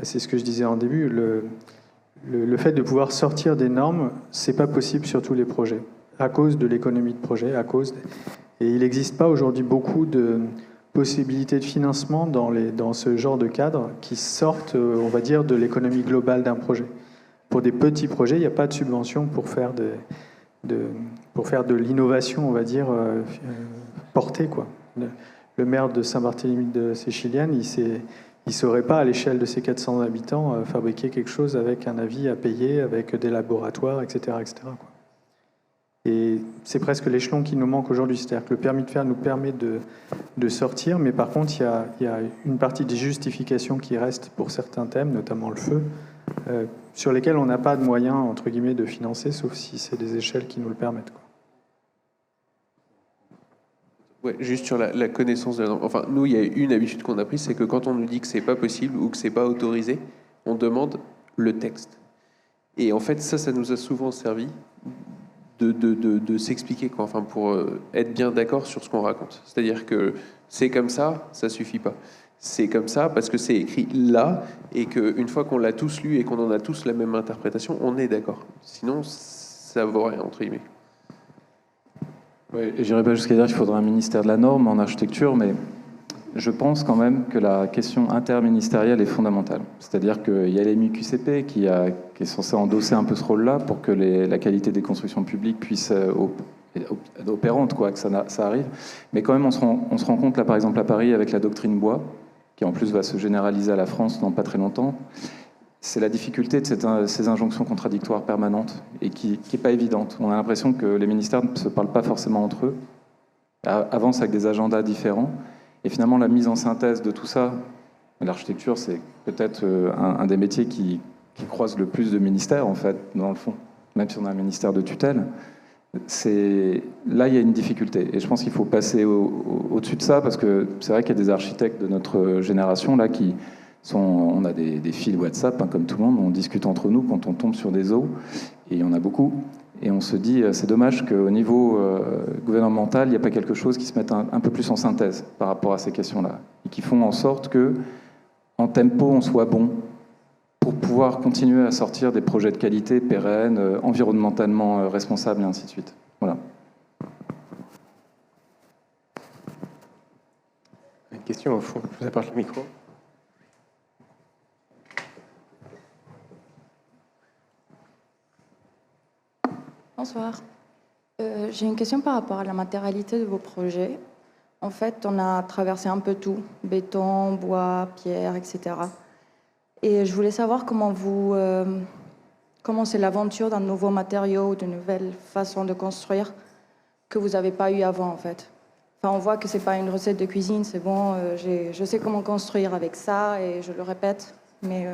c'est ce que je disais en début, le fait de pouvoir sortir des normes, c'est pas possible sur tous les projets, à cause de l'économie de projet, et il n'existe pas aujourd'hui beaucoup de possibilités de financement dans ce genre de cadre qui sortent, on va dire, de l'économie globale d'un projet. Pour des petits projets, il n'y a pas de subvention pour faire de l'innovation, on va dire, portée, quoi. Le maire de Saint-Barthélemy de Séchiliane, il ne saurait pas, à l'échelle de ses 400 habitants, fabriquer quelque chose avec un avis à payer, avec des laboratoires, etc. etc. quoi. Et c'est presque l'échelon qui nous manque aujourd'hui. C'est-à-dire que le permis de faire nous permet de sortir, mais par contre, il y a une partie des justifications qui restent pour certains thèmes, notamment le feu, sur lesquels on n'a pas de moyens, entre guillemets, de financer, sauf si c'est des échelles qui nous le permettent, quoi. Ouais, juste sur la connaissance de la norme. Enfin, nous, il y a une habitude qu'on a prise, c'est que quand on nous dit que c'est pas possible ou que c'est pas autorisé, on demande le texte. Et en fait, ça nous a souvent servi de s'expliquer, quoi. Enfin, pour être bien d'accord sur ce qu'on raconte. C'est-à-dire que c'est comme ça suffit pas. C'est comme ça parce que c'est écrit là et qu'une fois qu'on l'a tous lu et qu'on en a tous la même interprétation, on est d'accord. Sinon, ça vaut rien, entre guillemets. Oui, et j'irai pas jusqu'à dire qu'il faudrait un ministère de la norme en architecture, mais je pense quand même que la question interministérielle est fondamentale. C'est-à-dire qu'il y a l'EMIQCP qui est censé endosser un peu ce rôle-là pour que la qualité des constructions publiques puisse opérante, quoi, que ça arrive. Mais quand même, on se rend compte, là, par exemple, à Paris, avec la doctrine bois, qui en plus va se généraliser à la France dans pas très longtemps, c'est la difficulté de ces injonctions contradictoires permanentes et qui n'est pas évidente. On a l'impression que les ministères ne se parlent pas forcément entre eux, avancent avec des agendas différents. Et finalement, la mise en synthèse de tout ça, l'architecture, c'est peut-être un des métiers qui croise le plus de ministères, en fait, dans le fond, même si on a un ministère de tutelle. Là, il y a une difficulté. Et je pense qu'il faut passer au-dessus de ça, parce que c'est vrai qu'il y a des architectes de notre génération là qui on a des fils WhatsApp, hein, comme tout le monde, on discute entre nous quand on tombe sur des os, et il y en a beaucoup. Et on se dit, c'est dommage qu'au niveau gouvernemental, il n'y a pas quelque chose qui se mette un peu plus en synthèse par rapport à ces questions-là, et qui font en sorte que, en tempo, on soit bon pour pouvoir continuer à sortir des projets de qualité pérennes, environnementalement responsables, et ainsi de suite. Voilà. Une question au fond, je vous apporte le micro. Bonsoir. J'ai une question par rapport à la matérialité de vos projets. En fait, on a traversé un peu tout, béton, bois, pierre, etc. Et je voulais savoir comment c'est l'aventure d'un nouveau matériau ou d'une nouvelle façon de construire que vous n'avez pas eu avant, en fait. Enfin, on voit que c'est pas une recette de cuisine, c'est bon, je sais comment construire avec ça et je le répète, mais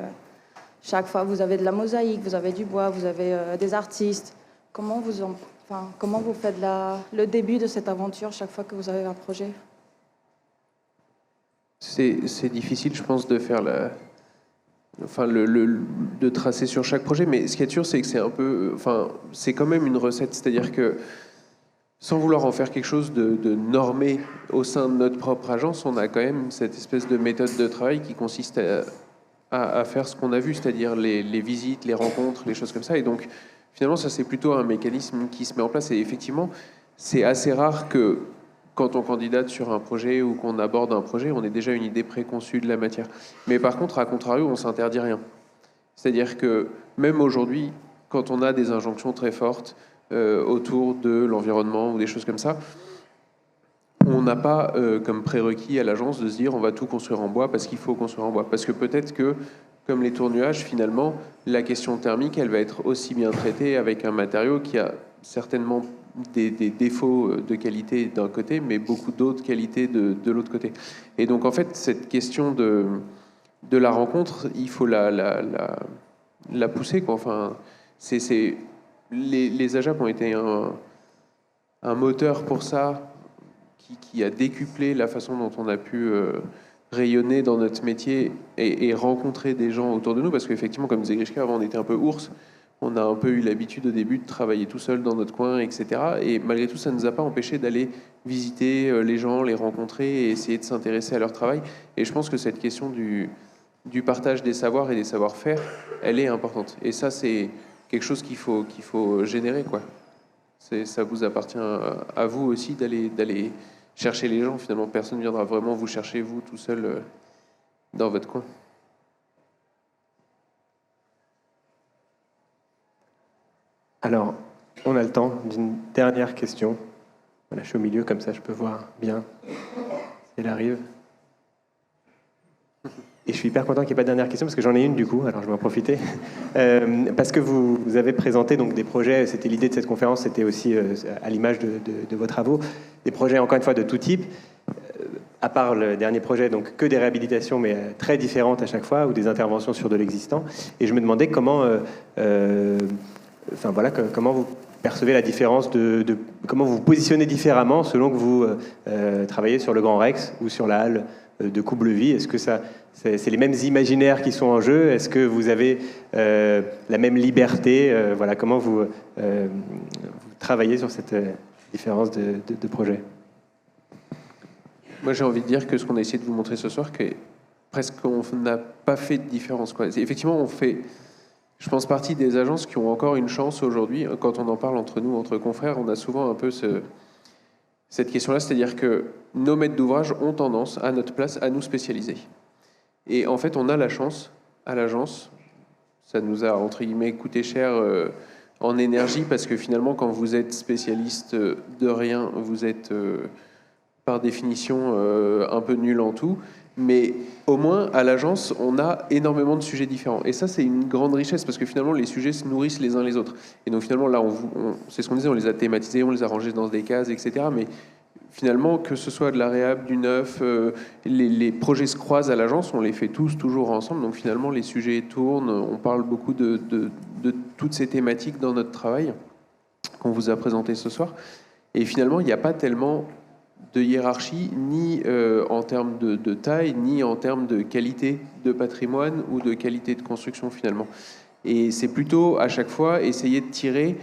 chaque fois vous avez de la mosaïque, vous avez du bois, vous avez des artistes. Comment vous faites le début de cette aventure chaque fois que vous avez un projet? C'est difficile, je pense, de faire de tracer sur chaque projet, mais ce qui est sûr, c'est que c'est quand même une recette, c'est-à-dire que sans vouloir en faire quelque chose de normé au sein de notre propre agence, on a quand même cette espèce de méthode de travail qui consiste à faire ce qu'on a vu, c'est-à-dire les visites, les rencontres, les choses comme ça, et donc finalement, ça, c'est plutôt un mécanisme qui se met en place. Et effectivement, c'est assez rare que quand on candidate sur un projet ou qu'on aborde un projet, on ait déjà une idée préconçue de la matière. Mais par contre, à contrario, on ne s'interdit rien. C'est-à-dire que même aujourd'hui, quand on a des injonctions très fortes autour de l'environnement ou des choses comme ça, on n'a pas comme prérequis à l'agence de se dire on va tout construire en bois parce qu'il faut construire en bois. Parce que peut-être que comme les tournuages, finalement, la question thermique, elle va être aussi bien traitée avec un matériau qui a certainement des défauts de qualité d'un côté, mais beaucoup d'autres qualités de l'autre côté. Et donc, en fait, cette question de la rencontre, il faut la pousser, quoi. Enfin, les AJAP ont été un moteur pour ça, qui a décuplé la façon dont on a pu rayonner dans notre métier et rencontrer des gens autour de nous, parce qu'effectivement, comme disait Grishka, avant on était un peu ours, on a un peu eu l'habitude au début de travailler tout seul dans notre coin, etc. Et malgré tout, ça ne nous a pas empêché d'aller visiter les gens, les rencontrer et essayer de s'intéresser à leur travail. Et je pense que cette question du partage des savoirs et des savoir-faire, elle est importante. Et ça, c'est quelque chose qu'il faut générer, quoi. Ça vous appartient à vous aussi d'aller chercher les gens. Finalement, personne ne viendra vraiment vous chercher, vous, tout seul, dans votre coin. Alors, on a le temps d'une dernière question. Voilà, je suis au milieu, comme ça je peux voir bien si elle arrive. Et je suis hyper content qu'il n'y ait pas de dernière question, parce que j'en ai une du coup, alors je vais en profiter. Parce que vous avez présenté donc, des projets, c'était l'idée de cette conférence, c'était aussi à l'image de vos travaux, des projets encore une fois de tout type, à part le dernier projet, donc que des réhabilitations, mais très différentes à chaque fois, ou des interventions sur de l'existant. Et je me demandais comment vous percevez la différence comment vous vous positionnez différemment selon que vous travaillez sur le Grand Rex ou sur la halle de Comblevis. Est-ce que c'est les mêmes imaginaires qui sont en jeu? Est-ce que vous avez la même liberté? Comment vous travaillez sur cette différence de projet? Moi, j'ai envie de dire que ce qu'on a essayé de vous montrer ce soir, que presque on n'a pas fait de différence, quoi. Effectivement, on fait, je pense, partie des agences qui ont encore une chance aujourd'hui. Quand on en parle entre nous, entre confrères, on a souvent un peu cette question-là, c'est-à-dire que nos maîtres d'ouvrage ont tendance, à notre place, à nous spécialiser. Et en fait, on a la chance, à l'agence, ça nous a, entre guillemets, coûté cher en énergie, parce que finalement, quand vous êtes spécialiste de rien, vous êtes, par définition, un peu nul en tout. Mais au moins, à l'agence, on a énormément de sujets différents. Et ça, c'est une grande richesse, parce que finalement, les sujets se nourrissent les uns les autres. Et donc finalement, là, c'est ce qu'on disait, on les a thématisés, on les a rangés dans des cases, etc. Mais finalement, que ce soit de la réhab, du neuf, les projets se croisent à l'agence, on les fait tous toujours ensemble. Donc finalement, les sujets tournent, on parle beaucoup de toutes ces thématiques dans notre travail qu'on vous a présenté ce soir. Et finalement, il n'y a pas tellement de hiérarchie, ni en termes de taille, ni en termes de qualité de patrimoine ou de qualité de construction finalement. Et c'est plutôt à chaque fois essayer de tirer.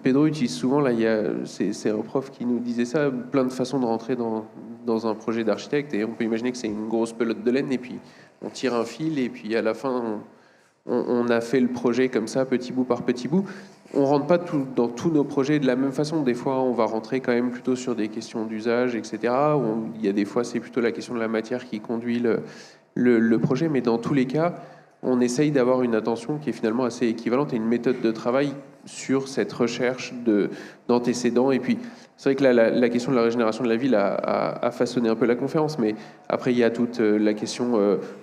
Pedro utilise souvent, là, c'est un prof qui nous disait ça, plein de façons de rentrer dans un projet d'architecte. Et on peut imaginer que c'est une grosse pelote de laine, et puis on tire un fil, et puis à la fin, on a fait le projet comme ça, petit bout par petit bout. On ne rentre pas dans tous nos projets de la même façon. Des fois, on va rentrer quand même plutôt sur des questions d'usage, etc. Il y a des fois, c'est plutôt la question de la matière qui conduit le projet. Mais dans tous les cas, on essaye d'avoir une attention qui est finalement assez équivalente et une méthode de travail sur cette recherche d'antécédents. Et puis, c'est vrai que là, la question de la régénération de la ville a façonné un peu la conférence, mais après, il y a toute la question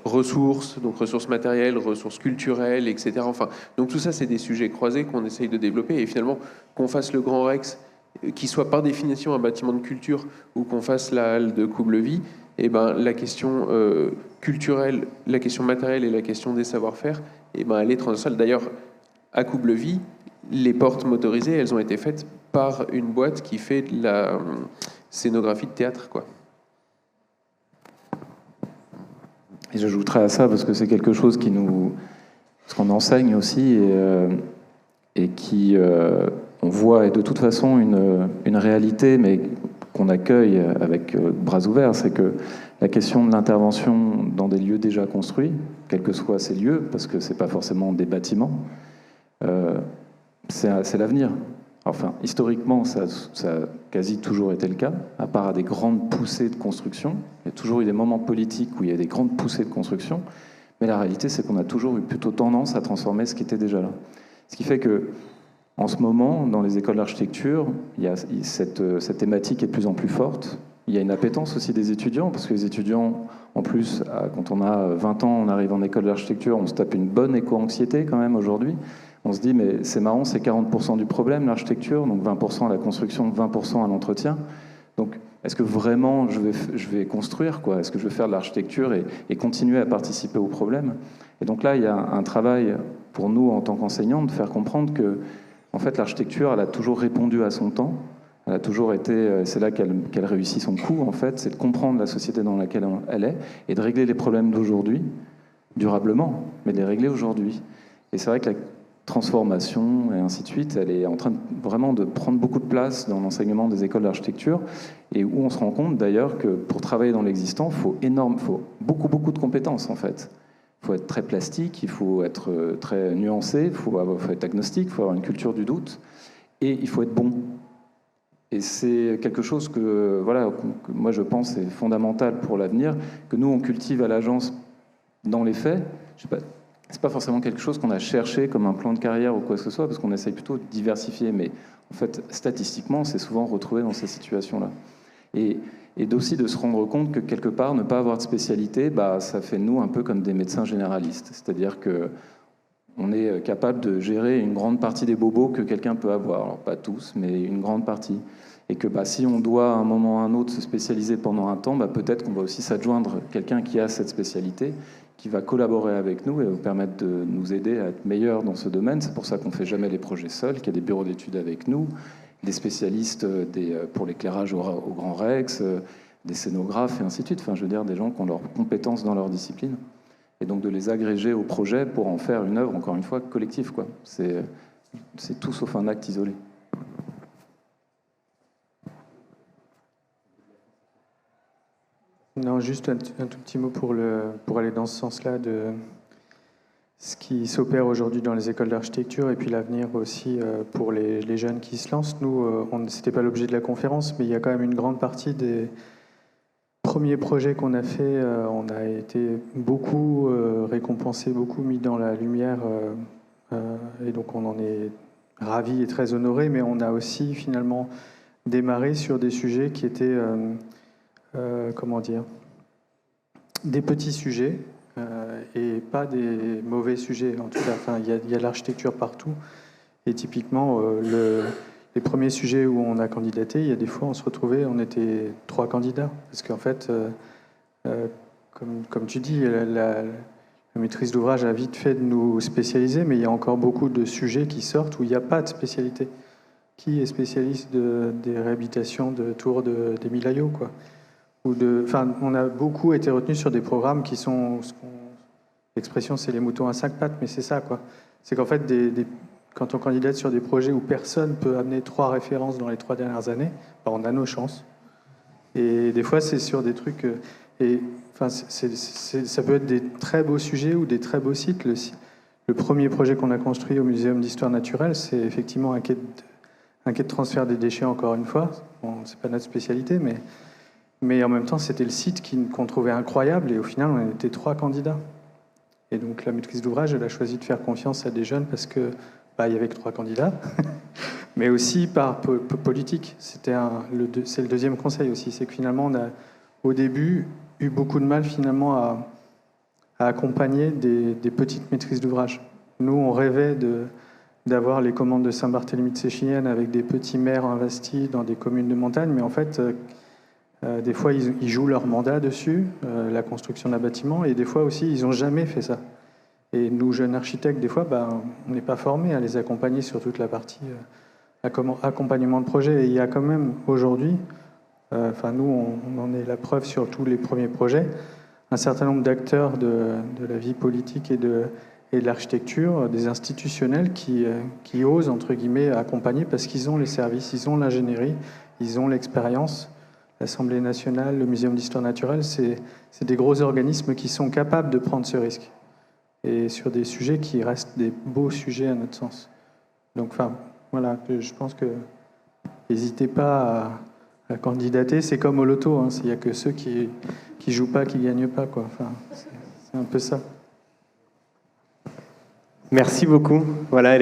ressources, donc ressources matérielles, ressources culturelles, etc. Enfin, donc tout ça, c'est des sujets croisés qu'on essaye de développer. Et finalement, qu'on fasse le Grand Rex, qui soit par définition un bâtiment de culture, ou qu'on fasse la halle de Coublevis, eh ben, la question culturelle, la question matérielle et la question des savoir-faire, eh ben, elle est transversale. D'ailleurs, à Coublevis, les portes motorisées, elles ont été faites par une boîte qui fait de la scénographie de théâtre, quoi. Et j'ajouterais à ça, parce que c'est quelque chose ce qu'on enseigne aussi, et qui, on voit, est de toute façon une réalité, mais qu'on accueille avec bras ouverts, c'est que la question de l'intervention dans des lieux déjà construits, quels que soient ces lieux, parce que c'est pas forcément des bâtiments, c'est l'avenir. Enfin, historiquement, ça a quasi toujours été le cas, à part à des grandes poussées de construction. Il y a toujours eu des moments politiques où il y a des grandes poussées de construction, mais la réalité, c'est qu'on a toujours eu plutôt tendance à transformer ce qui était déjà là. Ce qui fait que, en ce moment, dans les écoles d'architecture, cette thématique est de plus en plus forte. Il y a une appétence aussi des étudiants, parce que les étudiants, en plus, quand on a 20 ans, on arrive en école d'architecture, on se tape une bonne éco-anxiété quand même aujourd'hui. On se dit, mais c'est marrant, c'est 40% du problème, l'architecture, donc 20% à la construction, 20% à l'entretien. Donc, est-ce que vraiment je vais construire, quoi? Est-ce que je vais faire de l'architecture et continuer à participer au problème? Et donc là, il y a un travail pour nous, en tant qu'enseignants, de faire comprendre que, en fait, l'architecture, elle a toujours répondu à son temps. Elle a toujours été, c'est là qu'elle réussit son coup, en fait, c'est de comprendre la société dans laquelle elle est et de régler les problèmes d'aujourd'hui, durablement, mais de les régler aujourd'hui. Et c'est vrai que la transformation et ainsi de suite, elle est en train vraiment de prendre beaucoup de place dans l'enseignement des écoles d'architecture, et où on se rend compte d'ailleurs que pour travailler dans l'existant, il faut beaucoup de compétences en fait. Il faut être très plastique, il faut être très nuancé, il faut être agnostique, il faut avoir une culture du doute, et il faut être bon. Et c'est quelque chose que moi je pense est fondamental pour l'avenir, que nous on cultive à l'agence dans les faits. Je sais pas, c'est pas forcément quelque chose qu'on a cherché comme un plan de carrière ou quoi que ce soit, parce qu'on essaye plutôt de diversifier, mais en fait, statistiquement, c'est souvent retrouvé dans ces situations-là. Et aussi de se rendre compte que quelque part, ne pas avoir de spécialité, ça fait de nous un peu comme des médecins généralistes. C'est-à-dire que on est capable de gérer une grande partie des bobos que quelqu'un peut avoir. Alors pas tous, mais une grande partie. Et que si on doit à un moment ou à un autre se spécialiser pendant un temps, peut-être qu'on va aussi s'adjoindre quelqu'un qui a cette spécialité, qui va collaborer avec nous et nous permettre de nous aider à être meilleurs dans ce domaine. C'est pour ça qu'on ne fait jamais les projets seuls, qu'il y a des bureaux d'études avec nous, des spécialistes pour l'éclairage au Grand Rex, des scénographes et ainsi de suite. Enfin, je veux dire, des gens qui ont leurs compétences dans leur discipline. Et donc de les agréger au projet pour en faire une œuvre, encore une fois, collective, quoi. C'est tout sauf un acte isolé. Non, juste un tout petit mot pour aller dans ce sens-là. ce qui s'opère aujourd'hui dans les écoles d'architecture et puis l'avenir aussi pour les jeunes qui se lancent. Nous, c'était pas l'objet de la conférence, mais il y a quand même une grande partie des premiers projets qu'on a fait. On a été beaucoup récompensés, beaucoup mis dans la lumière, et donc on en est ravis et très honorés, mais on a aussi finalement démarré sur des sujets qui étaient, comment dire, des petits sujets, et pas des mauvais sujets. En tout cas, enfin, il y a de l'architecture partout. Et typiquement, les premiers sujets où on a candidaté, il y a des fois, on se retrouvait, on était 3 candidats. Parce qu'en fait, comme tu dis, la maîtrise d'ouvrage a vite fait de nous spécialiser, mais il y a encore beaucoup de sujets qui sortent où il n'y a pas de spécialité. Qui est spécialiste des réhabilitations de tours d'Émile Aillot, quoi? On a beaucoup été retenu sur des programmes qui sont, l'expression c'est les moutons à 5 pattes, mais c'est ça, quoi. C'est qu'en fait, quand on candidate sur des projets où personne peut amener 3 références dans les 3 dernières années, ben on a nos chances. Et des fois, c'est sur des trucs, ça peut être des très beaux sujets ou des très beaux sites. Le premier projet qu'on a construit au Muséum d'Histoire Naturelle, c'est effectivement un quai de transfert des déchets, encore une fois. Bon, c'est pas notre spécialité, mais en même temps, c'était le site qu'on trouvait incroyable, et au final, on était 3 candidats. Et donc, la maîtrise d'ouvrage, elle a choisi de faire confiance à des jeunes parce que il y avait que 3 candidats, mais aussi par politique. C'est le deuxième conseil aussi, c'est que finalement, on a, au début, eu beaucoup de mal finalement à accompagner des petites maîtrises d'ouvrage. Nous, on rêvait d'avoir les commandes de Saint-Barthélemy de Séchienne avec des petits maires investis dans des communes de montagne, mais en fait, des fois, ils jouent leur mandat dessus, la construction d'un bâtiment, et des fois aussi, ils n'ont jamais fait ça. Et nous, jeunes architectes, des fois, on n'est pas formés à les accompagner sur toute la partie accompagnement de projet. Et il y a quand même aujourd'hui, nous, on en est la preuve sur tous les premiers projets, un certain nombre d'acteurs de la vie politique et de l'architecture, des institutionnels qui osent, entre guillemets, accompagner parce qu'ils ont les services, ils ont l'ingénierie, ils ont l'expérience. L'Assemblée nationale, le Muséum d'histoire naturelle, c'est des gros organismes qui sont capables de prendre ce risque. Et sur des sujets qui restent des beaux sujets à notre sens. Donc, voilà, je pense que n'hésitez pas à candidater. C'est comme au loto, hein. Il n'y a que ceux qui jouent pas, qui gagnent pas, quoi. C'est un peu ça. Merci beaucoup. Voilà,